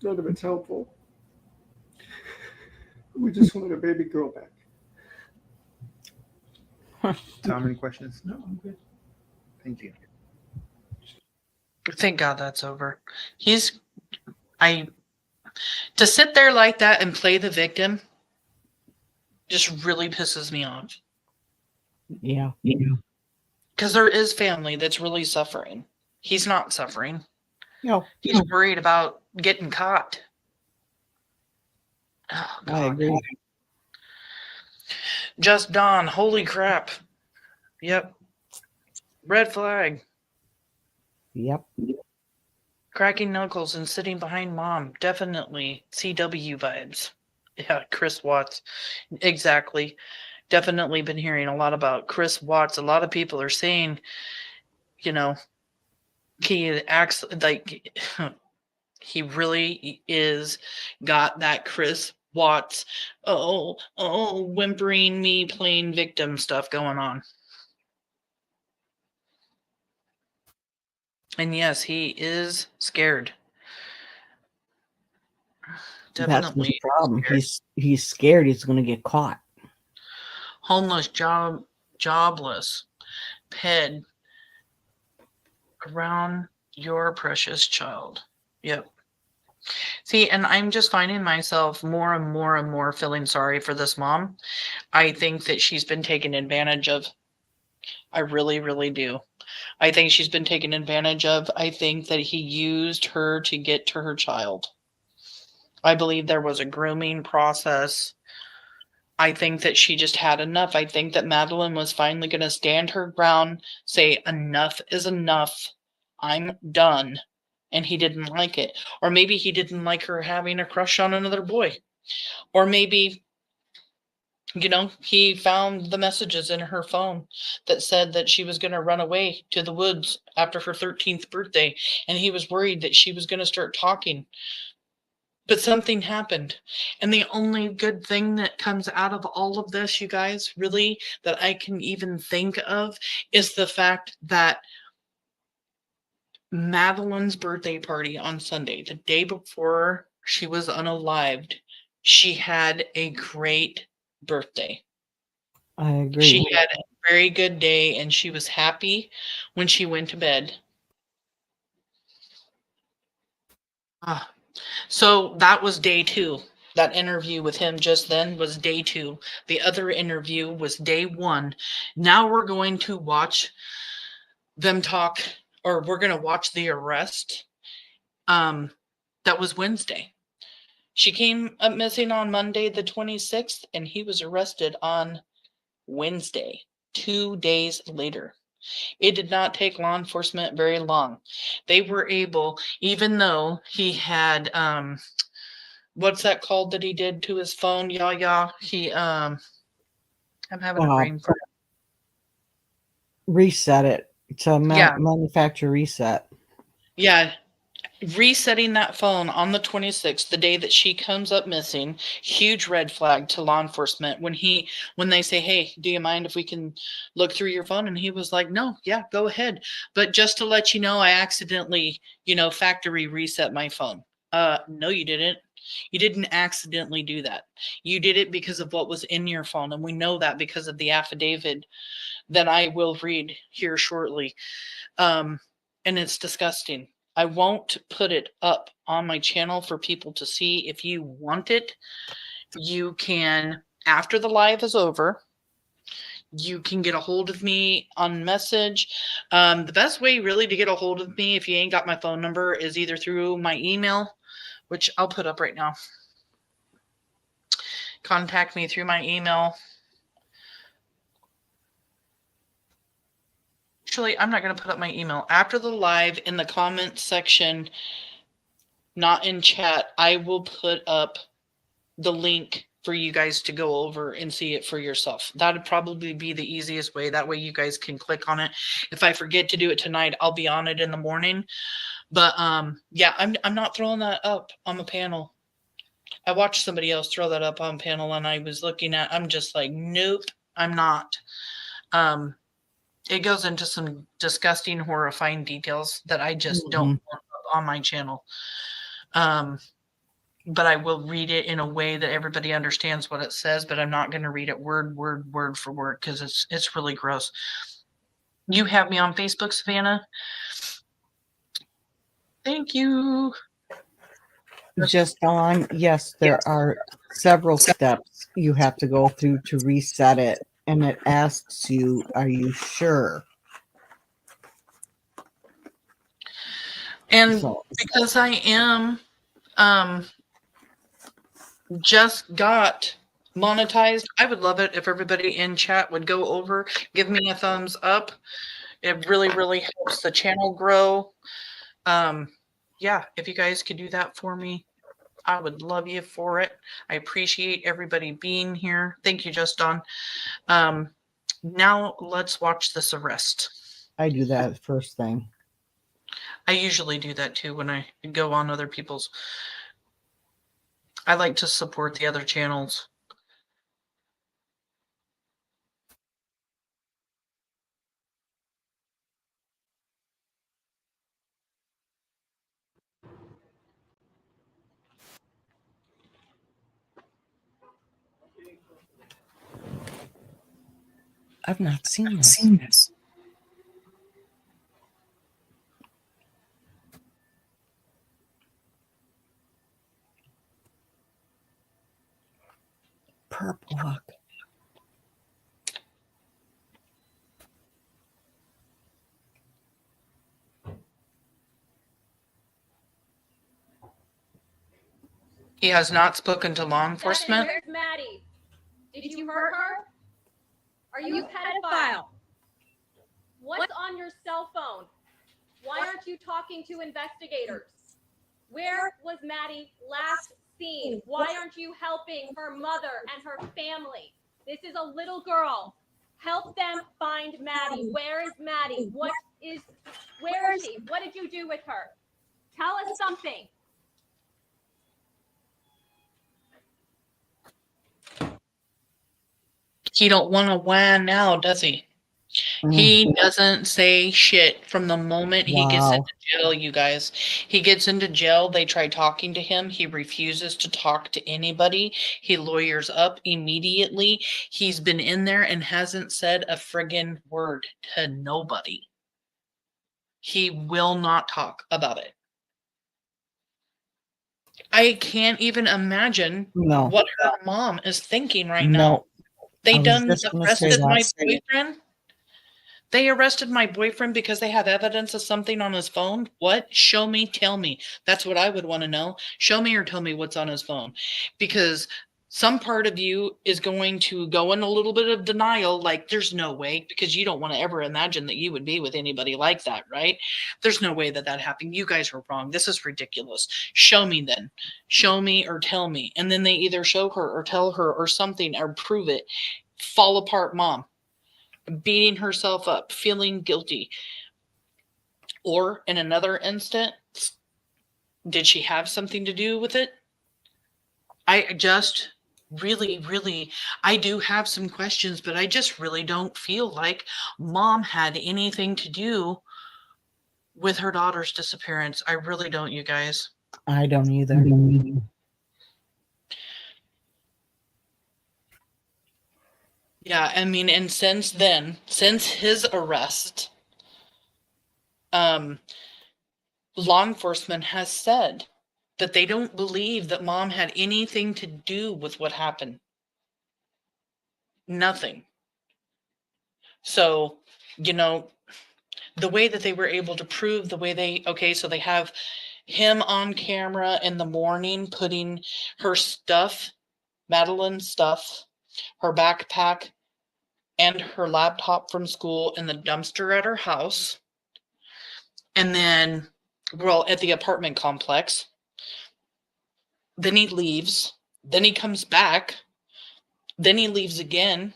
none of it's helpful. We just wanted a baby girl back. Tom, any questions? No, I'm good. Thank you. Thank God that's over. To sit there like that and play the victim just really pisses me off. Yeah. Because there is family that's really suffering. He's not suffering. No, He's worried about getting caught. Oh, God. I agree. Just Dawn. Holy crap. Yep. Red flag. Yep. Cracking knuckles and sitting behind mom. Definitely CW vibes. Yeah, Chris Watts. Exactly. Definitely been hearing a lot about Chris Watts. A lot of people are saying, he acts like he really is got that Chris Watts, whimpering me playing victim stuff going on. And yes, he is scared. That's his Definitely problem. scared. He's scared he's going to get caught. Homeless, jobless, ped around your precious child. Yep. See, and I'm just finding myself more and more and more feeling sorry for this mom. I think that she's been taken advantage of. I really, really do. I think she's been taken advantage of. I think that he used her to get to her child. I believe there was a grooming process. I think that she just had enough. I think that Madeline was finally going to stand her ground, say, enough is enough. I'm done. And he didn't like it. Or maybe he didn't like her having a crush on another boy. Or maybe, he found the messages in her phone that said that she was going to run away to the woods after her 13th birthday. And he was worried that she was going to start talking. But something happened. And the only good thing that comes out of all of this, you guys, really, that I can even think of is the fact that Madeline's birthday party on Sunday, the day before she was unalived, she had a great birthday. I agree. She had a very good day and she was happy when she went to bed. So that was day 2. That interview with him just then was day 2. The other interview was day 1. Now we're going to watch them talk, or we're going to watch the arrest. That was Wednesday. She came up missing on Monday, the 26th, and he was arrested on Wednesday, 2 days later. It did not take law enforcement very long. They were able, even though he had, what's that called that he did to his phone? I'm having a brain fart. Reset it to manufacture reset. Yeah. Resetting that phone on the 26th, the day that she comes up missing, huge red flag to law enforcement when they say, hey, do you mind if we can look through your phone? And he was like, no, yeah, go ahead. But just to let you know, I accidentally, factory reset my phone. No, you didn't. You didn't accidentally do that. You did it because of what was in your phone. And we know that because of the affidavit that I will read here shortly. And it's disgusting. I won't put it up on my channel for people to see. If you want it, you can, after the live is over, you can get a hold of me on message. The best way really to get a hold of me if you ain't got my phone number is either through my email, which I'll put up right now. Contact me through my email. Actually, I'm not going to put up my email. After the live, in the comment section, not in chat, I will put up the link for you guys to go over and see it for yourself. That'd probably be the easiest way. That way you guys can click on it. If I forget to do it tonight, I'll be on it in the morning. But yeah, I'm not throwing that up on the panel. I watched somebody else throw that up on panel and I was looking at, I'm just like, nope, I'm not. It goes into some disgusting, horrifying details that I just don't want up on my channel. but I will read it in a way that everybody understands what it says, but I'm not going to read it word for word because it's really gross. You have me on Facebook, Savannah? Thank you. Just on, yes, there are several steps you have to go through to reset it. And it asks you, are you sure? And So, because I am just got monetized, I would love it if everybody in chat would go over, give me a thumbs up. It really, really helps the channel grow. Yeah, if you guys could do that for me, I would love you for it. I appreciate everybody being here. Thank you, Justin. Now let's watch this arrest. I do that first thing. I usually do that too when I go on other people's. I like to support the other channels. I've not seen this. Purple look. He has not spoken to law enforcement. Where's Maddie? Did you hurt her? Are you a pedophile? What's on your cell phone? Why aren't you talking to investigators? Where was Maddie last seen? Why aren't you helping her mother and her family? This is a little girl. Help them find Maddie. Where is Maddie? Where is she? What did you do with her? Tell us something. He don't want to whine now, does he? He doesn't say shit from the moment he gets into jail, you guys. He gets into jail, they try talking to him. He refuses to talk to anybody. He lawyers up immediately. He's been in there and hasn't said a friggin' word to nobody. He will not talk about it. I can't even imagine what her mom is thinking right now. They arrested my boyfriend. They arrested my boyfriend because they have evidence of something on his phone. What? Show me, tell me. That's what I would want to know. Show me or tell me what's on his phone. Because some part of you is going to go in a little bit of denial, like there's no way, because you don't want to ever imagine that you would be with anybody like that, right? There's no way that happened. You guys are wrong. This is ridiculous. Show me then. Show me or tell me. And then they either show her or tell her or something or prove it. Fall apart mom. Beating herself up, feeling guilty. Or in another instance, did she have something to do with it? I just really, I do have some questions, but I just really don't feel like mom had anything to do with her daughter's disappearance. I really don't, you guys. I don't either. Yeah, I mean, and since his arrest, law enforcement has said that they don't believe that mom had anything to do with what happened. Nothing. So, the way that they were able to prove so they have him on camera in the morning putting her stuff, Madeline's stuff, her backpack, and her laptop from school in the dumpster at her house. And then, at the apartment complex. Then he leaves. Then he comes back. Then he leaves again.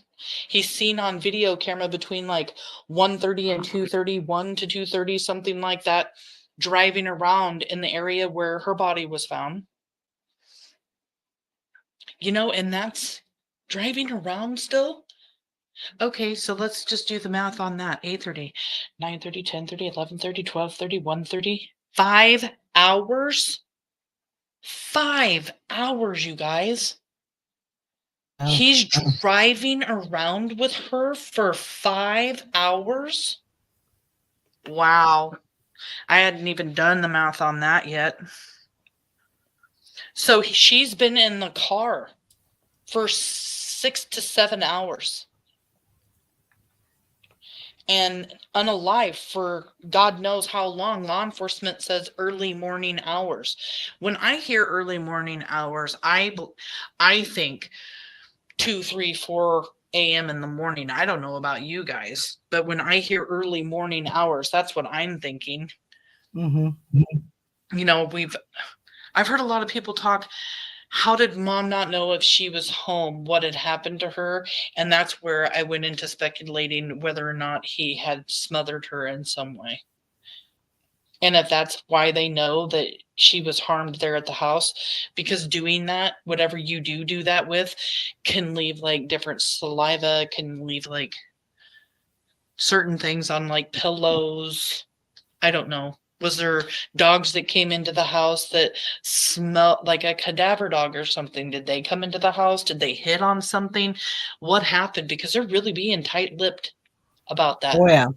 He's seen on video camera between like 1:30 and 2:30, 1 to 2:30, something like that, driving around in the area where her body was found. And that's driving around still. Okay, so let's just do the math on that. 8:30, 9:30, 10:30, 11:30, 12:30, 1:30, 5 hours. 5 hours, you guys. Oh. He's driving around with her for 5 hours? Wow. I hadn't even done the math on that yet. So she's been in the car for 6 to 7 hours. And unalive for God knows how long. Law enforcement says early morning hours. When I hear early morning hours, I think 2, 3, 4 a.m. in the morning. I don't know about you guys, but when I hear early morning hours, that's what I'm thinking. Mm-hmm. You know, I've heard a lot of people talk. How did mom not know if she was home? What had happened to her? And that's where I went into speculating whether or not he had smothered her in some way. And if that's why they know that she was harmed there at the house, because doing that, whatever you do that with, can leave like different saliva, can leave like certain things on like pillows. I don't know. Was there dogs that came into the house that smelled like a cadaver dog or something? Did they come into the house? Did they hit on something? What happened? Because they're really being tight-lipped about that. Oh, yeah.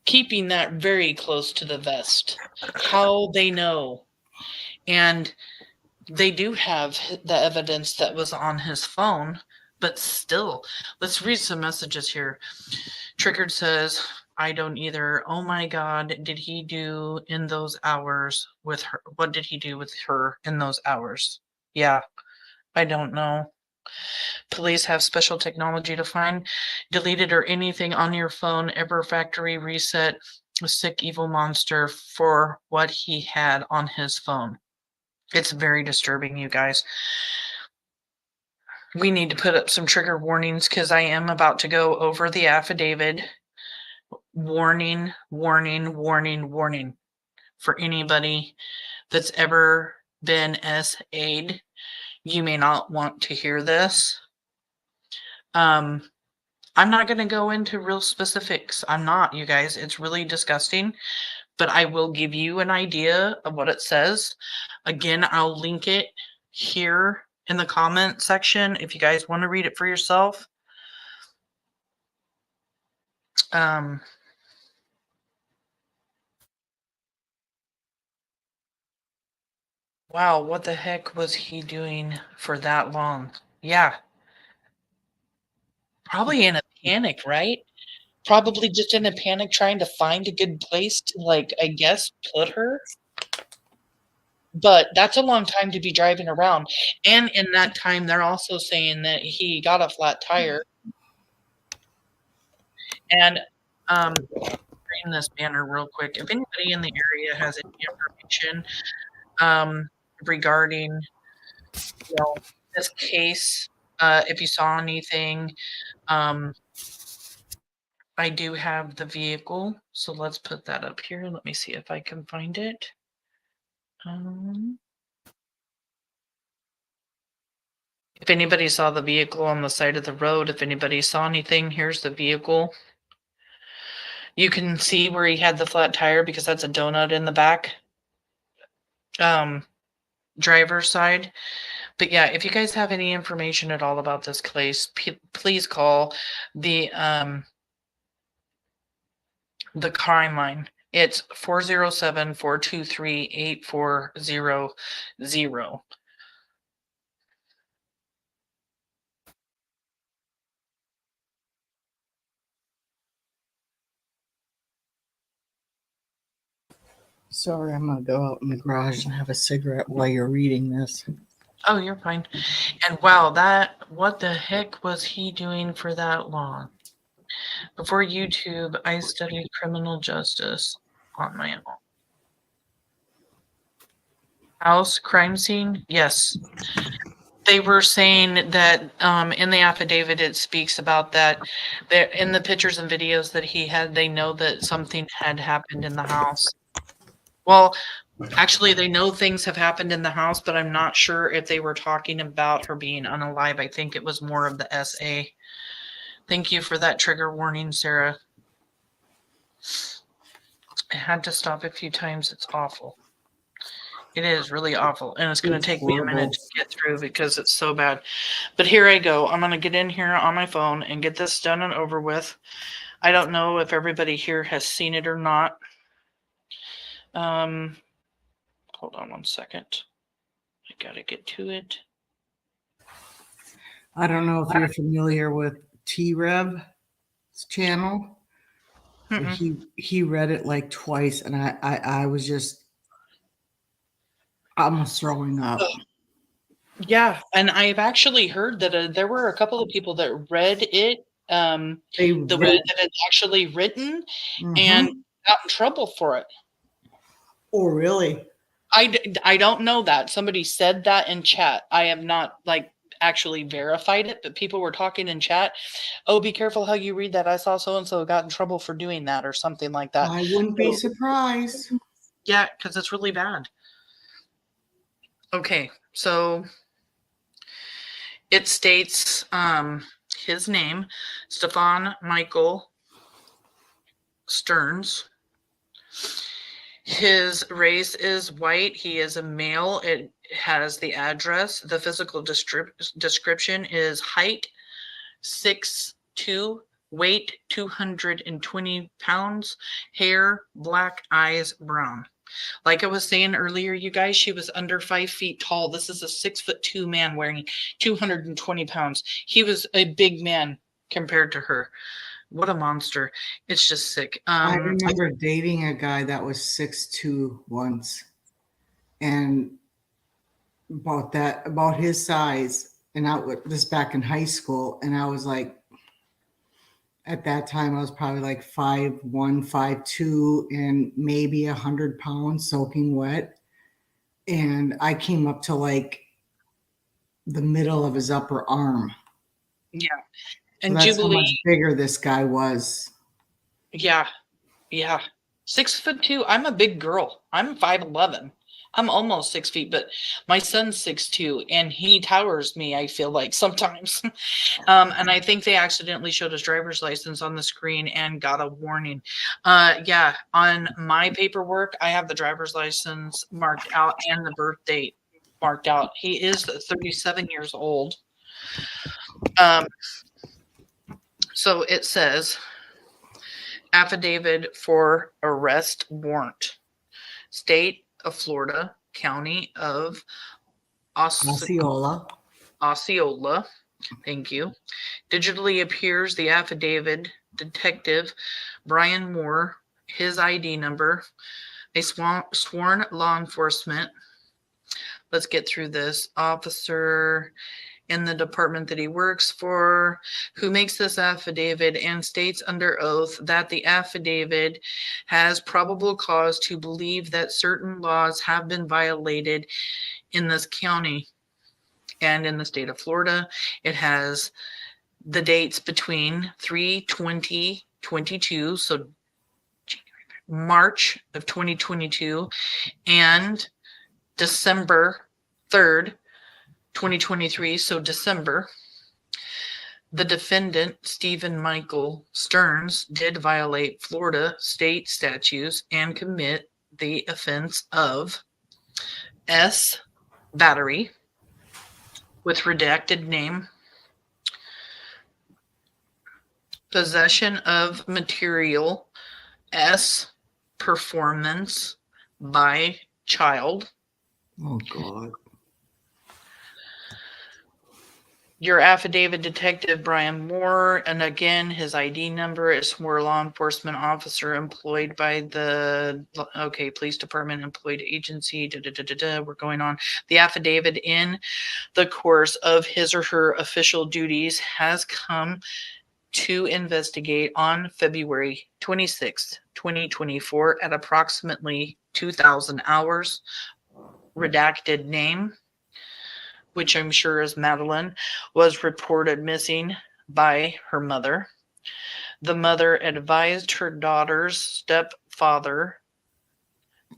Keeping that very close to the vest. How they know. And they do have the evidence that was on his phone, but still. Let's read some messages here. Triggered says, I don't either. Oh my God, did he do in those hours with her? What did he do with her in those hours? Yeah, I don't know. Police have special technology to find deleted or anything on your phone ever factory reset a sick evil monster for what he had on his phone. It's very disturbing, you guys. We need to put up some trigger warnings because I am about to go over the affidavit. Warning, warning, warning, warning for anybody that's ever been SA'd. You may not want to hear this. I'm not going to go into real specifics. I'm not, you guys. It's really disgusting. But I will give you an idea of what it says. Again, I'll link it here in the comment section if you guys want to read it for yourself. Wow, what the heck was he doing for that long? Yeah. Probably in a panic, right? Probably just in a panic trying to find a good place to, like, I guess, put her. But that's a long time to be driving around. And in that time, they're also saying that he got a flat tire. And bring this banner real quick. If anybody in the area has any information regarding, you know, this case, if you saw anything, I do have the vehicle, so let's put that up here. Let me see if I can find it. If anybody saw the vehicle on the side of the road, if anybody saw anything, here's the vehicle. You can see where he had the flat tire because that's a donut in the back. Driver's side. But yeah, if you guys have any information at all about this case, please call the crime line. It's 407-423-8400. Sorry, I'm gonna go out in the garage and have a cigarette while you're reading this. Oh, you're fine. And wow, what the heck was he doing for that long? Before YouTube, I studied criminal justice on my own. House crime scene? Yes. They were saying that in the affidavit it speaks about that. In the pictures and videos that he had, they know that something had happened in the house. Well, actually, they know things have happened in the house, but I'm not sure if they were talking about her being unalive. I think it was more of the SA. Thank you for that trigger warning, Sarah. I had to stop a few times. It's awful. It is really awful, and it's going to It's take me a horrible. minute to get through because it's so bad. But here I go. I'm going to get in here on my phone and get this done and over with. I don't know if everybody here has seen it or not. Hold on one second. I got to get to it. I don't know if you're familiar with T-Rev's channel. But he read it like twice, and I was just almost throwing up. Yeah, and I've actually heard that there were a couple of people that read it, They the way that it's actually written, and got in trouble for it. Oh, really? I don't know that. Somebody said that in chat. I have not actually verified it, but people were talking in chat. Oh, be careful how you read that. I saw so-and-so got in trouble for doing that or something like that. I wouldn't be surprised. Yeah, because it's really bad. Okay, so it states his name, Stephan Michael Sterns. His race is white. He is a male. It has the address. The physical description is height 6'2", weight 220 pounds, hair black, eyes brown. Like I was saying earlier, you guys, she was under 5 feet tall. This is a 6'2" man wearing 220 pounds. He was a big man compared to her. What a monster. It's just sick. I remember dating a guy that was 6'2" once, and about his size, and this back in high school, and I was like, at that time I was probably like 5'1", 5'2", and maybe 100 pounds soaking wet, and I came up to like the middle of his upper arm. Yeah. And so that's Jubilee, how much bigger this guy was. Yeah. 6'2". I'm a big girl. I'm 5'11". I'm almost 6 feet, but my son's 6'2", and he towers me, I feel like sometimes. And I think they accidentally showed his driver's license on the screen and got a warning. Yeah, on my paperwork, I have the driver's license marked out and the birth date marked out. He is 37 years old. So it says, affidavit for arrest warrant, state of Florida, county of Osceola. Thank you. Digitally appears the affidavit, Detective Brian Moore, his ID number, a sworn law enforcement. Let's get through this. Officer in the department that he works for, who makes this affidavit and states under oath that the affidavit has probable cause to believe that certain laws have been violated in this county and in the state of Florida. It has the dates between 3/20/22, so March of 2022, and December 3rd, 2023, so December. The defendant, Stephan Michael Sterns, did violate Florida state statutes and commit the offense of S, battery, with redacted name, possession of material, S, performance by child. Oh, God. Your affidavit, Detective Brian Moore, and again, his ID number is sworn law enforcement officer employed by the, police department, employed agency, we're going on. The affidavit in the course of his or her official duties has come to investigate on February 26th, 2024 at approximately 2,000 hours. Redacted name, which I'm sure is Madeline, was reported missing by her mother. The mother advised her daughter's stepfather,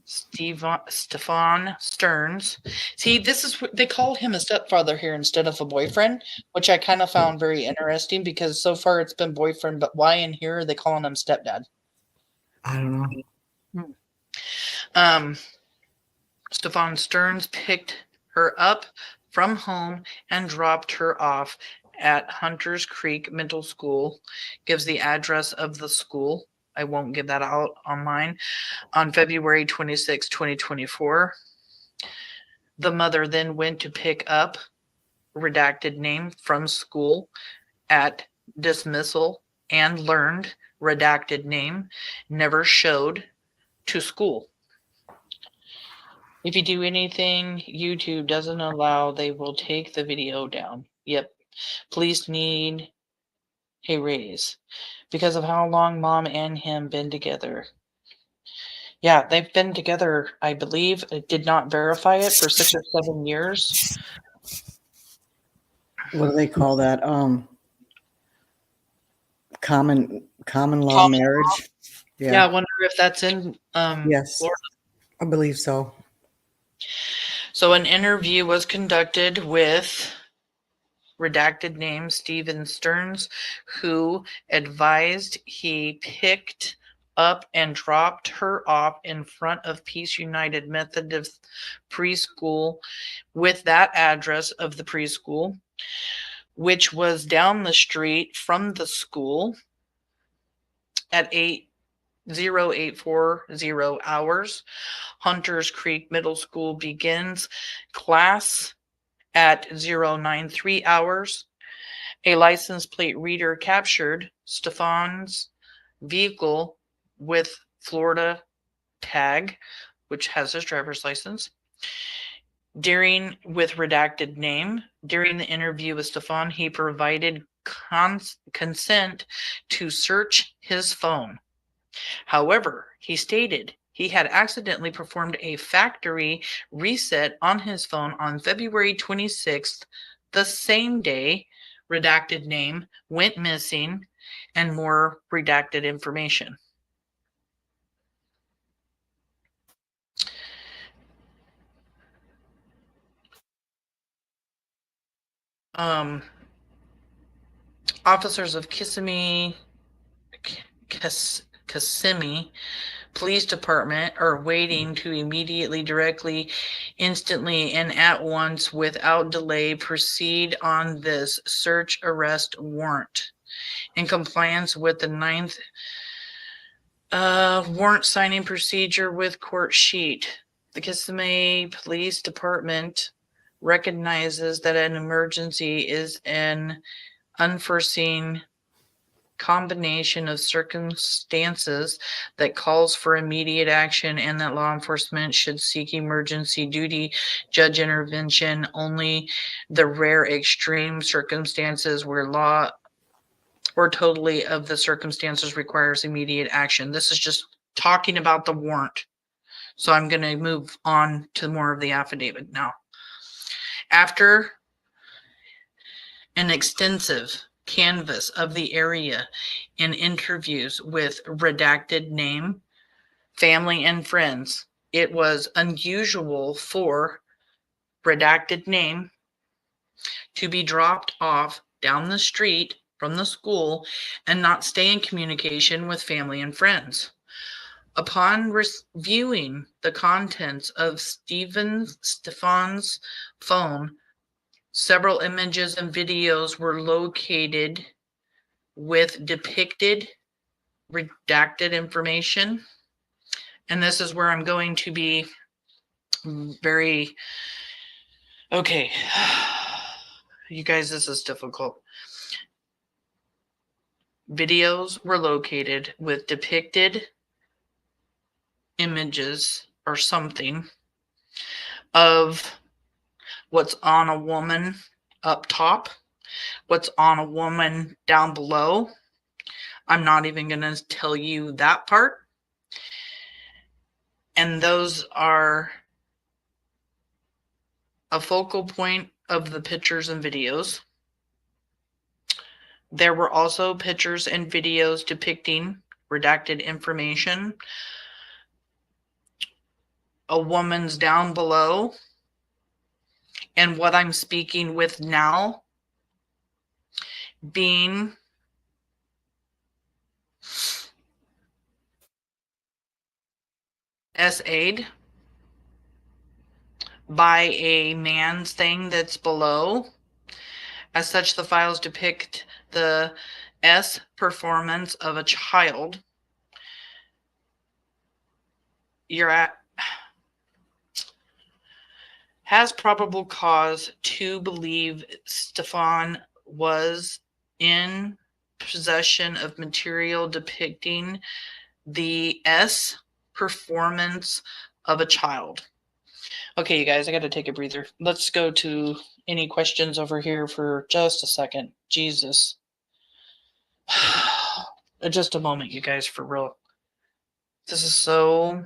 Stephan Sterns. See, this is what they called him, a stepfather here instead of a boyfriend, which I kind of found very interesting because so far it's been boyfriend, but why in here are they calling him stepdad? I don't know. Stephan Sterns picked her up from home and dropped her off at Hunters Creek Middle School. Gives the address of the school. I won't give that out on mine. On February 26, 2024. The mother then went to pick up redacted name from school at dismissal and learned redacted name never showed to school. If you do anything YouTube doesn't allow, they will take the video down. Yep. Police need a raise because of how long mom and him been together. Yeah, they've been together, I believe. I did not verify it for 6 or 7 years. What do they call that? Common law Common marriage. Yeah, I wonder if that's in Yes, Florida. I believe so. So an interview was conducted with redacted name Stephan Sterns, who advised he picked up and dropped her off in front of Peace United Methodist Preschool with that address of the preschool, which was down the street from the school at 0840 hours. Hunters Creek Middle School begins class at 093 hours. A license plate reader captured Stephan's vehicle with Florida tag, which has his driver's license. During with redacted name, during the interview with Stephan, he provided consent to search his phone. However, he stated he had accidentally performed a factory reset on his phone on February 26th, the same day redacted name went missing and more redacted information. Officers of Kissimmee Police Department are waiting to immediately, directly, instantly, and at once, without delay, proceed on this search arrest warrant in compliance with the 9th warrant signing procedure with court sheet. The Kissimmee Police Department recognizes that an emergency is an unforeseen combination of circumstances that calls for immediate action and that law enforcement should seek emergency duty judge intervention only the rare extreme circumstances where law or totally of the circumstances requires immediate action. This is just talking about the warrant. So I'm going to move on to more of the affidavit now. After an extensive canvass of the area and interviews with redacted name, family, and friends, it was unusual for redacted name to be dropped off down the street from the school and not stay in communication with family and friends. Upon reviewing the contents of Stephan's phone, several images and videos were located with depicted redacted information. And this is where I'm going to be very, okay, you guys, this is difficult. Videos were located with depicted images or something of what's on a woman up top, what's on a woman down below. I'm not even going to tell you that part. And those are a focal point of the pictures and videos. There were also pictures and videos depicting redacted information. A woman's down below. And what I'm speaking with now being SA'd by a man's thing that's below. As such, the files depict the S performance of a child. You're at has probable cause to believe Stephan was in possession of material depicting the S performance of a child. Okay, you guys, I got to take a breather. Let's go to any questions over here for just a second. Jesus. Just a moment, you guys, for real. This is so...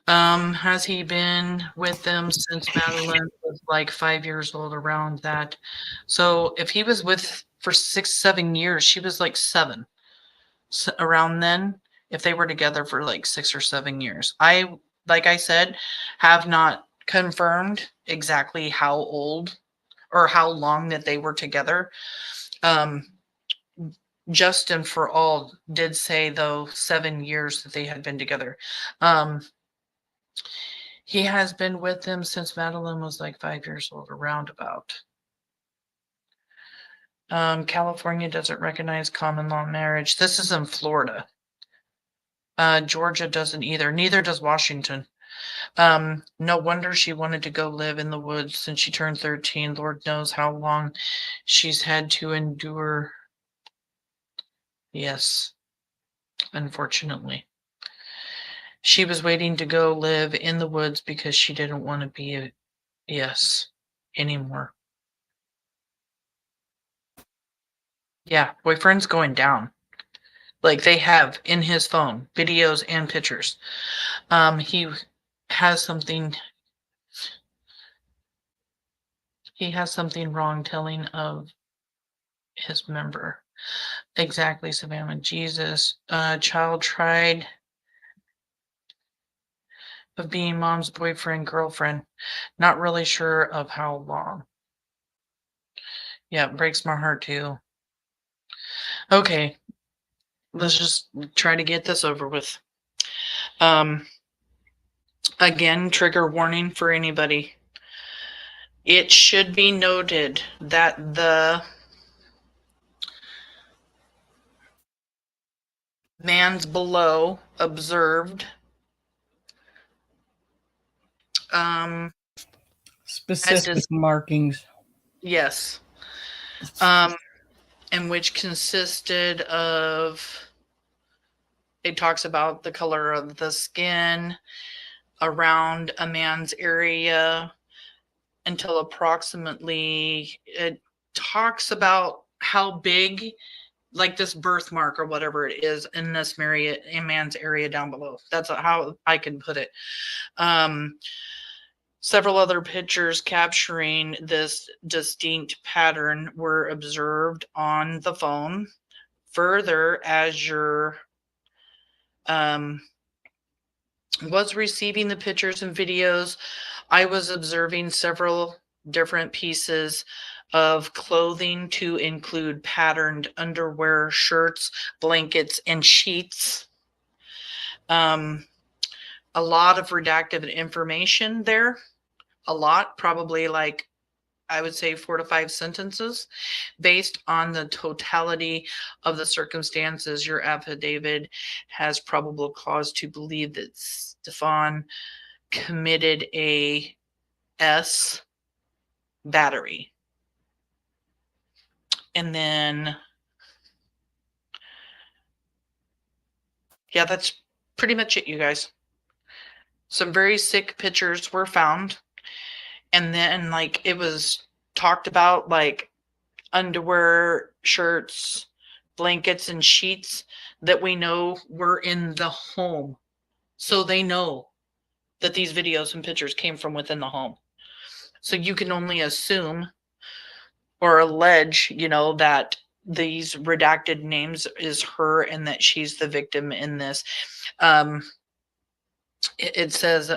has he been with them since Madeline was like 5 years old, around that? So if he was with for 6, 7 years, she was like 7. So around then, if they were together for like 6 or 7 years. Like I said, have not confirmed exactly how old or how long that they were together. Justin for all did say, though, 7 years that they had been together. He has been with them since Madeline was like 5 years old, around about. California doesn't recognize common law marriage. This is in Florida. Georgia doesn't either. Neither does Washington. No wonder she wanted to go live in the woods since she turned 13. Lord knows how long she's had to endure. Yes, unfortunately. She was waiting to go live in the woods because she didn't want to be anymore. Yeah, boyfriend's going down. Like, they have in his phone videos and pictures. He has something wrong telling of his member. Exactly, Savannah. Jesus. Child tried of being mom's boyfriend, girlfriend. Not really sure of how long. Yeah, it breaks my heart too. Okay. Let's just try to get this over with. Again, trigger warning for anybody. It should be noted that the man's below observed Specific markings. Yes. And which consisted of, it talks about the color of the skin around a man's area until approximately, it talks about how big, like this birthmark or whatever it is in this man's area down below. That's how I can put it. Several other pictures capturing this distinct pattern were observed on the phone. Further, as your was receiving the pictures and videos, I was observing several different pieces of clothing to include patterned underwear, shirts, blankets, and sheets. A lot of redacted information there. A lot, probably like, I would say 4 to 5 sentences. Based on the totality of the circumstances, your affidavit has probable cause to believe that Stephan committed a S battery. And then, yeah, that's pretty much it, you guys. Some very sick pictures were found. And then, like, it was talked about, like, underwear, shirts, blankets, and sheets that we know were in the home. So they know that these videos and pictures came from within the home. So you can only assume or allege, that these redacted names is her and that she's the victim in this. It says,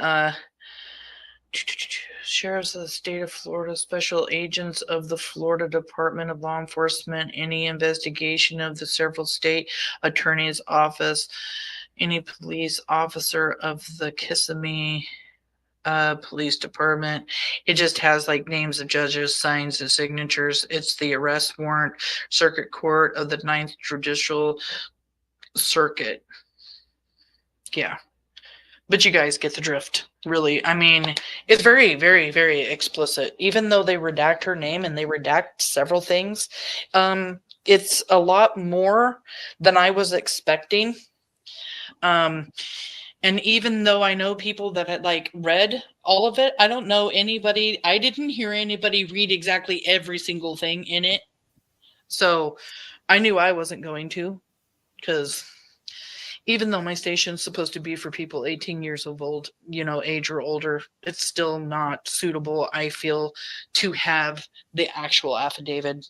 sheriffs of the state of Florida, special agents of the Florida Department of Law Enforcement, any investigation of the several state attorney's office, any police officer of the Kissimmee police department. It just has like names of judges, signs, and signatures. It's the arrest warrant, circuit court of the Ninth Judicial Circuit. Yeah. But you guys get the drift, really. I mean, it's very, very, very explicit. Even though they redact her name and they redact several things, it's a lot more than I was expecting. And even though I know people that had like read all of it, I don't know anybody. I didn't hear anybody read exactly every single thing in it. So I knew I wasn't going to, because even though my station's supposed to be for people 18 years of old, age or older, it's still not suitable, I feel, to have the actual affidavit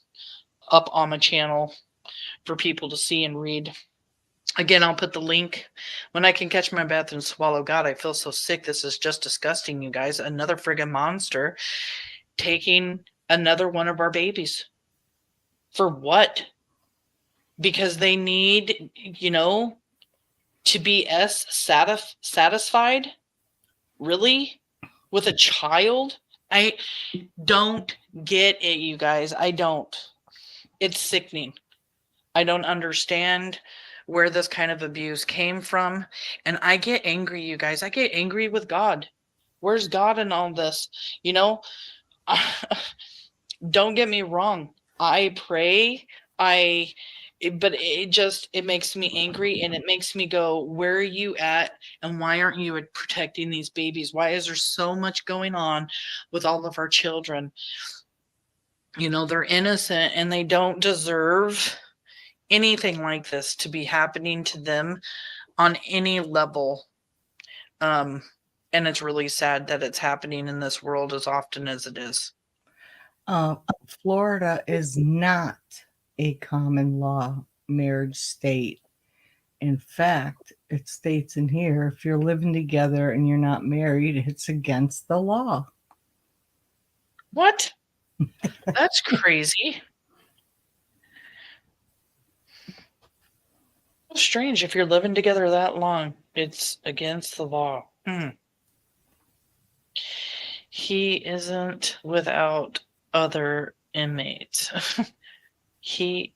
up on my channel for people to see and read. Again, I'll put the link when I can catch my breath and swallow. God, I feel so sick. This is just disgusting, you guys. Another friggin' monster taking another one of our babies. For what? Because they need, to be satisfied? Really? With a child? I don't get it, you guys. I don't. It's sickening. I don't understand where this kind of abuse came from. And I get angry, you guys. I get angry with God. Where's God in all this? Don't get me wrong. I pray. But it makes me angry, and it makes me go, where are you at? And why aren't you protecting these babies? Why is there so much going on with all of our children? They're innocent and they don't deserve anything like this to be happening to them on any level. And it's really sad that it's happening in this world as often as it is. Florida is not a common law marriage state. In fact, it states in here, if you're living together and you're not married, it's against the law. What? That's crazy. Strange. If you're living together that long, it's against the law. He isn't without other inmates. He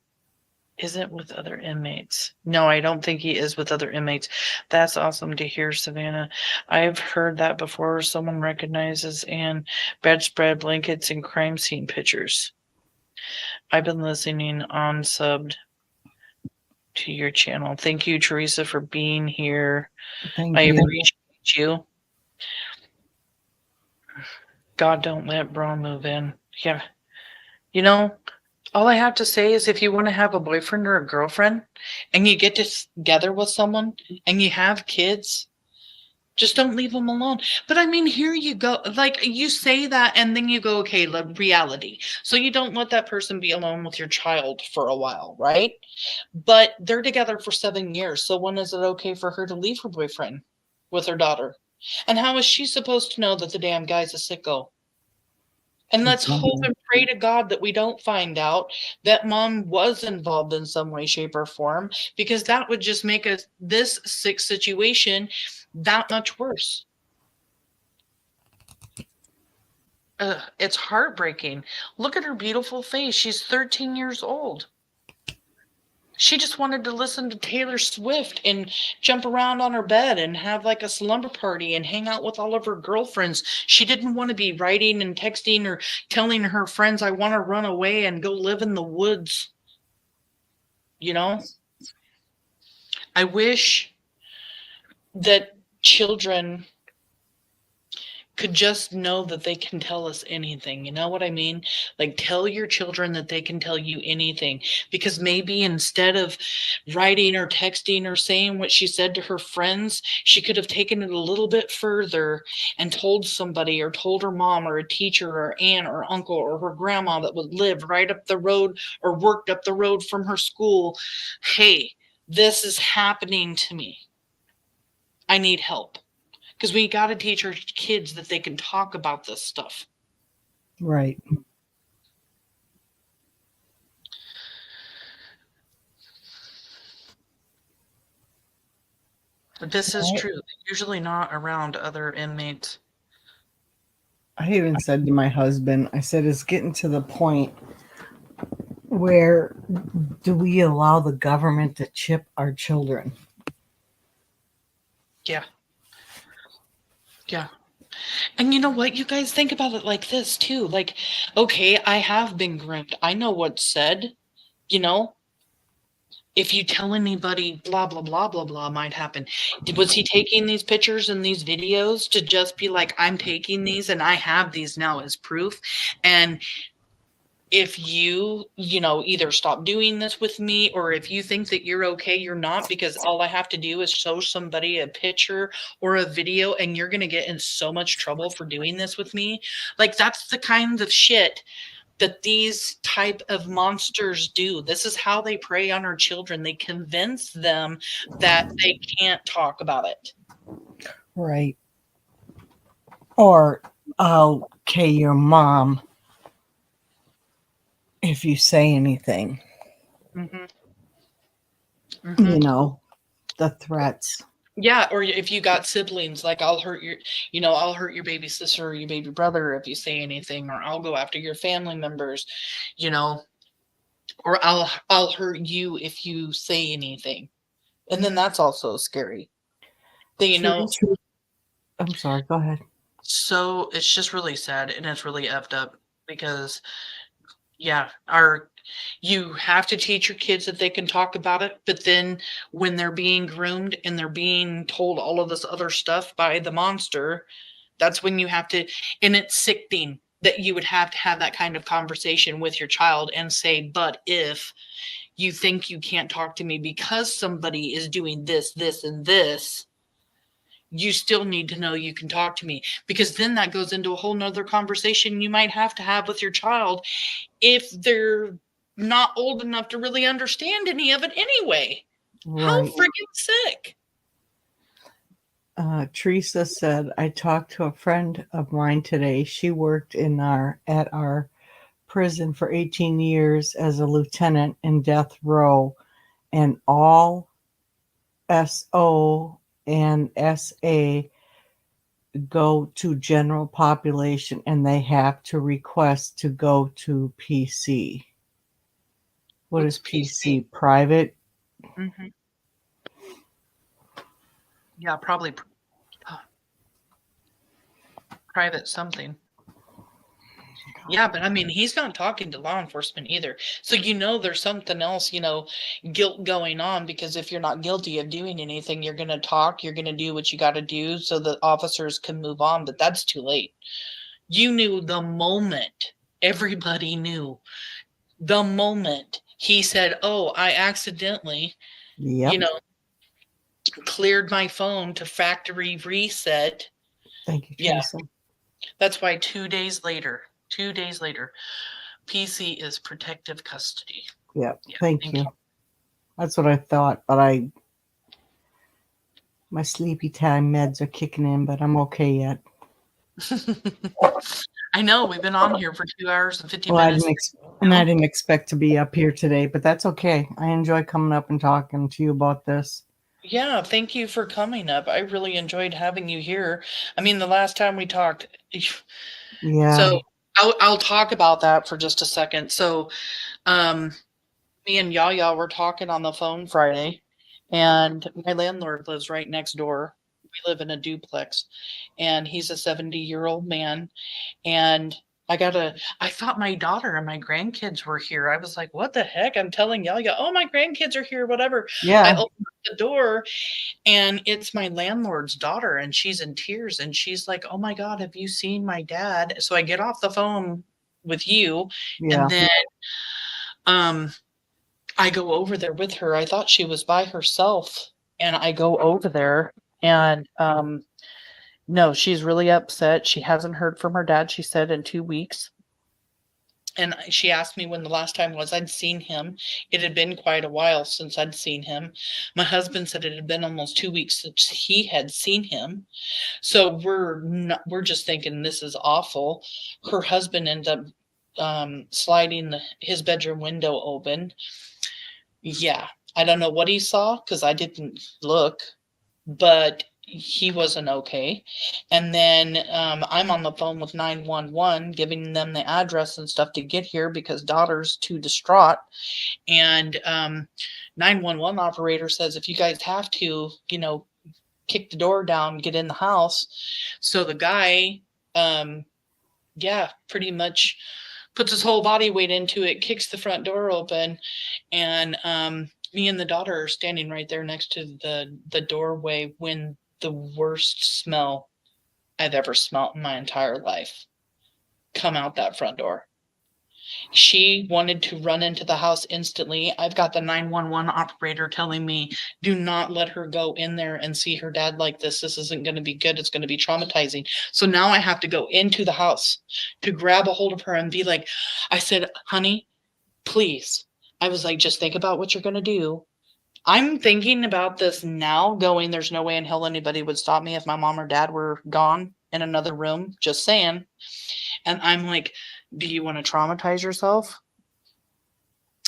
isn't with other inmates. No, I don't think he is with other inmates. That's awesome to hear, Savannah. I've heard that before. Someone recognizes and bedspread blankets and crime scene pictures. I've been listening on subbed to your channel. Thank you, Teresa, for being here. I appreciate you. God, don't let Braun move in. Yeah. All I have to say is, if you want to have a boyfriend or a girlfriend and you get together with someone and you have kids, just don't leave them alone. But I mean, here you go. Like, you say that and then you go, okay, reality. So you don't let that person be alone with your child for a while, right? But they're together for 7 years. So when is it okay for her to leave her boyfriend with her daughter? And how is she supposed to know that the damn guy's a sicko? And let's hope and pray to God that we don't find out that mom was involved in some way, shape, or form, because that would just make this sick situation that much worse. It's heartbreaking. Look at her beautiful face. She's 13 years old. She just wanted to listen to Taylor Swift and jump around on her bed and have like a slumber party and hang out with all of her girlfriends. She didn't want to be writing and texting or telling her friends, I want to run away and go live in the woods. I wish that children could just know that they can tell us anything. You know what I mean? Like, tell your children that they can tell you anything, because maybe instead of writing or texting or saying what she said to her friends, she could have taken it a little bit further and told somebody, or told her mom or a teacher or aunt or uncle or her grandma that would live right up the road or worked up the road from her school, hey, this is happening to me. I need help. Because we got to teach our kids that they can talk about this stuff. Right. But this is true. They're usually not around other inmates. I even said to my husband, I said, it's getting to the point where do we allow the government to chip our children? Yeah. Yeah. And you know what? You guys think about it like this too. Like, okay, I have been groomed. I know what's said, you know, if you tell anybody blah blah blah blah blah might happen. Was he taking these pictures and these videos to just be like, I'm taking these and I have these now as proof? And if you know, either stop doing this with me, or if you think that you're okay, you're not, because all I have to do is show somebody a picture or a video and you're going to get in so much trouble for doing this with me. Like, that's the kind of shit that these type of monsters do. This is how they prey on our children. They convince them that they can't talk about it. Right. Or I'll K your mom if you say anything. Mm-hmm. You know, the threats. Yeah, or if you got siblings, like I'll hurt your, you know, I'll hurt your baby sister or your baby brother if you say anything, or I'll go after your family members, you know, or I'll hurt you if you say anything. And then that's also scary. Then, you know, I'm sorry, go ahead. so it's just really sad and it's really effed up because yeah, you have to teach your kids that they can talk about it, but then when they're being groomed and they're being told all of this other stuff by the monster, that's when you have to, and it's sickening that you would have to have that kind of conversation with your child and say, but if you think you can't talk to me because somebody is doing this, this, and this, you still need to know you can talk to me, because then that goes into a whole nother conversation you might have to have with your child if they're not old enough to really understand any of it anyway. Right. How freaking sick. Teresa said, I talked to a friend of mine today. She worked at our prison for 18 years as a lieutenant in death row, and all SO and SA go to general population, and they have to request to go to PC. What is PC? Private? Mm-hmm. Yeah, probably private something. Yeah, but I mean, he's not talking to law enforcement either. So, you know, there's something else, you know, guilt going on, because if you're not guilty of doing anything, you're going to talk, you're going to do what you got to do so that officers can move on. But that's too late. You knew the moment, everybody knew the moment he said, oh, I accidentally, Yep. you know, cleared my phone to factory reset. Thank you, Yeah. Teresa. That's why 2 days later, PC is protective custody. Yep. Yeah, thank you. That's what I thought, but my sleepy time meds are kicking in, but I'm okay yet. I know, we've been on here for 2 hours and 50 minutes. I didn't expect to be up here today, but that's okay. I enjoy coming up and talking to you about this. Yeah, thank you for coming up. I really enjoyed having you here. I mean, the last time we talked. Yeah. So I'll talk about that for just a second. So me and Yaya were talking on the phone Friday, and my landlord lives right next door. We live in a duplex, and he's a 70-year-old man. And I thought my daughter and my grandkids were here. I was like, what the heck? I'm telling Yaya, oh, my grandkids are here, whatever. Yeah. I opened the door, and it's my landlord's daughter, and she's in tears, and she's like, oh my God, have you seen my dad? So I get off the phone with you, Yeah. and then I go over there with her. I thought she was by herself, and I go over there, and no, she's really upset. She hasn't heard from her dad, she said, in 2 weeks. And she asked me when the last time was I'd seen him. It had been quite a while since I'd seen him. My husband said it had been almost 2 weeks since he had seen him. So we're just thinking this is awful. Her husband ended up sliding his bedroom window open. Yeah, I don't know what he saw because I didn't look, but he wasn't okay. And then I'm on the phone with 911, giving them the address and stuff to get here because daughter's too distraught. And 911 operator says, if you guys have to, kick the door down, get in the house. So the guy, pretty much puts his whole body weight into it, kicks the front door open, and me and the daughter are standing right there next to the doorway when the worst smell I've ever smelt in my entire life come out that front door. She wanted to run into the house instantly. I've got the 911 operator telling me, do not let her go in there and see her dad like this. This isn't going to be good. It's going to be traumatizing. So now I have to go into the house to grab a hold of her and be like, I said, honey, please. I was like, just think about what you're going to do. I'm thinking about this now, going, there's no way in hell anybody would stop me if my mom or dad were gone in another room, just saying. And I'm like, do you want to traumatize yourself?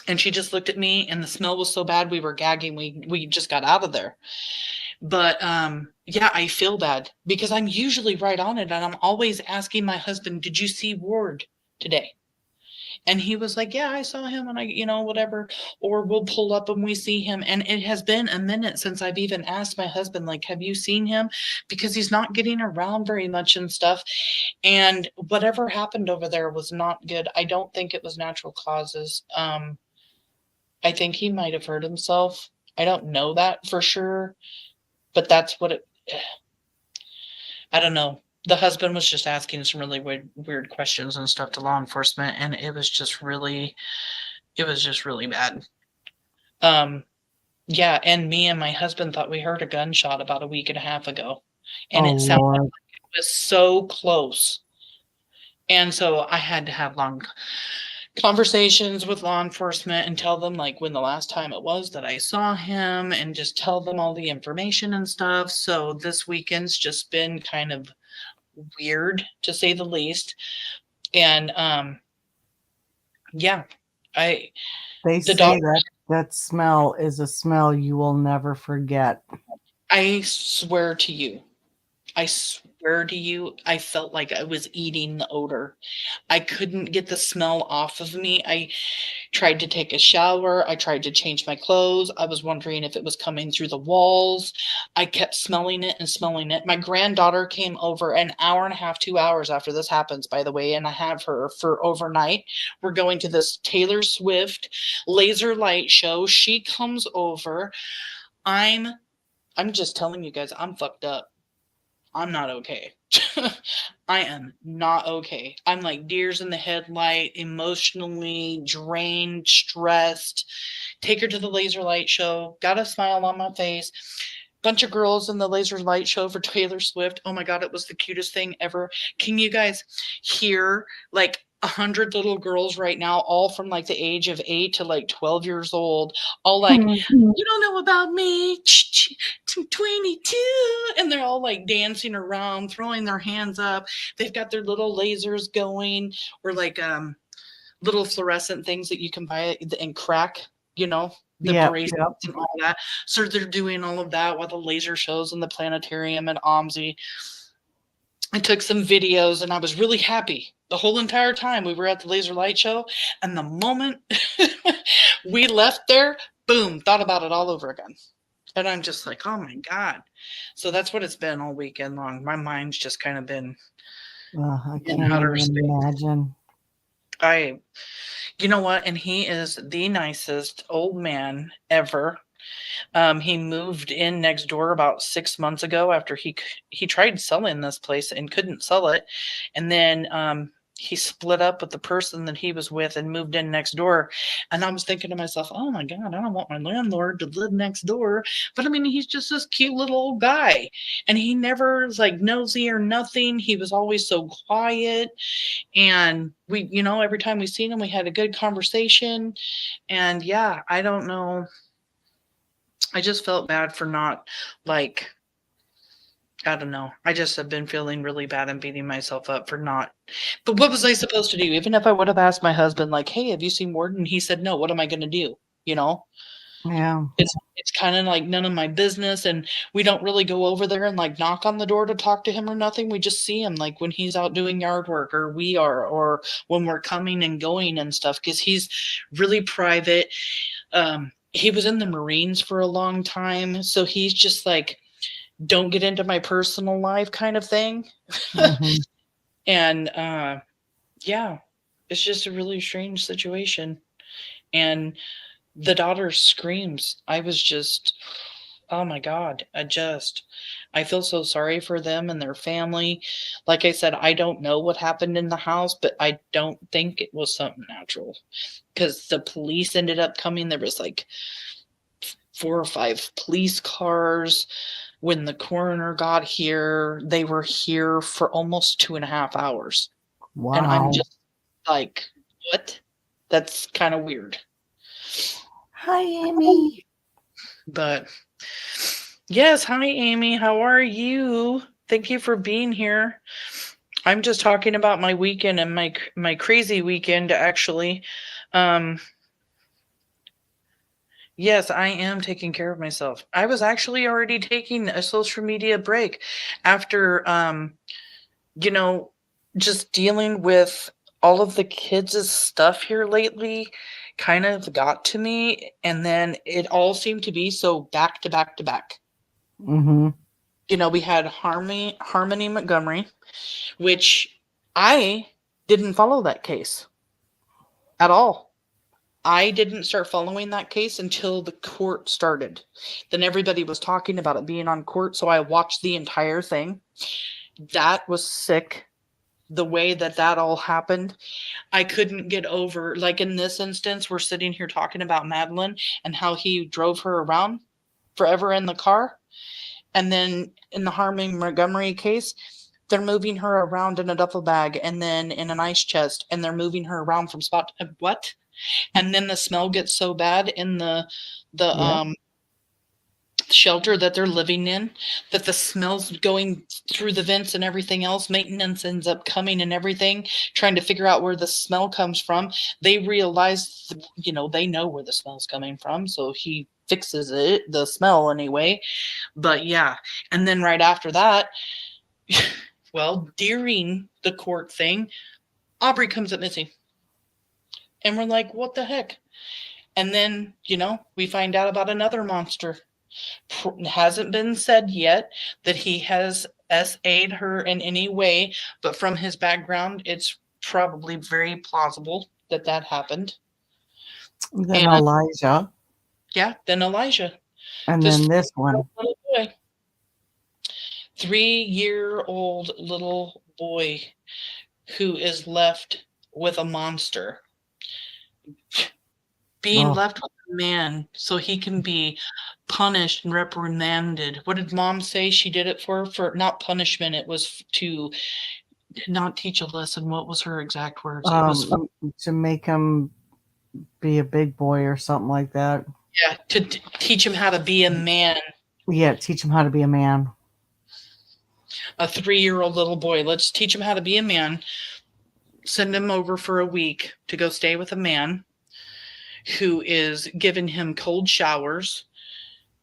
And she just looked at me, and the smell was so bad we were gagging. We just got out of there. But I feel bad because I'm usually right on it, and I'm always asking my husband, did you see Ward today? And he was like, yeah, I saw him, and I, whatever. Or we'll pull up and we see him. And it has been a minute since I've even asked my husband, like, have you seen him? Because he's not getting around very much and stuff. And whatever happened over there was not good. I don't think it was natural causes. I think he might have hurt himself. I don't know that for sure, but that's what I don't know. The husband was just asking some really weird questions and stuff to law enforcement, and it was just really bad. And me and my husband thought we heard a gunshot about a week and a half ago, and it sounded like it was so close. And so I had to have long conversations with law enforcement and tell them like when the last time it was that I saw him, and just tell them all the information and stuff. So this weekend's just been kind of weird, to say the least. And they say that smell is a smell you will never forget. I swear to you, I felt like I was eating the odor. I couldn't get the smell off of me. I tried to take a shower. I tried to change my clothes. I was wondering if it was coming through the walls. I kept smelling it and smelling it. My granddaughter came over an hour and a half, 2 hours after this happens, by the way, and I have her for overnight. We're going to this Taylor Swift laser light show. She comes over. I'm just telling you guys, I'm fucked up. I'm not okay. I am not okay. I'm like deers in the headlight, emotionally drained, stressed. Take her to the laser light show. Got a smile on my face. Bunch of girls in the laser light show for Taylor Swift. Oh my God, it was the cutest thing ever. Can you guys hear like 100 little girls right now, all from like the age of 8 to like 12 years old, all like, you don't know about me, 22, and they're all like dancing around, throwing their hands up. They've got their little lasers going, or like little fluorescent things that you can buy and crack, the bracelets and all that. So they're doing all of that while the laser shows in the planetarium at OMSI. I took some videos, and I was really happy the whole entire time we were at the laser light show. And the moment we left there, boom, thought about it all over again. And I'm just like, oh my God. So that's what it's been all weekend long. My mind's just kind of been I can't even imagine. You know what? And he is the nicest old man ever. He moved in next door about 6 months ago after he tried selling this place and couldn't sell it. And then he split up with the person that he was with and moved in next door. And I was thinking to myself, oh my God, I don't want my landlord to live next door. But I mean, he's just this cute little old guy. And he never was like nosy or nothing. He was always so quiet. And we, every time we seen him, we had a good conversation. And yeah, I don't know. I just felt bad for not, like, I don't know. I just have been feeling really bad and beating myself up for not. But what was I supposed to do? Even if I would have asked my husband, like, hey, have you seen Warden? He said, no, what am I going to do? Yeah. It's kind of like none of my business, and we don't really go over there and like knock on the door to talk to him or nothing. We just see him like when he's out doing yard work, or we are, or when we're coming and going and stuff, because he's really private. He was in the Marines for a long time, so he's just like, don't get into my personal life kind of thing. Mhm. And yeah, it's just a really strange situation. And the daughter screams. I was just, oh my God. I feel so sorry for them and their family. Like I said, I don't know what happened in the house, but I don't think it was something natural, because the police ended up coming. There was like 4 or 5 police cars. When the coroner got here, they were here for almost 2.5 hours. And I'm Wow. just like, what? That's kind of weird. Hi, Amy. But yes, hi Amy, how are you? Thank you for being here. I'm just talking about my weekend and my crazy weekend actually. Yes, I am taking care of myself. I was actually already taking a social media break after you know, just dealing with all of the kids' stuff here lately kind of got to me, and then it all seemed to be so back to back to back. Mm-hmm. We had Harmony Montgomery, which I didn't follow that case at all. I didn't start following that case until the court started. Then everybody was talking about it being on court, so I watched the entire thing. That was sick. The way that all happened, I couldn't get over. Like in this instance, we're sitting here talking about Madeline and how he drove her around forever in the car. And then in the Harmony Montgomery case, they're moving her around in a duffel bag and then in an ice chest, and they're moving her around from spot to what? And then the smell gets so bad in the Yeah. shelter that they're living in, that the smells going through the vents and everything else. Maintenance ends up coming and everything, trying to figure out where the smell comes from. They realize, they know where the smell's coming from, so he fixes the smell anyway. But yeah, and then right after that, well, during the court thing, Aubrey comes up missing, and we're like, what the heck? And then we find out about another monster. Hasn't been said yet that he has SA'd her in any way, but from his background, it's probably very plausible that happened. Then And Elijah. yeah, then Elijah. And This then this one. little boy, 3-year-old little boy who is left with a monster, being Oh. left with a man so he can be punished and reprimanded. What did mom say she did it for? For not punishment, it was to not teach a lesson. What was her exact words? It was to make him be a big boy or something like that. yeah, to teach him how to be a man. Yeah, teach him how to be a man. A 3-year-old little boy. Let's teach him how to be a man. Send him over for a week to go stay with a man who is giving him cold showers,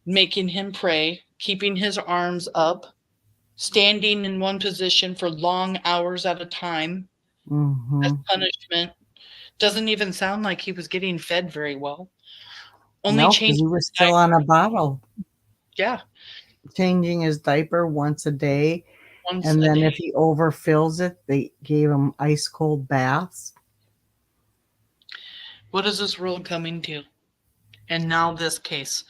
making him pray, keeping his arms up, standing in one position for long hours at a time as punishment. Doesn't even sound like he was getting fed very well. Only no, because he was still on a bottle. Yeah. Changing his diaper once a day. And then if he overfills it, they gave him ice cold baths. What is this world coming to? And now this case.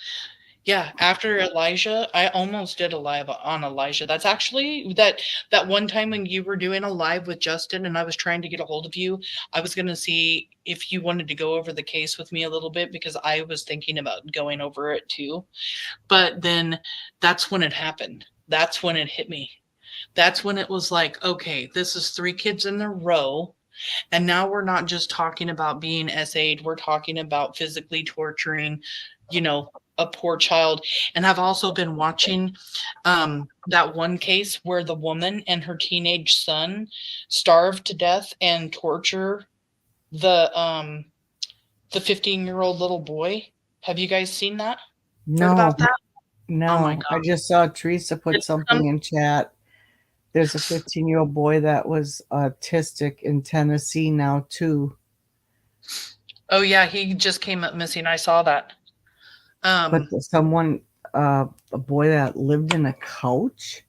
Yeah, after Elijah, I almost did a live on Elijah. That's actually that one time when you were doing a live with Justin and I was trying to get a hold of you. I was going to see if you wanted to go over the case with me a little bit, because I was thinking about going over it too. But then that's when it happened. That's when it hit me. That's when it was like, okay, this is 3 kids in a row. And now we're not just talking about being SA'd. We're talking about physically torturing, a poor child. And I've also been watching that one case where the woman and her teenage son starved to death and torture the 15-year-old little boy. Have you guys seen that? Heard No, about that? no. Oh my I God. just saw Teresa put It's something in chat. There's a 15-year-old boy that was autistic in Tennessee now too. Oh yeah, he just came up missing. I saw that. But someone, a boy that lived in a couch.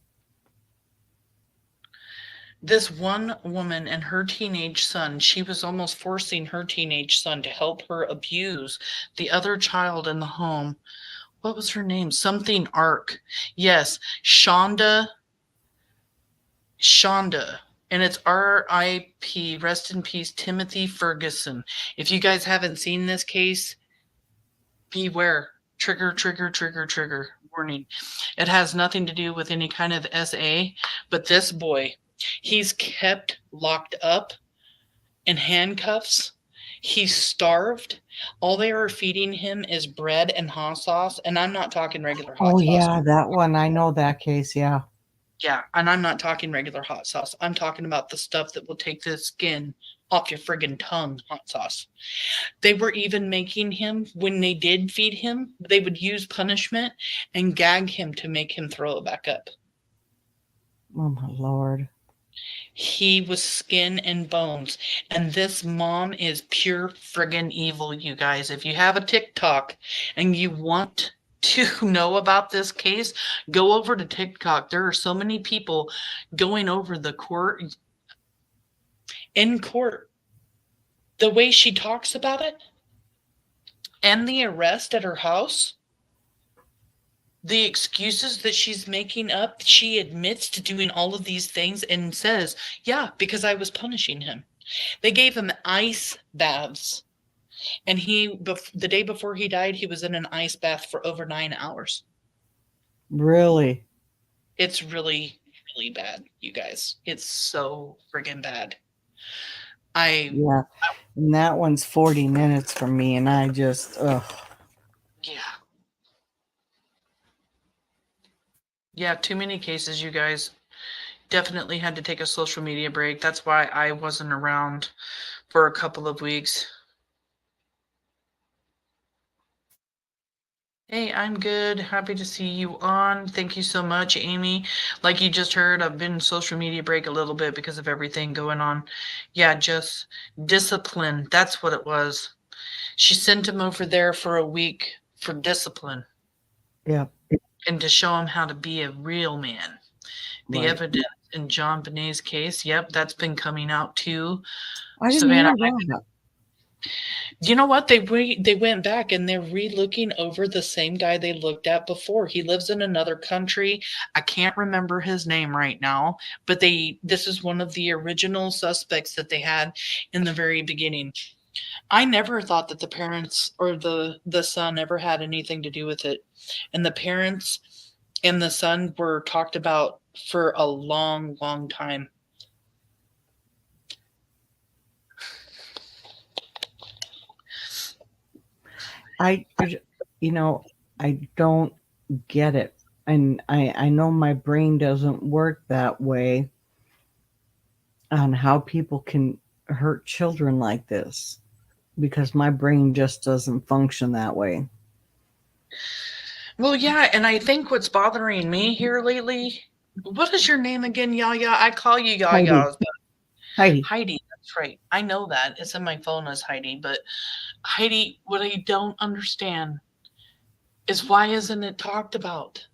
This one woman and her teenage son, she was almost forcing her teenage son to help her abuse the other child in the home. What was her name? Something Ark. Yes, Shonda. And it's R.I.P. Rest in peace, Timothy Ferguson. If you guys haven't seen this case, beware. Trigger, trigger, trigger, trigger. Warning. It has nothing to do with any kind of SA, but this boy, he's kept locked up in handcuffs. He's starved. All they are feeding him is bread and hot sauce. And I'm not talking regular hot Oh sauce. yeah, that one. I know that case. Yeah. Yeah, and I'm not talking regular hot sauce. I'm talking about the stuff that will take the skin off your friggin' tongue hot sauce. They were even making him, when they did feed him, they would use punishment and gag him to make him throw it back up. Oh my Lord. He was skin and bones. And this mom is pure friggin' evil, you guys. If you have a TikTok and you want to know about this case, go over to TikTok. There are so many people going over the court in court. The way she talks about it and the arrest at her house, the excuses that she's making up, she admits to doing all of these things and says, yeah, because I was punishing him. They gave him ice baths. And the day before he died, he was in an ice bath for over 9 hours. Really? It's really, really bad, you guys. It's so friggin' bad. Yeah. And that one's 40 minutes for me, and I just, ugh. Yeah. Yeah, too many cases, you guys. Definitely had to take a social media break. That's why I wasn't around for a couple of weeks. Hey, I'm good. Happy to see you on. Thank you so much, Amy. Like you just heard, I've been social media break a little bit because of everything going on. Yeah, just discipline. That's what it was. She sent him over there for a week for discipline. Yeah. And to show him how to be a real man. The Right. evidence in John Bonet's case, yep, that's been coming out too. I didn't Savannah, hear that. you know what? They went back and they're re-looking over the same guy they looked at before. He lives in another country. I can't remember his name right now, but this is one of the original suspects that they had in the very beginning. I never thought that the parents or the son ever had anything to do with it. And the parents and the son were talked about for a long, long time. I don't get it. And I know my brain doesn't work that way on how people can hurt children like this, because my brain just doesn't function that way. Well, yeah, and I think what's bothering me here lately, what is your name again, Yaya? I call you Yaya. Heidi, that's right. I know that. It's in my phone as Heidi, but Heidi, what I don't understand is why isn't it talked about?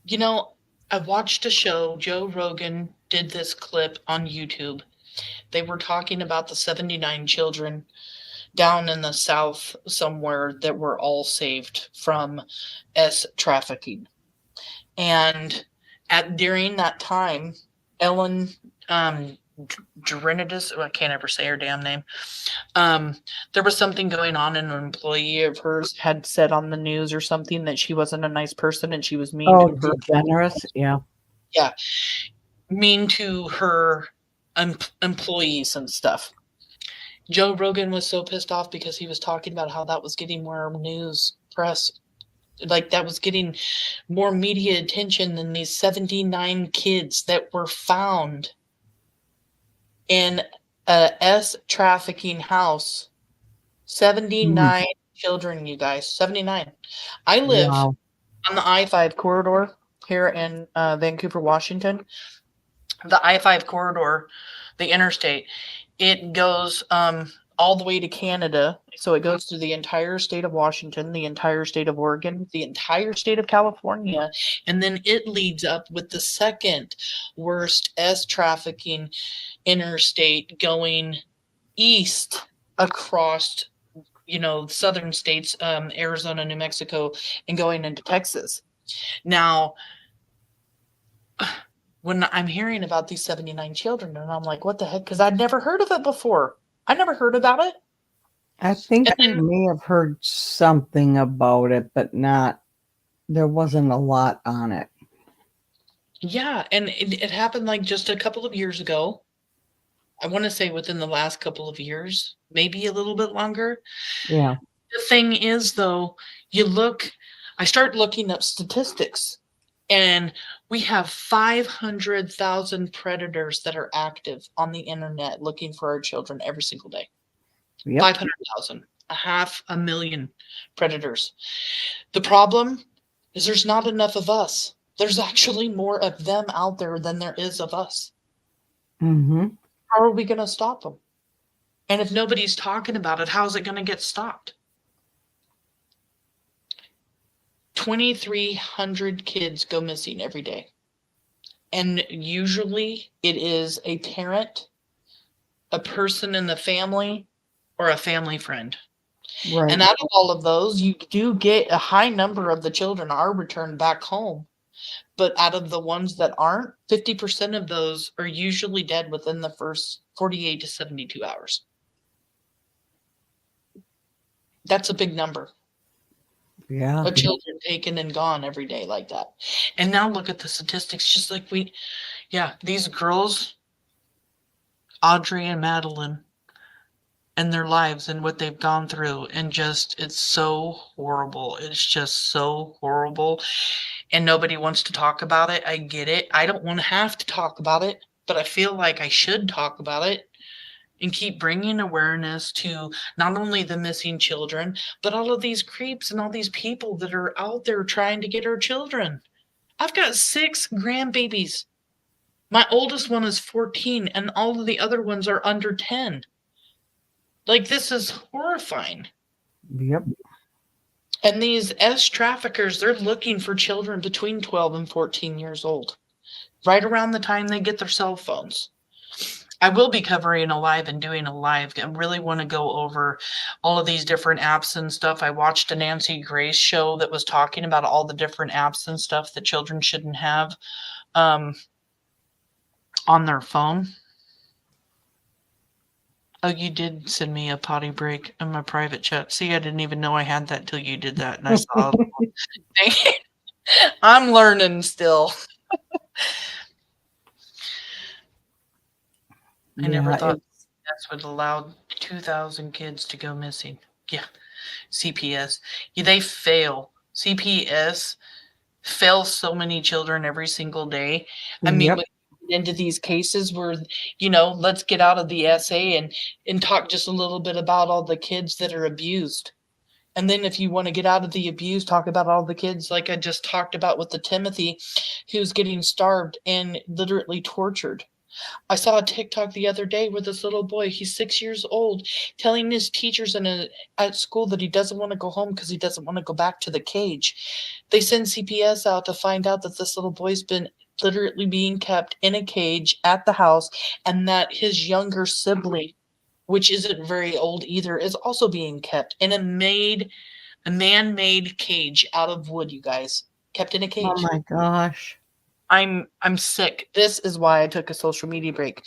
You know, I watched a show, Joe Rogan did this clip on YouTube. They were talking about the 79 children down in the South somewhere that were all saved from trafficking. And during that time, Ellen Drenidis, I can't ever say her damn name. There was something going on, and an employee of hers had said on the news or something that she wasn't a nice person and she was mean to her. Generous, yeah. Yeah, mean to her employees and stuff. Joe Rogan was so pissed off because he was talking about how that was getting more news press, like that was getting more media attention than these 79 kids that were found in a trafficking house. 79 Mm. children, you guys. 79. I live Wow. on the I-5 corridor here in Vancouver, Washington. The I-5 corridor, the interstate, it goes all the way to Canada. So it goes through the entire state of Washington, the entire state of Oregon, the entire state of California, and then it leads up with the second worst S trafficking interstate going east across, southern states, Arizona, New Mexico, and going into Texas. Now, when I'm hearing about these 79 children, and I'm like, what the heck? Because I'd never heard of it before. I never heard about it. I think And I then, may have heard something about it, but there wasn't a lot on it. yeah, and it happened like just a couple of years ago. I want to say within the last couple of years, maybe a little bit longer. Yeah. The thing is, though, I start looking up statistics, and we have 500,000 predators that are active on the internet looking for our children every single day. Yep. 500,000, 500,000 predators. The problem is there's not enough of us. There's actually more of them out there than there is of us. Mm-hmm. How are we going to stop them? And if nobody's talking about it, how's it going to get stopped? 2,300 kids go missing every day. And usually it is a parent, a person in the family, or a family friend. Right. And out of all of those, you do get a high number of the children are returned back home. But out of the ones that aren't, 50% of those are usually dead within the first 48 to 72 hours. That's a big number. Yeah. Of children taken and gone every day like that. And now look at the statistics, just like these girls, Audrey and Madeline, and their lives and what they've gone through, and it's so horrible. It's just so horrible. And nobody wants to talk about it. I get it. I don't want to have to talk about it, but I feel like I should talk about it and keep bringing awareness to not only the missing children, but all of these creeps and all these people that are out there trying to get our children. I've got 6 grandbabies. My oldest one is 14, and all of the other ones are under 10. Like, this is horrifying. Yep. And these S traffickers, they're looking for children between 12 and 14 years old, right around the time they get their cell phones. I will be covering a live and doing a live. I really want to go over all of these different apps and stuff. I watched a Nancy Grace show that was talking about all the different apps and stuff that children shouldn't have on their phone. Oh, you did send me a potty break in my private chat. See, I didn't even know I had that till you did that. And I saw it. I'm learning still. I never thought CPS would allow 2,000 kids to go missing. Yeah, CPS. Yeah, they fail. CPS fails so many children every single day. I mean, when you get into these cases where, let's get out of the essay and talk just a little bit about all the kids that are abused. And then if you want to get out of the abuse, talk about all the kids like I just talked about with the Timothy who's getting starved and literally tortured. I saw a TikTok the other day where this little boy, he's 6 years old, telling his teachers at school that he doesn't want to go home because he doesn't want to go back to the cage. They send CPS out to find out that this little boy's been literally being kept in a cage at the house, and that his younger sibling, which isn't very old either, is also being kept in a man-made cage out of wood, you guys. Kept in a cage. Oh my gosh. I'm sick. This is why I took a social media break,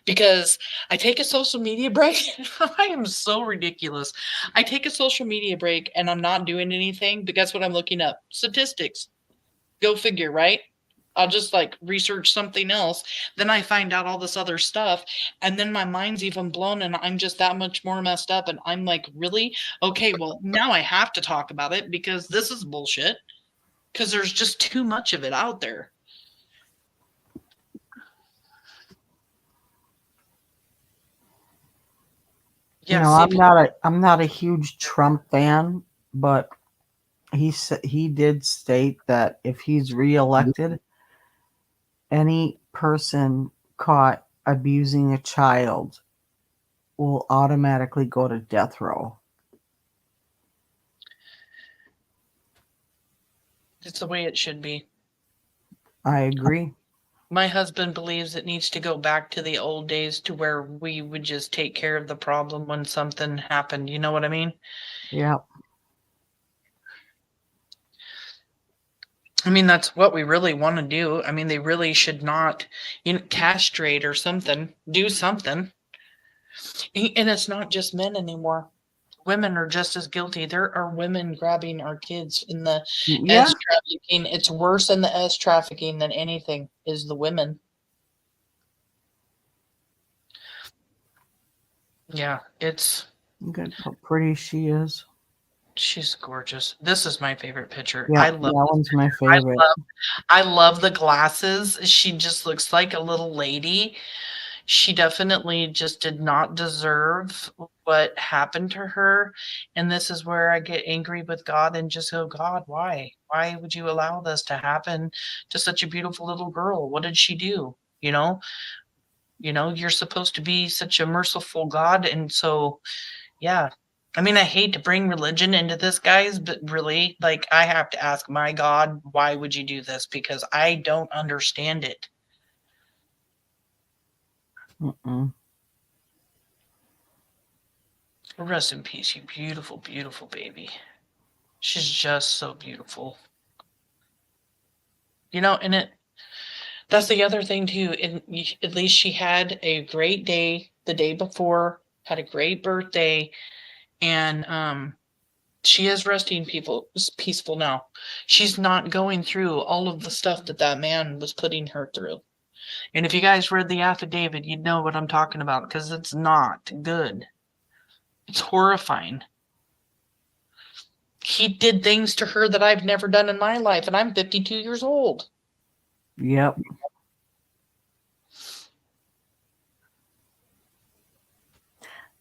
because I take a social media break. I am so ridiculous. I take a social media break and I'm not doing anything, but guess what I'm looking up? Statistics. Go figure, right? I'll just research something else. Then I find out all this other stuff. And then my mind's even blown and I'm just that much more messed up. And I'm like, really? Okay, well, now I have to talk about it because this is bullshit. Because there's just too much of it out there. Yeah, I'm not a huge Trump fan, but he did state that if he's reelected, any person caught abusing a child will automatically go to death row. it's the way it should be. I agree. My husband believes it needs to go back to the old days to where we would just take care of the problem when something happened. You know what I mean? Yeah. I mean, that's what we really want to do. I mean, they really should not, castrate or something, do something. And it's not just men anymore. Women are just as guilty. There are women grabbing our kids in the Yeah. S trafficking. It's worse in the S trafficking than anything is the women. Yeah, Look at how pretty she is. she's gorgeous. This is my favorite picture. Yeah, I love that one's my favorite. I love the glasses. She just looks like a little lady. She definitely just did not deserve what happened to her. And this is where I get angry with God and just go, God, why? Why would you allow this to happen to such a beautiful little girl? What did she do? You're supposed to be such a merciful God. And so, yeah. I mean, I hate to bring religion into this, guys, but really, like, I have to ask my God, why would you do this? Because I don't understand it. Mm-mm. Rest in peace, you beautiful, beautiful baby. She's just so beautiful. And that's the other thing too. At least she had a great day the day before, had a great birthday, and she is resting peaceful now. She's not going through all of the stuff that man was putting her through. And if you guys read the affidavit, you'd know what I'm talking about, because it's not good. It's horrifying. He did things to her that I've never done in my life, and I'm 52 years old. Yep.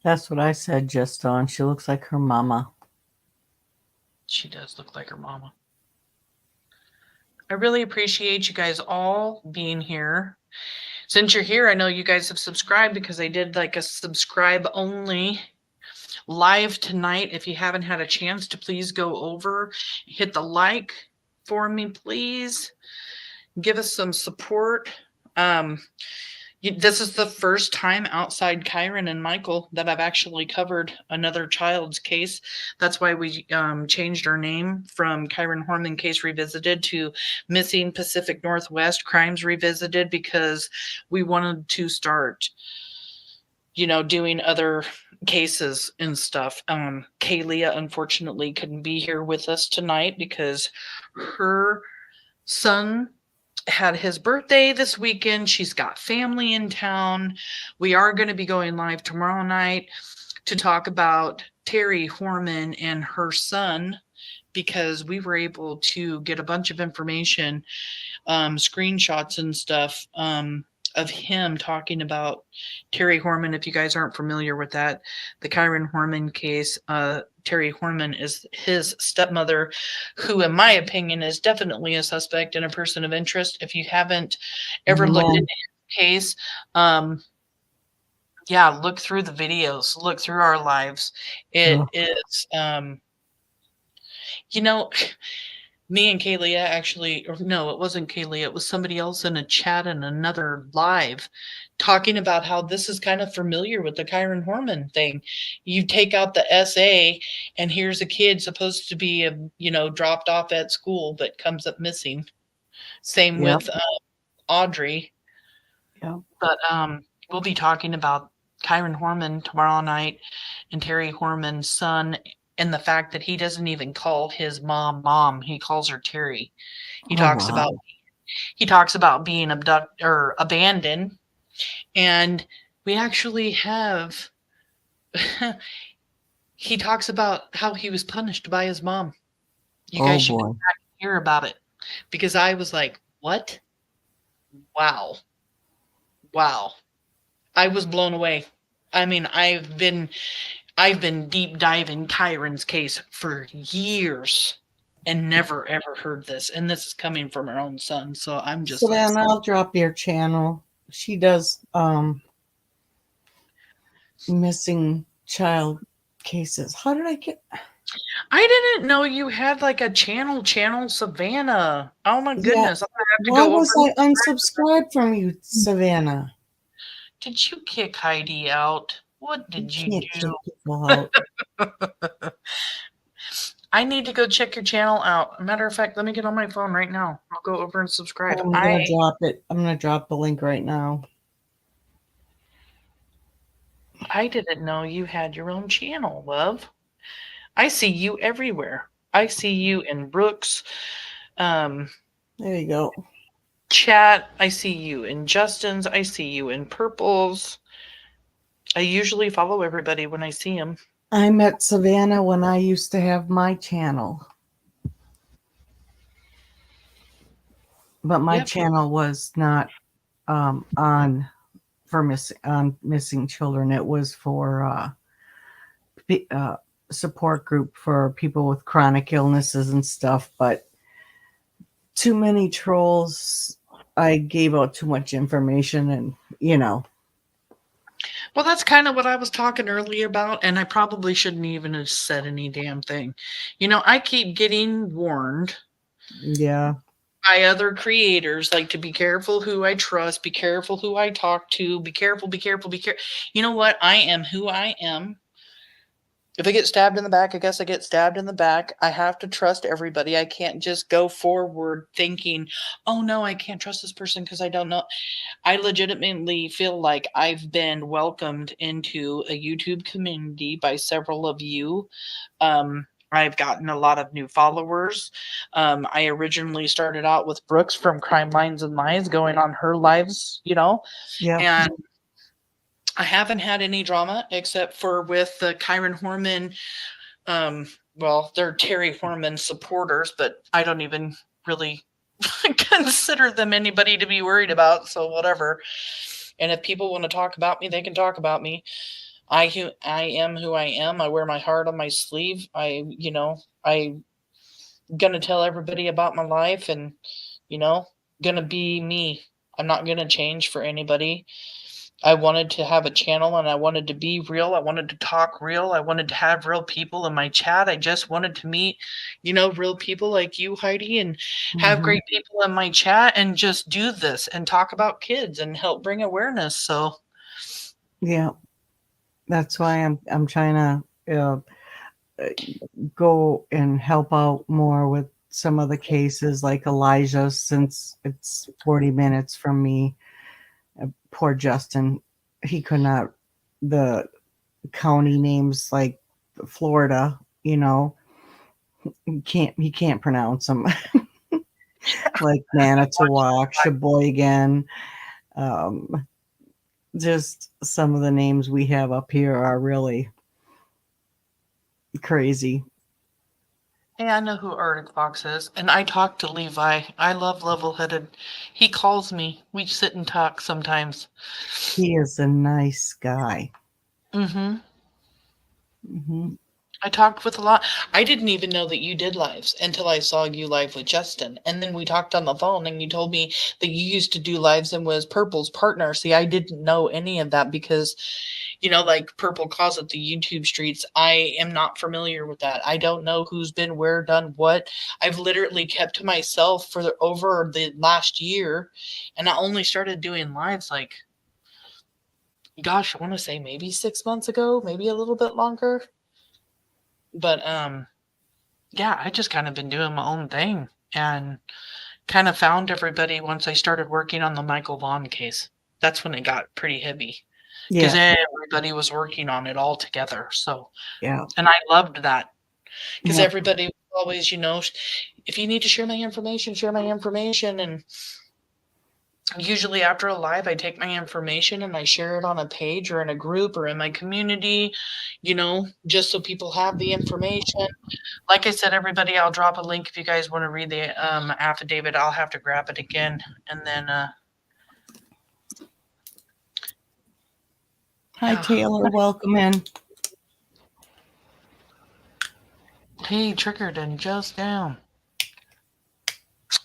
That's what I said just on. She looks like her mama. She does look like her mama. I really appreciate you guys all being here. Since you're here, I know you guys have subscribed, because I did like a subscribe only live tonight. If you haven't had a chance to, please go over, hit the like for me, please. Give us some support. This is the first time outside Kyron and Michael that I've actually covered another child's case. That's why we changed our name from Kyron Horman Case Revisited to Missing Pacific Northwest Crimes Revisited, because we wanted to start, doing other cases and stuff. Kaylia unfortunately couldn't be here with us tonight because her son had his birthday this weekend. She's got family in town. We are going to be going live tomorrow night to talk about Terry Horman and her son, because we were able to get a bunch of information, screenshots and stuff, of him talking about Terry Horman. If you guys aren't familiar with that, the Kyron Horman case, Terry Horman is his stepmother, who in my opinion is definitely a suspect and a person of interest. If you haven't ever looked into his case, look through the videos, look through our lives. It is, me and Kaylia actually, or no, it wasn't Kaylia, it was somebody else in a chat and another live talking about how this is kind of familiar with the Kyron Horman thing. You take out the SA and here's a kid supposed to be, dropped off at school, but comes up missing. Same with Audrey. Yeah. But we'll be talking about Kyron Horman tomorrow night, and Terry Horman's son, and the fact that he doesn't even call his mom. He calls her Terry. He talks about being abducted or abandoned. And we actually have, he talks about how he was punished by his mom. You guys should go back and hear about it, because I was like, what? Wow. I was blown away. I mean, I've been deep diving Kyron's case for years and never ever heard this. And this is coming from her own son. So I'm just like, Savannah, I'll drop your channel. She does missing child cases. How did I get? I didn't know you had like a channel Savannah. Oh my Yeah. goodness. I'm gonna have to Why go was over. I unsubscribed from you, Savannah? Did you kick Heidi out? What You did you can't kick do? people out. I need to go check your channel out. Matter of fact, let me get on my phone right now. I'll go over and subscribe. I'm gonna drop it. I'm gonna drop the link right now. I didn't know you had your own channel, love. I see you everywhere. I see you in Brooks, There you go. chat. I see you in Justin's. I see you in Purple's. I usually follow everybody when I see them. I met Savannah when I used to have my channel. But my Yep. channel was not on for missing children. It was for support group for people with chronic illnesses and stuff. But too many trolls. I gave out too much information, and Well, that's kind of what I was talking earlier about, and I probably shouldn't even have said any damn thing. I keep getting warned yeah. by other creators, like, to be careful who I trust, be careful who I talk to, be careful, be careful, be careful. You know what? I am who I am. If I get stabbed in the back, I guess I get stabbed in the back. I have to trust everybody. I can't just go forward thinking, oh no, I can't trust this person because I don't know. I legitimately feel like I've been welcomed into a YouTube community by several of you. I've gotten a lot of new followers. I originally started out with Brooks from Crime Lines and Lies, going on her lives, Yeah. and I haven't had any drama except for with the Kyron Horman. Well, they're Terry Horman supporters, but I don't even really consider them anybody to be worried about. So whatever. And if people want to talk about me, they can talk about me. I am who I am. I wear my heart on my sleeve. I gonna tell everybody about my life, and gonna be me. I'm not gonna change for anybody. I wanted to have a channel, and I wanted to be real. I wanted to talk real. I wanted to have real people in my chat. I just wanted to meet, real people like you, Heidi, and have great people in my chat, and just do this and talk about kids and help bring awareness. So Yeah. That's why I'm trying to go and help out more with some of the cases, like Elijah, since it's 40 minutes from me. Poor Justin, he could not, the county names like Florida, he can't pronounce them. Like Manitowoc, Sheboygan. Just some of the names we have up here are really crazy. yeah, I know who Arctic Fox is, and I talk to Levi. I love level-headed. He calls me. We sit and talk sometimes. He is a nice guy. Mm-hmm. Mm-hmm. I talked with a lot. I didn't even know that you did lives until I saw you live with Justin. And then we talked on the phone, and you told me that you used to do lives and was Purple's partner. See, I didn't know any of that because, like Purple calls it the YouTube streets. I am not familiar with that. I don't know who's been where, done what. I've literally kept to myself for over the last year. And I only started doing lives like, gosh, I want to say maybe 6 months ago, maybe a little bit longer. But yeah, I just kind of been doing my own thing, and kind of found everybody once I started working on the Michael Vaughn case. That's when it got pretty heavy because everybody was working on it all together. So Yeah. And I loved that because Yep. everybody was always, if you need to share my information, share my information. And usually after a live, I take my information and I share it on a page or in a group or in my community, just so people have the information. Like I said, everybody, I'll drop a link if you guys want to read the affidavit. I'll have to grab it again. And then Hi, Taylor. Welcome in. Hey, triggered and just down.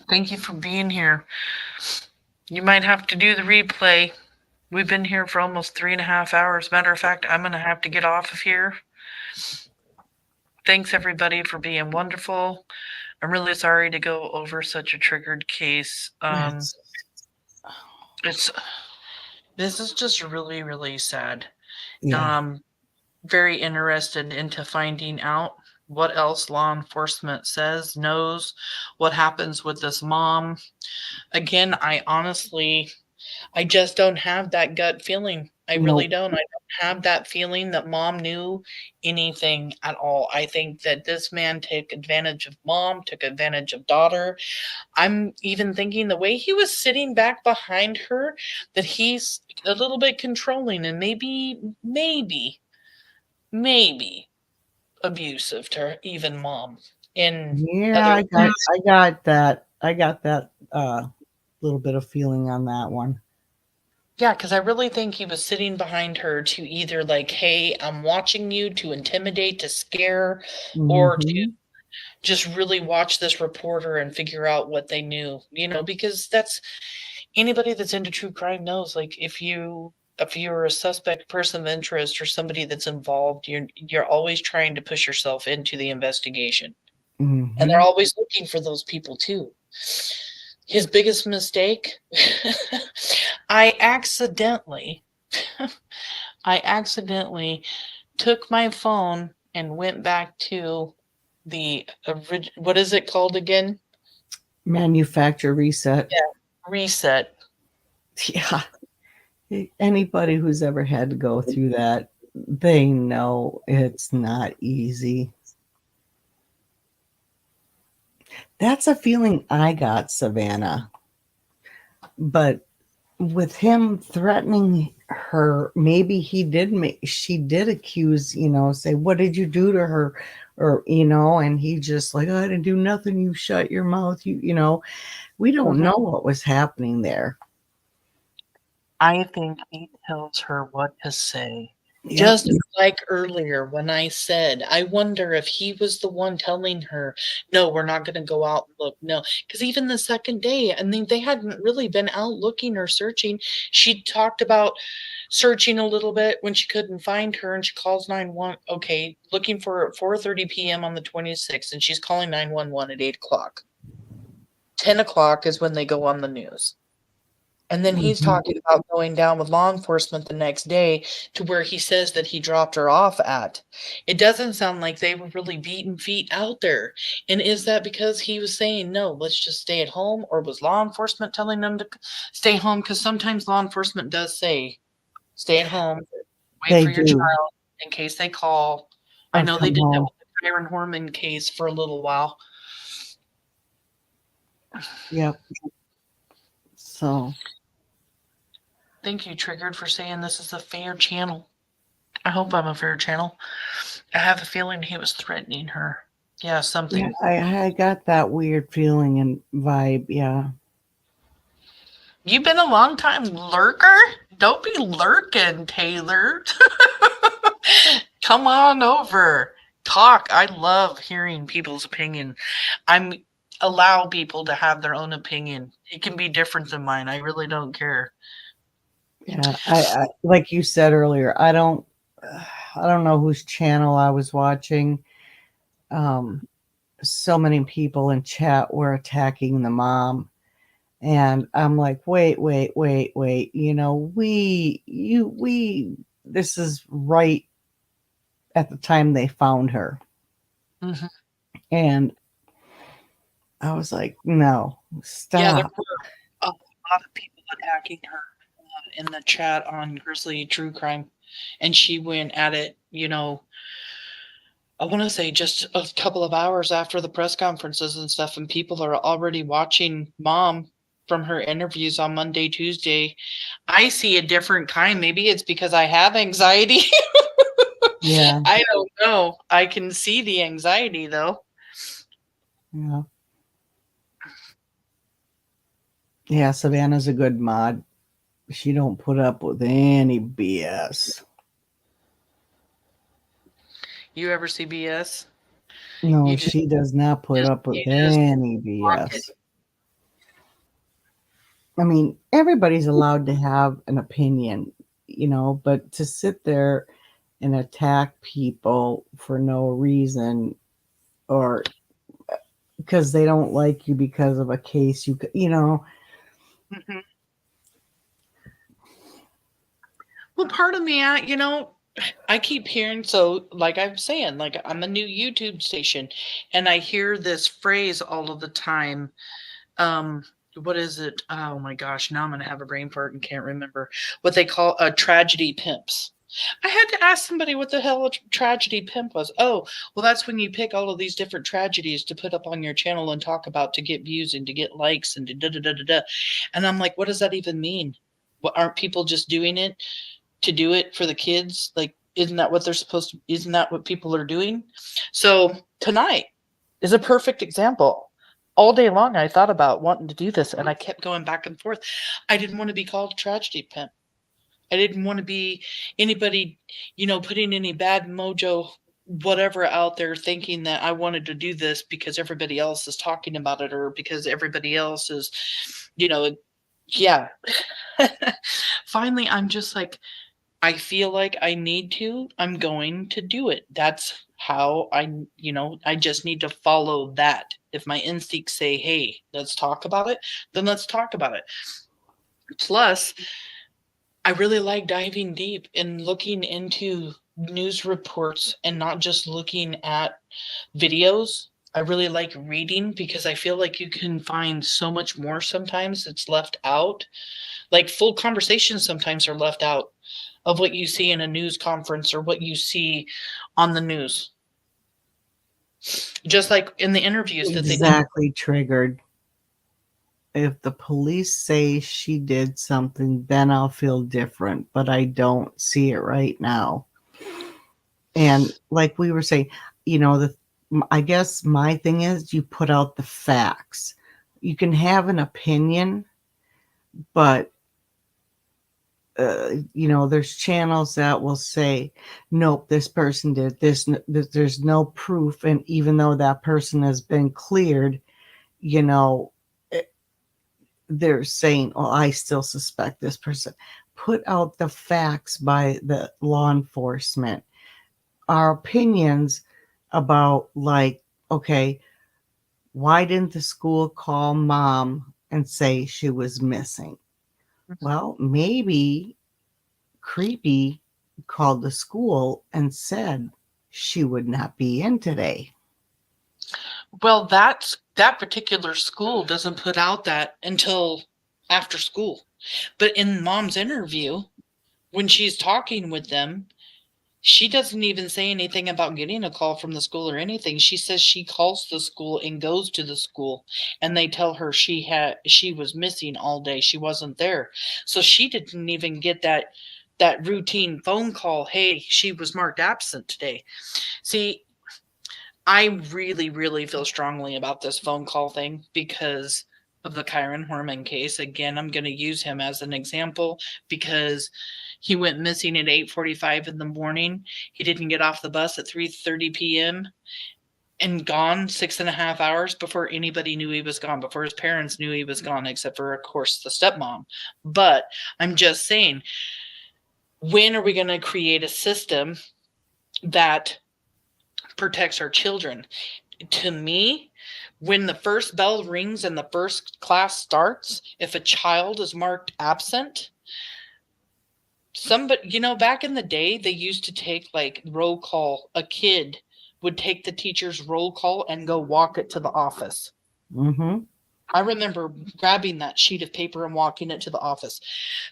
Thank you for being here. You might have to do the replay. We've been here for almost 3.5 hours. Matter of fact, I'm going to have to get off of here. Thanks, everybody, for being wonderful. I'm really sorry to go over such a triggered case. This is just really, really sad. Yeah. Very interested into finding out what else law enforcement says, knows, what happens with this mom. Again, I just don't have that gut feeling. I really don't. I don't have that feeling that mom knew anything at all. I think that this man took advantage of mom, took advantage of daughter. I'm even thinking the way he was sitting back behind her, that he's a little bit controlling and maybe abusive to even mom. Yeah, I got that. I got that little bit of feeling on that one. Yeah, because I really think he was sitting behind her to either like, hey, I'm watching you, to intimidate, to scare, or to just really watch this reporter and figure out what they knew, because that's anybody that's into true crime knows, like if you're a suspect person of interest or somebody that's involved, you're always trying to push yourself into the investigation. And they're always looking for those people too. His biggest mistake, I accidentally took my phone and went back to the what is it called again? Manufacture reset. Yeah, reset. Yeah. Anybody who's ever had to go through that, they know it's not easy. That's a feeling I got, Savannah. But with him threatening her, maybe she did accuse, say, what did you do to her? Or, and he just like, I didn't do nothing. You shut your mouth. We don't know what was happening there. I think he tells her what to say. Yep. Just like earlier when I said, I wonder if he was the one telling her, no, we're not going to go out and look. No, because even the second day, I mean, they hadn't really been out looking or searching. She talked about searching a little bit when she couldn't find her, and she calls 911. Okay, looking for her at 4:30 p.m. on the 26th, and she's calling 911 at 8 o'clock. 10 o'clock is when they go on the news. And then he's talking about going down with law enforcement the next day to where he says that he dropped her off at. It doesn't sound like they were really beating feet out there. And is that because he was saying, no, let's just stay at home? Or was law enforcement telling them to stay home? Because sometimes law enforcement does say, stay at home, wait for your child in case they call. I know they did that with the Kyron Horman case for a little while. Yep. So... Thank you, Triggered, for saying this is a fair channel. I hope I'm a fair channel. I have a feeling he was threatening her. Yeah, something. Yeah, I got that weird feeling and vibe, yeah. You've been a long time lurker? Don't be lurking, Taylor. Come on over. Talk. I love hearing people's opinion. Allow people to have their own opinion. It can be different than mine. I really don't care. Yeah, I like you said earlier, I don't know whose channel I was watching. So many people in chat were attacking the mom, and I'm like, wait. This is right at the time they found her, and I was like, no, stop. Yeah, there were a lot of people attacking her in the chat on Grizzly True Crime, and she went at it, I want to say just a couple of hours after the press conferences and stuff, and people are already watching mom from her interviews on Monday, Tuesday. I see a different kind. Maybe it's because I have anxiety. Yeah. I don't know. I can see the anxiety though. Yeah. Yeah, Savannah's a good mod. She don't put up with any BS. You ever see BS? No, You just she does not put up with any BS. I mean, everybody's allowed to have an opinion, but to sit there and attack people for no reason or because they don't like you because of a case Mhm. Well, part of me, I keep hearing, so like I'm saying, like I'm a new YouTube station and I hear this phrase all of the time. What is it? Oh my gosh, now I'm gonna have a brain fart and can't remember what they call a tragedy pimps. I had to ask somebody what the hell a tragedy pimp was. Oh, well, that's when you pick all of these different tragedies to put up on your channel and talk about to get views and to get likes and da da da da da. And I'm like, what does that even mean? What, aren't people just doing it to do it for the kids? Like, isn't that what they're supposed to? Isn't that what people are doing? So tonight is a perfect example. All day long, I thought about wanting to do this, and I kept going back and forth. I didn't want to be called a tragedy pimp. I didn't want to be anybody, putting any bad mojo, whatever out there, thinking that I wanted to do this because everybody else is talking about it or because everybody else is, yeah. Finally, I'm just like, I feel like I need to, I'm going to do it. That's how I just need to follow that. If my instincts say, hey, let's talk about it, then let's talk about it. Plus, I really like diving deep and looking into news reports and not just looking at videos. I really like reading because I feel like you can find so much more sometimes that's left out. Like full conversations sometimes are left out of what you see in a news conference or what you see on the news. Just like in the interviews that they do. exactly triggered. If the police say she did something, then I'll feel different, but I don't see it right now. And like we were saying, I guess my thing is you put out the facts. You can have an opinion, but there's channels that will say, nope, this person did this. There's no proof. And even though that person has been cleared, they're saying, oh, I still suspect this person. Put out the facts by the law enforcement. Our opinions about, like, okay, why didn't the school call mom and say she was missing? Well, maybe Creepy called the school and said she would not be in today. Well, that particular school doesn't put out that until after school. But in mom's interview, when she's talking with them, she doesn't even say anything about getting a call from the school or anything. She says she calls the school and goes to the school and they tell her she was missing all day. She wasn't there. So she didn't even get that routine phone call. Hey, she was marked absent today. See, I really, really feel strongly about this phone call thing because of the Kyron Horman case. Again, I'm going to use him as an example because he went missing at 8:45 in the morning. He didn't get off the bus at 3:30 p.m. and gone 6.5 hours before anybody knew he was gone, before his parents knew he was gone, except for, of course, the stepmom. But I'm just saying, when are we going to create a system that protects our children? To me, when the first bell rings and the first class starts, if a child is marked absent, somebody, back in the day, they used to take like roll call. A kid would take the teacher's roll call and go walk it to the office. Mm-hmm. I remember grabbing that sheet of paper and walking it to the office.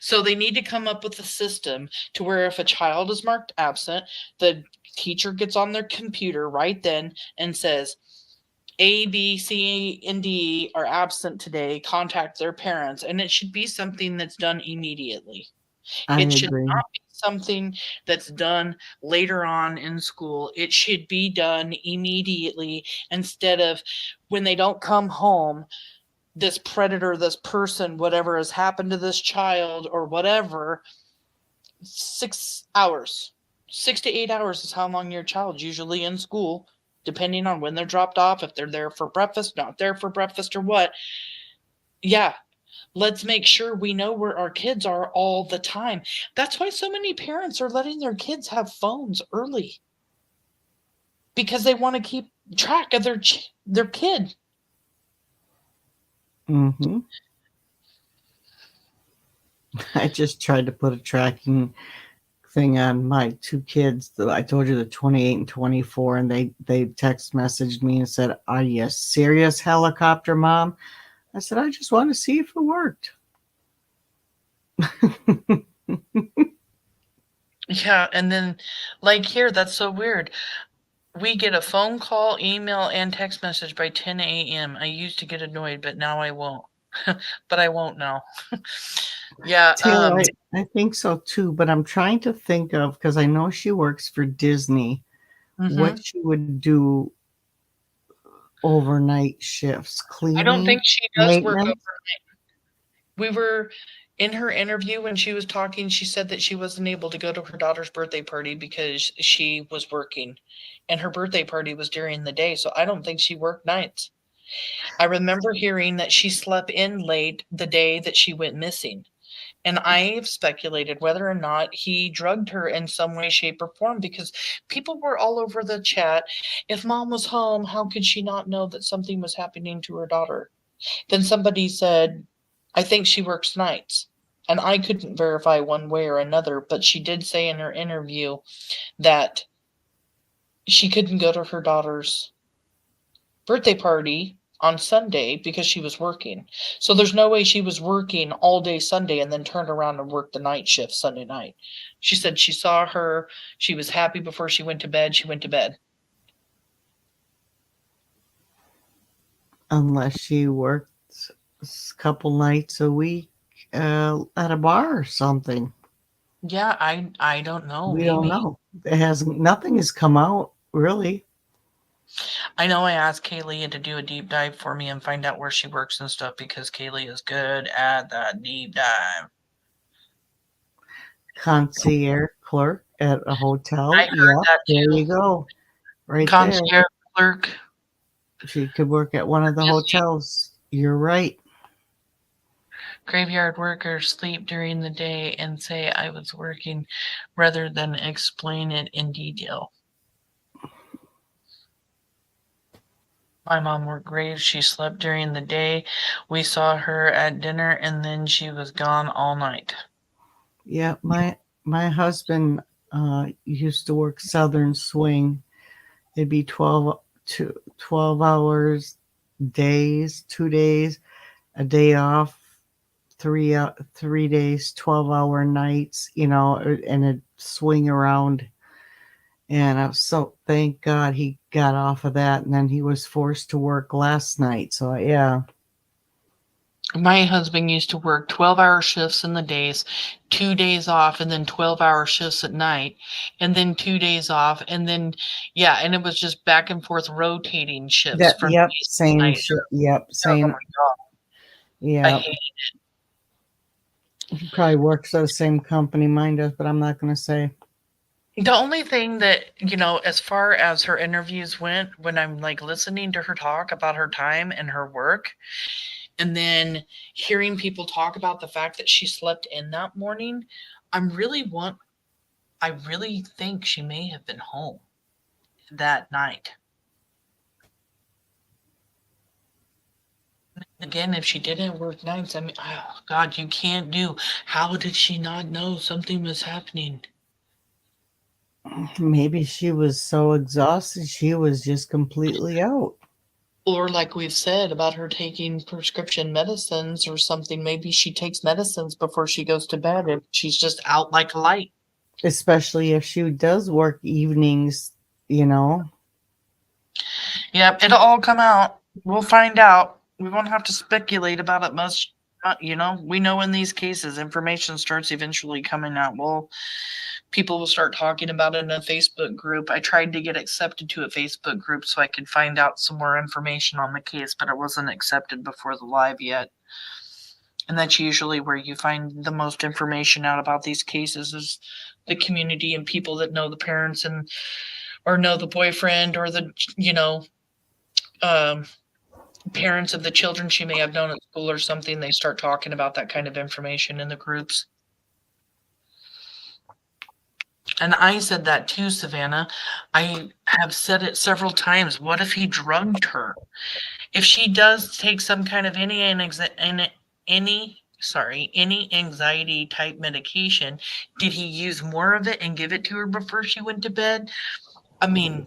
So they need to come up with a system to where if a child is marked absent, the teacher gets on their computer right then and says, A, B, C, and D are absent today, contact their parents. And it should be something that's done immediately. It should not be something that's done later on in school. It should be done immediately instead of when they don't come home, this predator, this person, whatever has happened to this child or whatever, 6 hours. 6 to 8 hours is how long your child's usually in school, depending on when they're dropped off, if they're there for breakfast, not there for breakfast, or what. Yeah, let's make sure we know where our kids are all the time. That's why so many parents are letting their kids have phones early, because they want to keep track of their kid. Mm-hmm. I just tried to put a tracking thing on my two kids. I told you, the 28 and 24, and they text messaged me and said, "Are you serious, helicopter mom?" I said, "I just want to see if it worked." Yeah, and then like here, that's so weird. We get a phone call, email, and text message by 10 a.m. I used to get annoyed, but now I won't. But I won't now. Yeah, Taylor, I think so too, but I'm trying to think of, because I know she works for Disney, what she would do overnight shifts, I don't think cleaning, she does work maintenance. overnight. We were in her interview when she was talking, she said that she wasn't able to go to her daughter's birthday party because she was working, and her birthday party was during the day, so I don't think she worked nights. I remember hearing that she slept in late the day that she went missing. And I've speculated whether or not he drugged her in some way, shape, or form, because people were all over the chat. If mom was home, how could she not know that something was happening to her daughter? Then somebody said, I think she works nights. And I couldn't verify one way or another, but she did say in her interview that she couldn't go to her daughter's birthday party on Sunday because she was working. So there's no way she was working all day Sunday and then turned around and worked the night shift Sunday night. She said she saw her, she was happy before she went to bed, she went to bed. Unless she worked a couple nights a week at a bar or something. Yeah, I don't know. We Maybe. don't know. Nothing has come out really. I know I asked Kaylee to do a deep dive for me and find out where she works and stuff, because Kaylee is good at that deep dive. Concierge clerk at a hotel. I heard that There too. you go. Right Concierge there. clerk. She could work at one of the hotels. You're right. Graveyard workers sleep during the day and say I was working rather than explain it in detail. My mom worked graves. She slept during the day. We saw her at dinner and then she was gone all night. Yeah, my husband used to work Southern Swing. It'd be 12 hours days, 2 days, a day off, 3 days, 12-hour nights, and it'd swing around. And I was so thank God he got off of that, and then he was forced to work last night. So yeah. My husband used to work 12-hour shifts in the days, 2 days off, and then 12-hour shifts at night, and then 2 days off, and then and it was just back and forth rotating shifts from days to Same night. shit. Yep, Oh same. my God. I Yeah. hate He probably works at the same company mine does, but I'm not going to say. The only thing that, as far as her interviews went, when I'm like listening to her talk about her time and her work, and then hearing people talk about the fact that she slept in that morning, I really think she may have been home that night. Again, if she didn't work nights, I mean, oh God, you can't do. How did she not know something was happening? Maybe she was so exhausted, she was just completely out. Or like we've said about her taking prescription medicines or something, maybe she takes medicines before she goes to bed and she's just out like a light. Especially if she does work evenings, Yep, it'll all come out. We'll find out. We won't have to speculate about it much. We know in these cases, information starts eventually coming out. People will start talking about it in a Facebook group. I tried to get accepted to a Facebook group so I could find out some more information on the case, but it wasn't accepted before the live yet. And that's usually where you find the most information out about these cases, is the community and people that know the parents and or know the boyfriend or the parents of the children she may have known at school or something. They start talking about that kind of information in the groups. And I said that too, Savannah. I have said it several times. What if he drugged her? If she does take some kind of any anxiety type medication, did he use more of it and give it to her before she went to bed? I mean,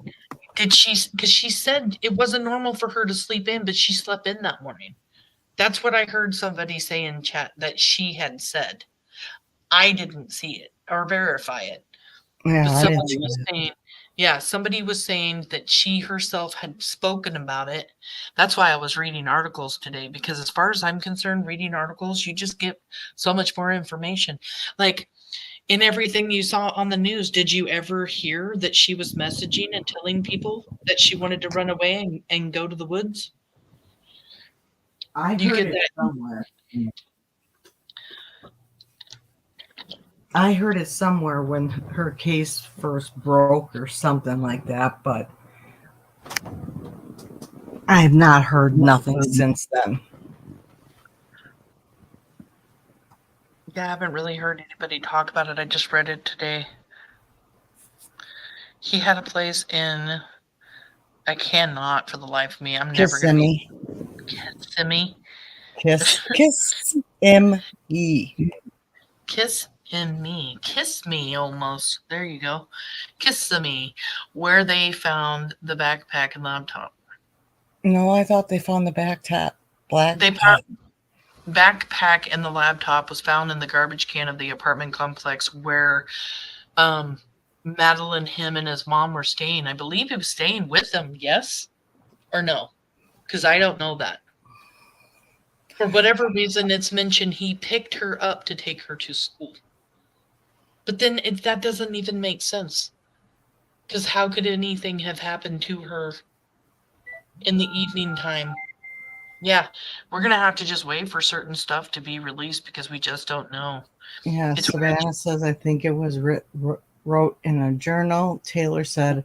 did she? Because she said it wasn't normal for her to sleep in, but she slept in that morning. That's what I heard somebody say in chat that she had said. I didn't see it or verify it. Yeah, But I didn't somebody see was it. saying, yeah, somebody was saying that she herself had spoken about it. That's why I was reading articles today, because as far as I'm concerned, reading articles, you just get so much more information. Like in everything you saw on the news, did you ever hear that she was messaging and telling people that she wanted to run away and go to the woods? I You heard get it that? somewhere. I heard it somewhere when her case first broke or something like that, but I have not heard nothing since then. Yeah, I haven't really heard anybody talk about it. I just read it today. He had a place in, I cannot for the life of me. I'm never going to be Kissimmee. Kiss-M-E. Kiss in me. Kiss me almost. There you go. Kissimmee, where they found the backpack and laptop. No, I thought they found the backpack. Backpack and the laptop was found in the garbage can of the apartment complex where Madeline, him, and his mom were staying. I believe he was staying with them, yes? Or no? Because I don't know that. For whatever reason, it's mentioned he picked her up to take her to school. But then that doesn't even make sense. Because how could anything have happened to her in the evening time? Yeah, we're going to have to just wait for certain stuff to be released because we just don't know. Yeah, It's Savannah says, I think it was wrote in a journal. Taylor said,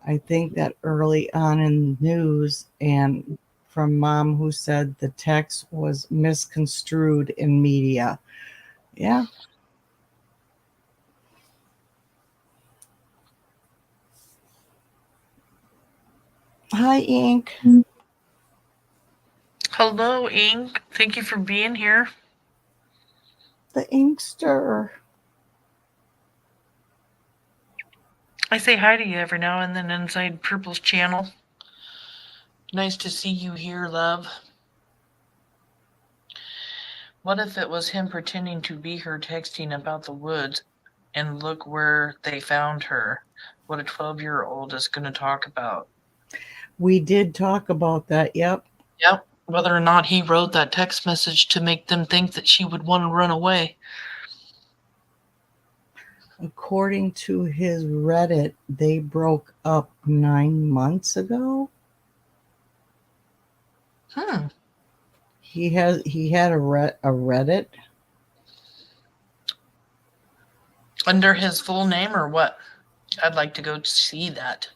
I think that early on in news, and from Mom, who said the text was misconstrued in media. Yeah. Hi, Ink. Hello, Ink. Thank you for being here. The Inkster. I say hi to you every now and then inside Purple's channel. Nice to see you here, love. What if it was him pretending to be her texting about the woods and look where they found her? What a 12-year-old is going to talk about. We did talk about that, yep. Yep, whether or not he wrote that text message to make them think that she would want to run away. According to his Reddit, they broke up 9 months ago. He had a Reddit. Under his full name or what? I'd like to go see that.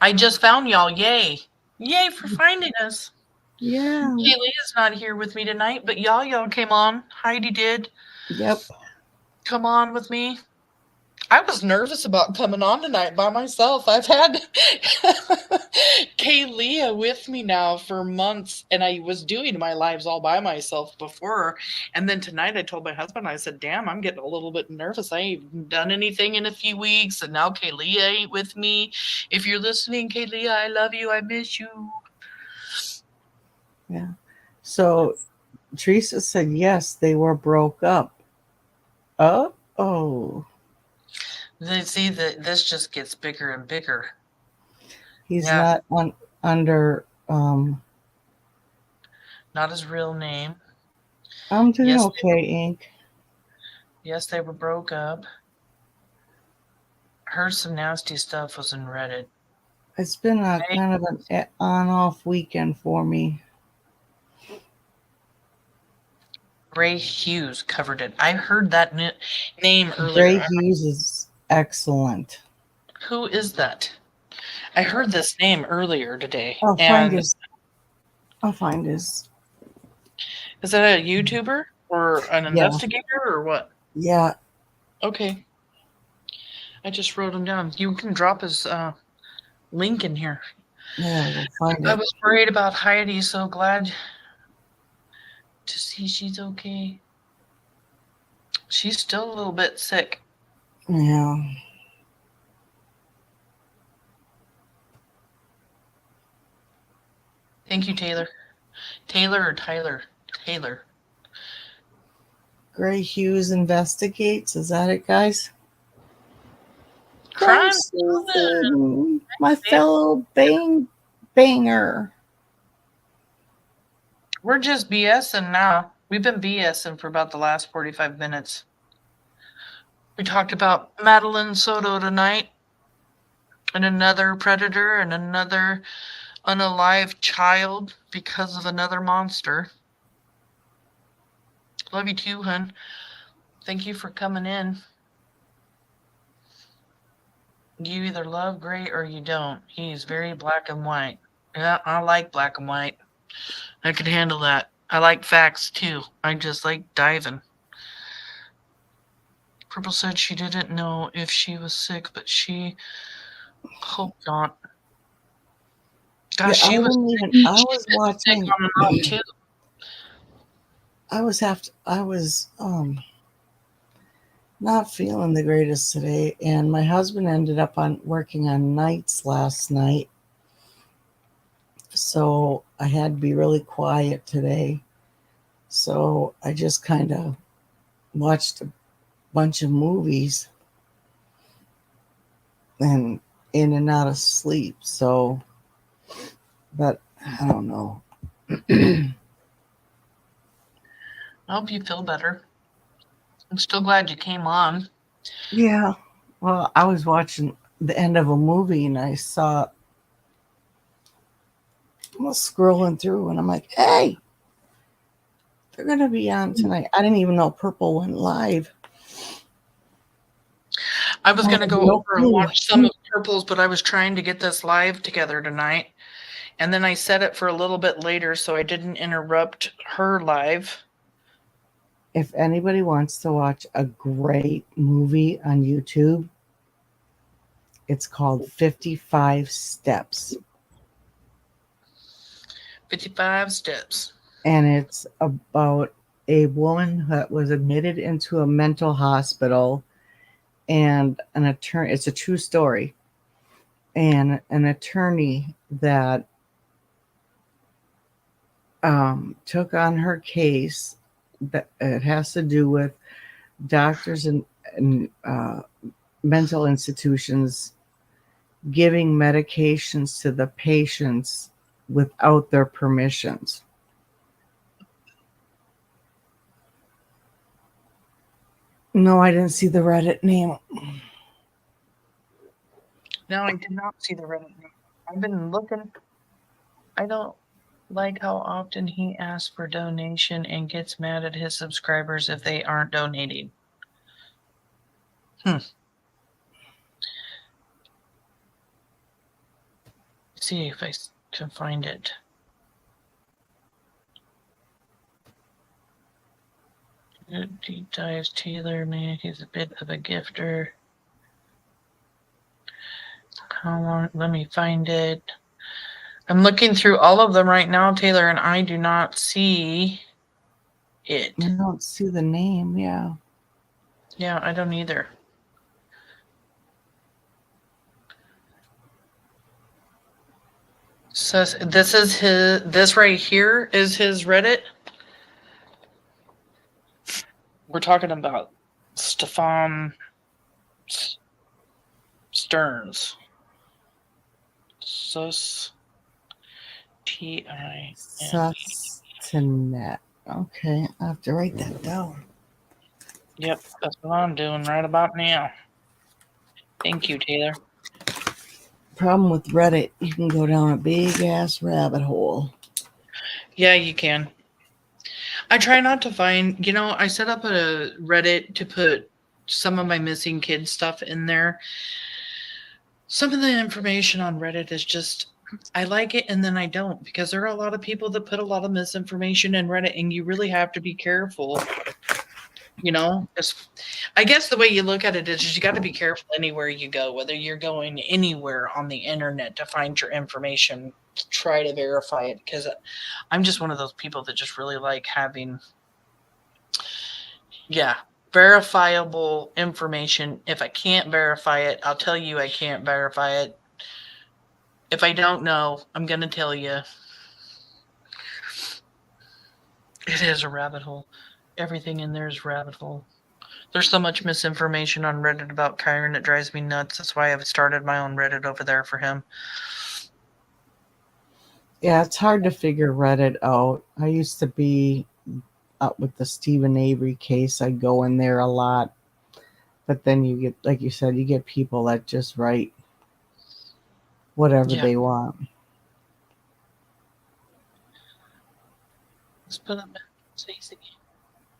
I just found y'all. Yay. Yay for finding us. Yeah. Kaylee is not here with me tonight, but y'all came on. Heidi did. Yep. Come on with me. I was nervous about coming on tonight by myself. I've had Kaylee with me now for months, and I was doing my lives all by myself before. And then tonight I told my husband, I said, damn, I'm getting a little bit nervous. I ain't done anything in a few weeks, and now Kaylee ain't with me. If you're listening, Kaylee, I love you. I miss you. Yeah. So Teresa said, yes, they were broke up. Oh. They see that this just gets bigger and bigger. He's not under not his real name. I'm doing okay, Ink. Yes, they were broke up. Heard some nasty stuff was in Reddit. It's been a kind of an on-off weekend for me. Ray Hughes covered it. I heard that name earlier. Gray Hughes is excellent. Who is that? I heard this name earlier today. I'll find his. Is that a YouTuber or an investigator or what? Yeah. Okay. I just wrote him down. You can drop his link in here. Yeah, we'll find I it. was worried about Heidi, so glad to see she's okay. She's still a little bit sick. Yeah. Thank you, Taylor. Taylor or Tyler? Taylor. Gray Hughes investigates. Is that it, guys? Crime Susan, my fellow banger. We're just BSing now. We've been BSing for about the last 45 minutes. We talked about Madeline Soto tonight, and another predator, and another unalive child because of another monster. Love you too, hun. Thank you for coming in. You either love Gray or you don't. He's very black and white. Yeah, I like black and white. I could handle that. I like facts too. I just like diving. Purple said she didn't know if she was sick, but she hoped not. Gosh, Yeah, she was watching. sick on and off too. I was not feeling the greatest today, and my husband ended up working on nights last night, so I had to be really quiet today. So I just kind of watched a bunch of movies and in and out of sleep. So, but I don't know. I hope you feel better. I'm still glad you came on. Yeah. Well, I was watching the end of a movie and I was scrolling through and I'm like, hey, they're going to be on tonight. I didn't even know Purple went live. I was going to go over and watch some of Purple's, but I was trying to get this live together tonight. And then I set it for a little bit later so I didn't interrupt her live. If anybody wants to watch a great movie on YouTube, it's called 55 Steps. 55 Steps. And it's about a woman that was admitted into a mental hospital and an attorney. It's a true story. And an attorney that took on her case that it has to do with doctors and mental institutions giving medications to the patients without their permissions. No, I didn't see the Reddit name. No, I did not see the Reddit name. I've been looking. I don't like how often he asks for donation and gets mad at his subscribers if they aren't donating. See if I can find it. Deep dives Taylor, man, he's a bit of a gifter. How long? Let me find it. I'm looking through all of them right now, Taylor, and I do not see it. I don't see the name, yeah. Yeah, I don't either. So this right here is his Reddit. We're talking about Stephan Sterns. T-I-N. Sustinet. Okay, I have to write that down. Yep, that's what I'm doing right about now. Thank you, Taylor. Problem with Reddit, you can go down a big ass rabbit hole. Yeah, you can. I try not to find, I set up a Reddit to put some of my missing kids stuff in there. Some of the information on Reddit is just, I like it and then I don't, because there are a lot of people that put a lot of misinformation in Reddit, and you really have to be careful. I guess the way you look at it is you got to be careful anywhere you go, whether you're going anywhere on the internet to find your information, try to verify it, because I'm just one of those people that just really like having, verifiable information. If I can't verify it, I'll tell you I can't verify it. If I don't know, I'm going to tell you. It is a rabbit hole. Everything in there is rabbit hole. There's so much misinformation on Reddit about Kyron, it drives me nuts. That's why I've started my own Reddit over there for him. Yeah, it's hard to figure Reddit out. I used to be up with the Stephen Avery case. I'd go in there a lot. But then you get, like you said, you get people that just write whatever they want. Let's put up Stacey.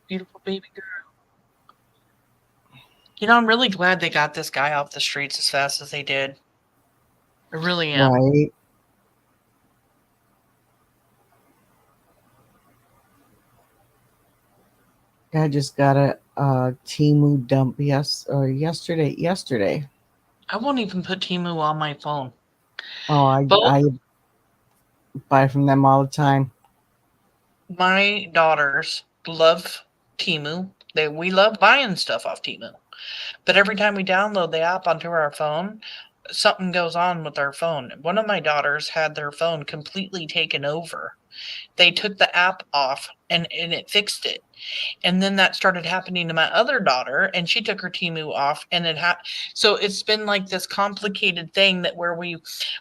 Beautiful baby girl. I'm really glad they got this guy off the streets as fast as they did. I really am. Right. I just got a Temu dump yesterday. I won't even put Temu on my phone. Oh, I buy from them all the time. My daughters love Temu. We love buying stuff off Temu. But every time we download the app onto our phone, something goes on with our phone. One of my daughters had their phone completely taken over. They took the app off and it fixed it. And then that started happening to my other daughter, and she took her Temu off, and so it's been like this complicated thing that where we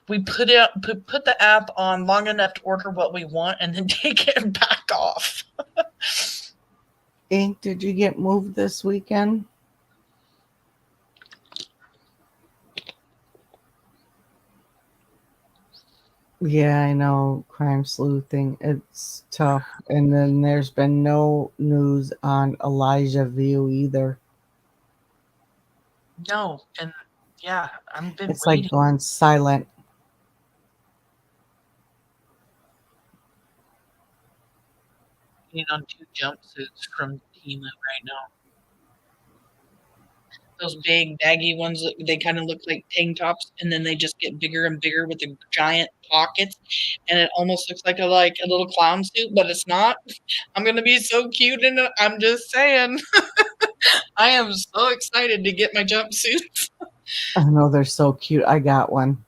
put the app on long enough to order what we want and then take it back off. Ink, did you get moved this weekend? Yeah, I know, crime sleuthing. It's tough. And then there's been no news on Elijah View either. No, and I've been It's waiting. like gone silent. On 2 jumpsuits from Temu right now. Those big baggy ones, they kind of look like tank tops, and then they just get bigger and bigger with the giant pockets, and it almost looks like a little clown suit, but it's not. I'm gonna be so cute in it. I'm just saying. I am so excited to get my jumpsuits. I know, they're so cute. I got one.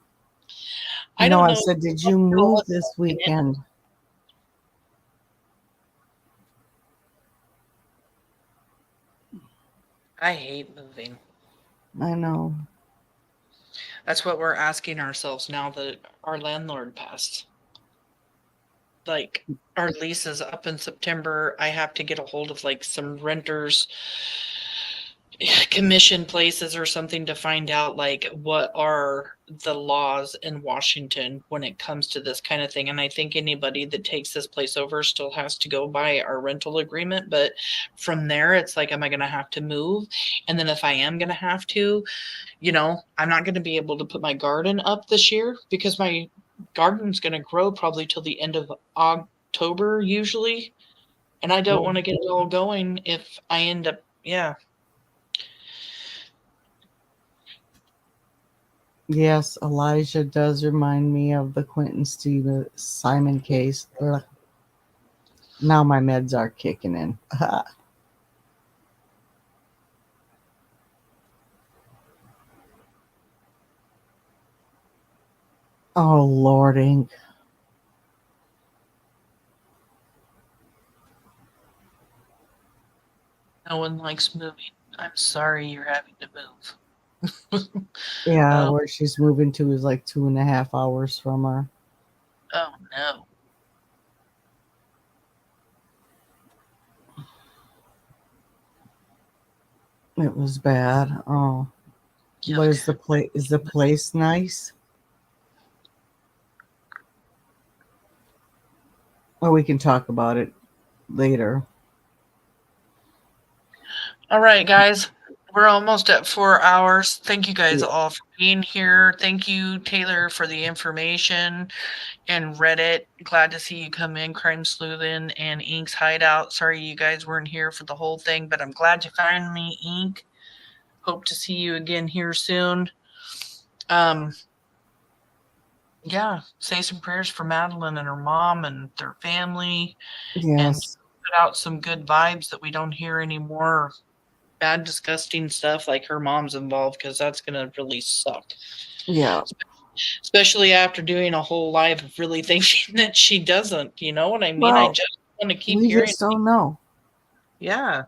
I don't know. I said, did you move this weekend? I hate moving. I know. That's what we're asking ourselves now that our landlord passed. Like, our lease is up in September. I have to get a hold of some renters commission places or something to find out what are the laws in Washington when it comes to this kind of thing. And I think anybody that takes this place over still has to go by our rental agreement. But from there, it's am I going to have to move? And then if I am going to have to, I'm not going to be able to put my garden up this year because my garden's going to grow probably till the end of October usually. And I don't want to get it all going if I end up, Yes, Elijah does remind me of the Quentin Simon case. Ugh. Now my meds are kicking in. Oh, Lord, Ink. No one likes moving. I'm sorry you're having to move. Yeah, where she's moving to is 2.5 hours from her. Oh, no. It was bad. Oh. But is the place nice? Well, we can talk about it later. All right, guys. We're almost at 4 hours. Thank you guys Yeah. all for being here. Thank you, Taylor, for the information and Reddit. Glad to see you come in, Crime Sleuthin' and Ink's Hideout. Sorry you guys weren't here for the whole thing, but I'm glad you found me, Ink. Hope to see you again here soon. Yeah, say some prayers for Madeline and her mom and their family, and Yes. put out some good vibes that we don't hear anymore. Bad, disgusting stuff like her mom's involved, because that's going to really suck. Yeah. Especially after doing a whole live of really thinking that she doesn't. You know what I mean? I Well, just want to keep we hearing. just don't know. Yeah.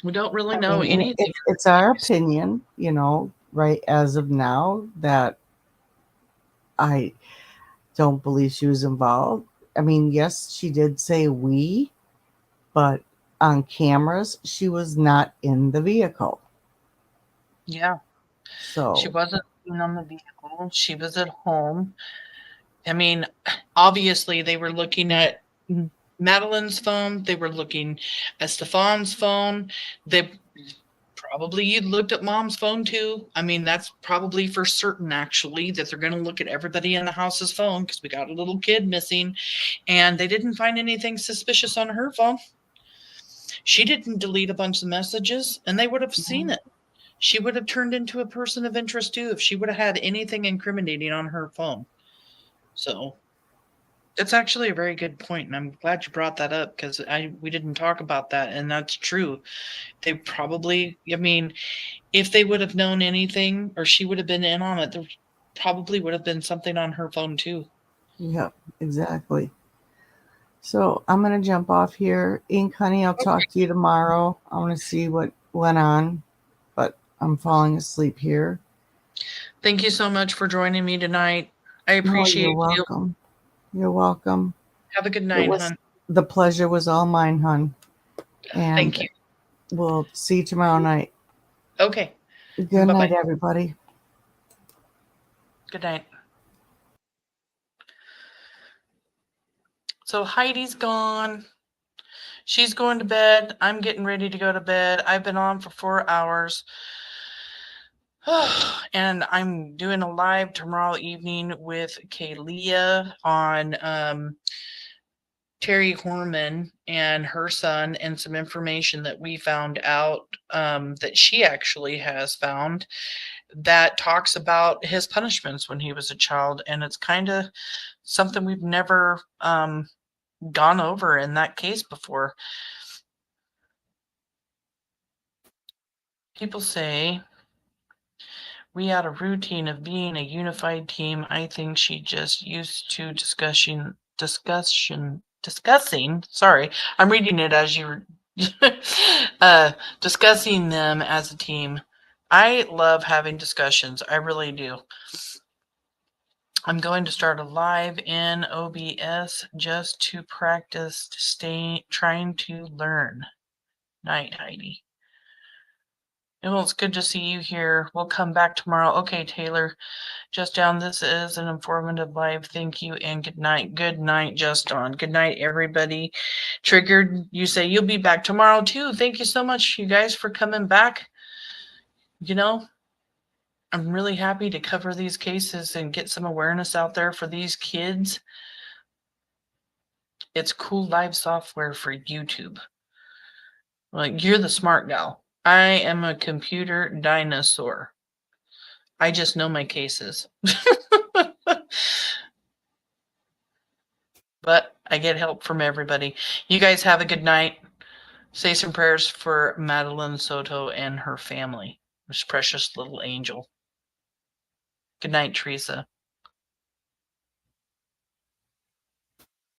We don't really I know mean, anything. it's our opinion, you know, right as of now, that I don't believe she was involved. I mean, yes, she did say we, but on cameras, she was not in the vehicle. Yeah. So She wasn't on the vehicle. She was at home. I mean, obviously they were looking at Madeline's phone. They were looking at Stephan's phone. They probably looked at mom's phone too. I mean, that's probably for certain, actually, that they're going to look at everybody in the house's phone, because we got a little kid missing, and they didn't find anything suspicious on her phone. She didn't delete a bunch of messages, and they would have seen it. She would have turned into a person of interest too if she would have had anything incriminating on her phone. So that's actually a very good point, and I'm glad you brought that up, because we didn't talk about that, and that's true. They probably, I mean, if they would have known anything, or she would have been in on it, there probably would have been something on her phone too. yeah, exactly. So I'm going to jump off here. Ink, honey, I'll talk to you tomorrow. I want to see what went on, but I'm falling asleep here. Thank you so much for joining me tonight. I Oh, appreciate you're welcome. You're welcome. Have a good night, hon. The pleasure was all mine, hon. And Thank you. we'll see you tomorrow night. Okay. Good Bye-bye. night, everybody. Good night. So Heidi's gone. She's going to bed. I'm getting ready to go to bed. I've been on for 4 hours. And I'm doing a live tomorrow evening with Kaylia on Terry Horman and her son, and some information that we found out that she actually has found that talks about his punishments when he was a child. And it's kind of something we've never gone over in that case before. People say we had a routine of being a unified team. I think she just used to discussing. Sorry, I'm reading it as you were discussing them as a team. I love having discussions. I really do. I'm going to start a live in OBS just to practice trying to learn. Night, Heidi. Well, it's good to see you here. We'll come back tomorrow. Okay, Taylor. Just down. This is an informative live. Thank you and good night. Good night, Just on. Good night, everybody. Triggered, you say you'll be back tomorrow too. Thank you so much, you guys, for coming back. You know, I'm really happy to cover these cases and get some awareness out there for these kids. It's cool live software for YouTube. Like, you're the smart gal. I am a computer dinosaur. I just know my cases. But I get help from everybody. You guys have a good night. Say some prayers for Madeline Soto and her family, this precious little angel. Good night, Teresa.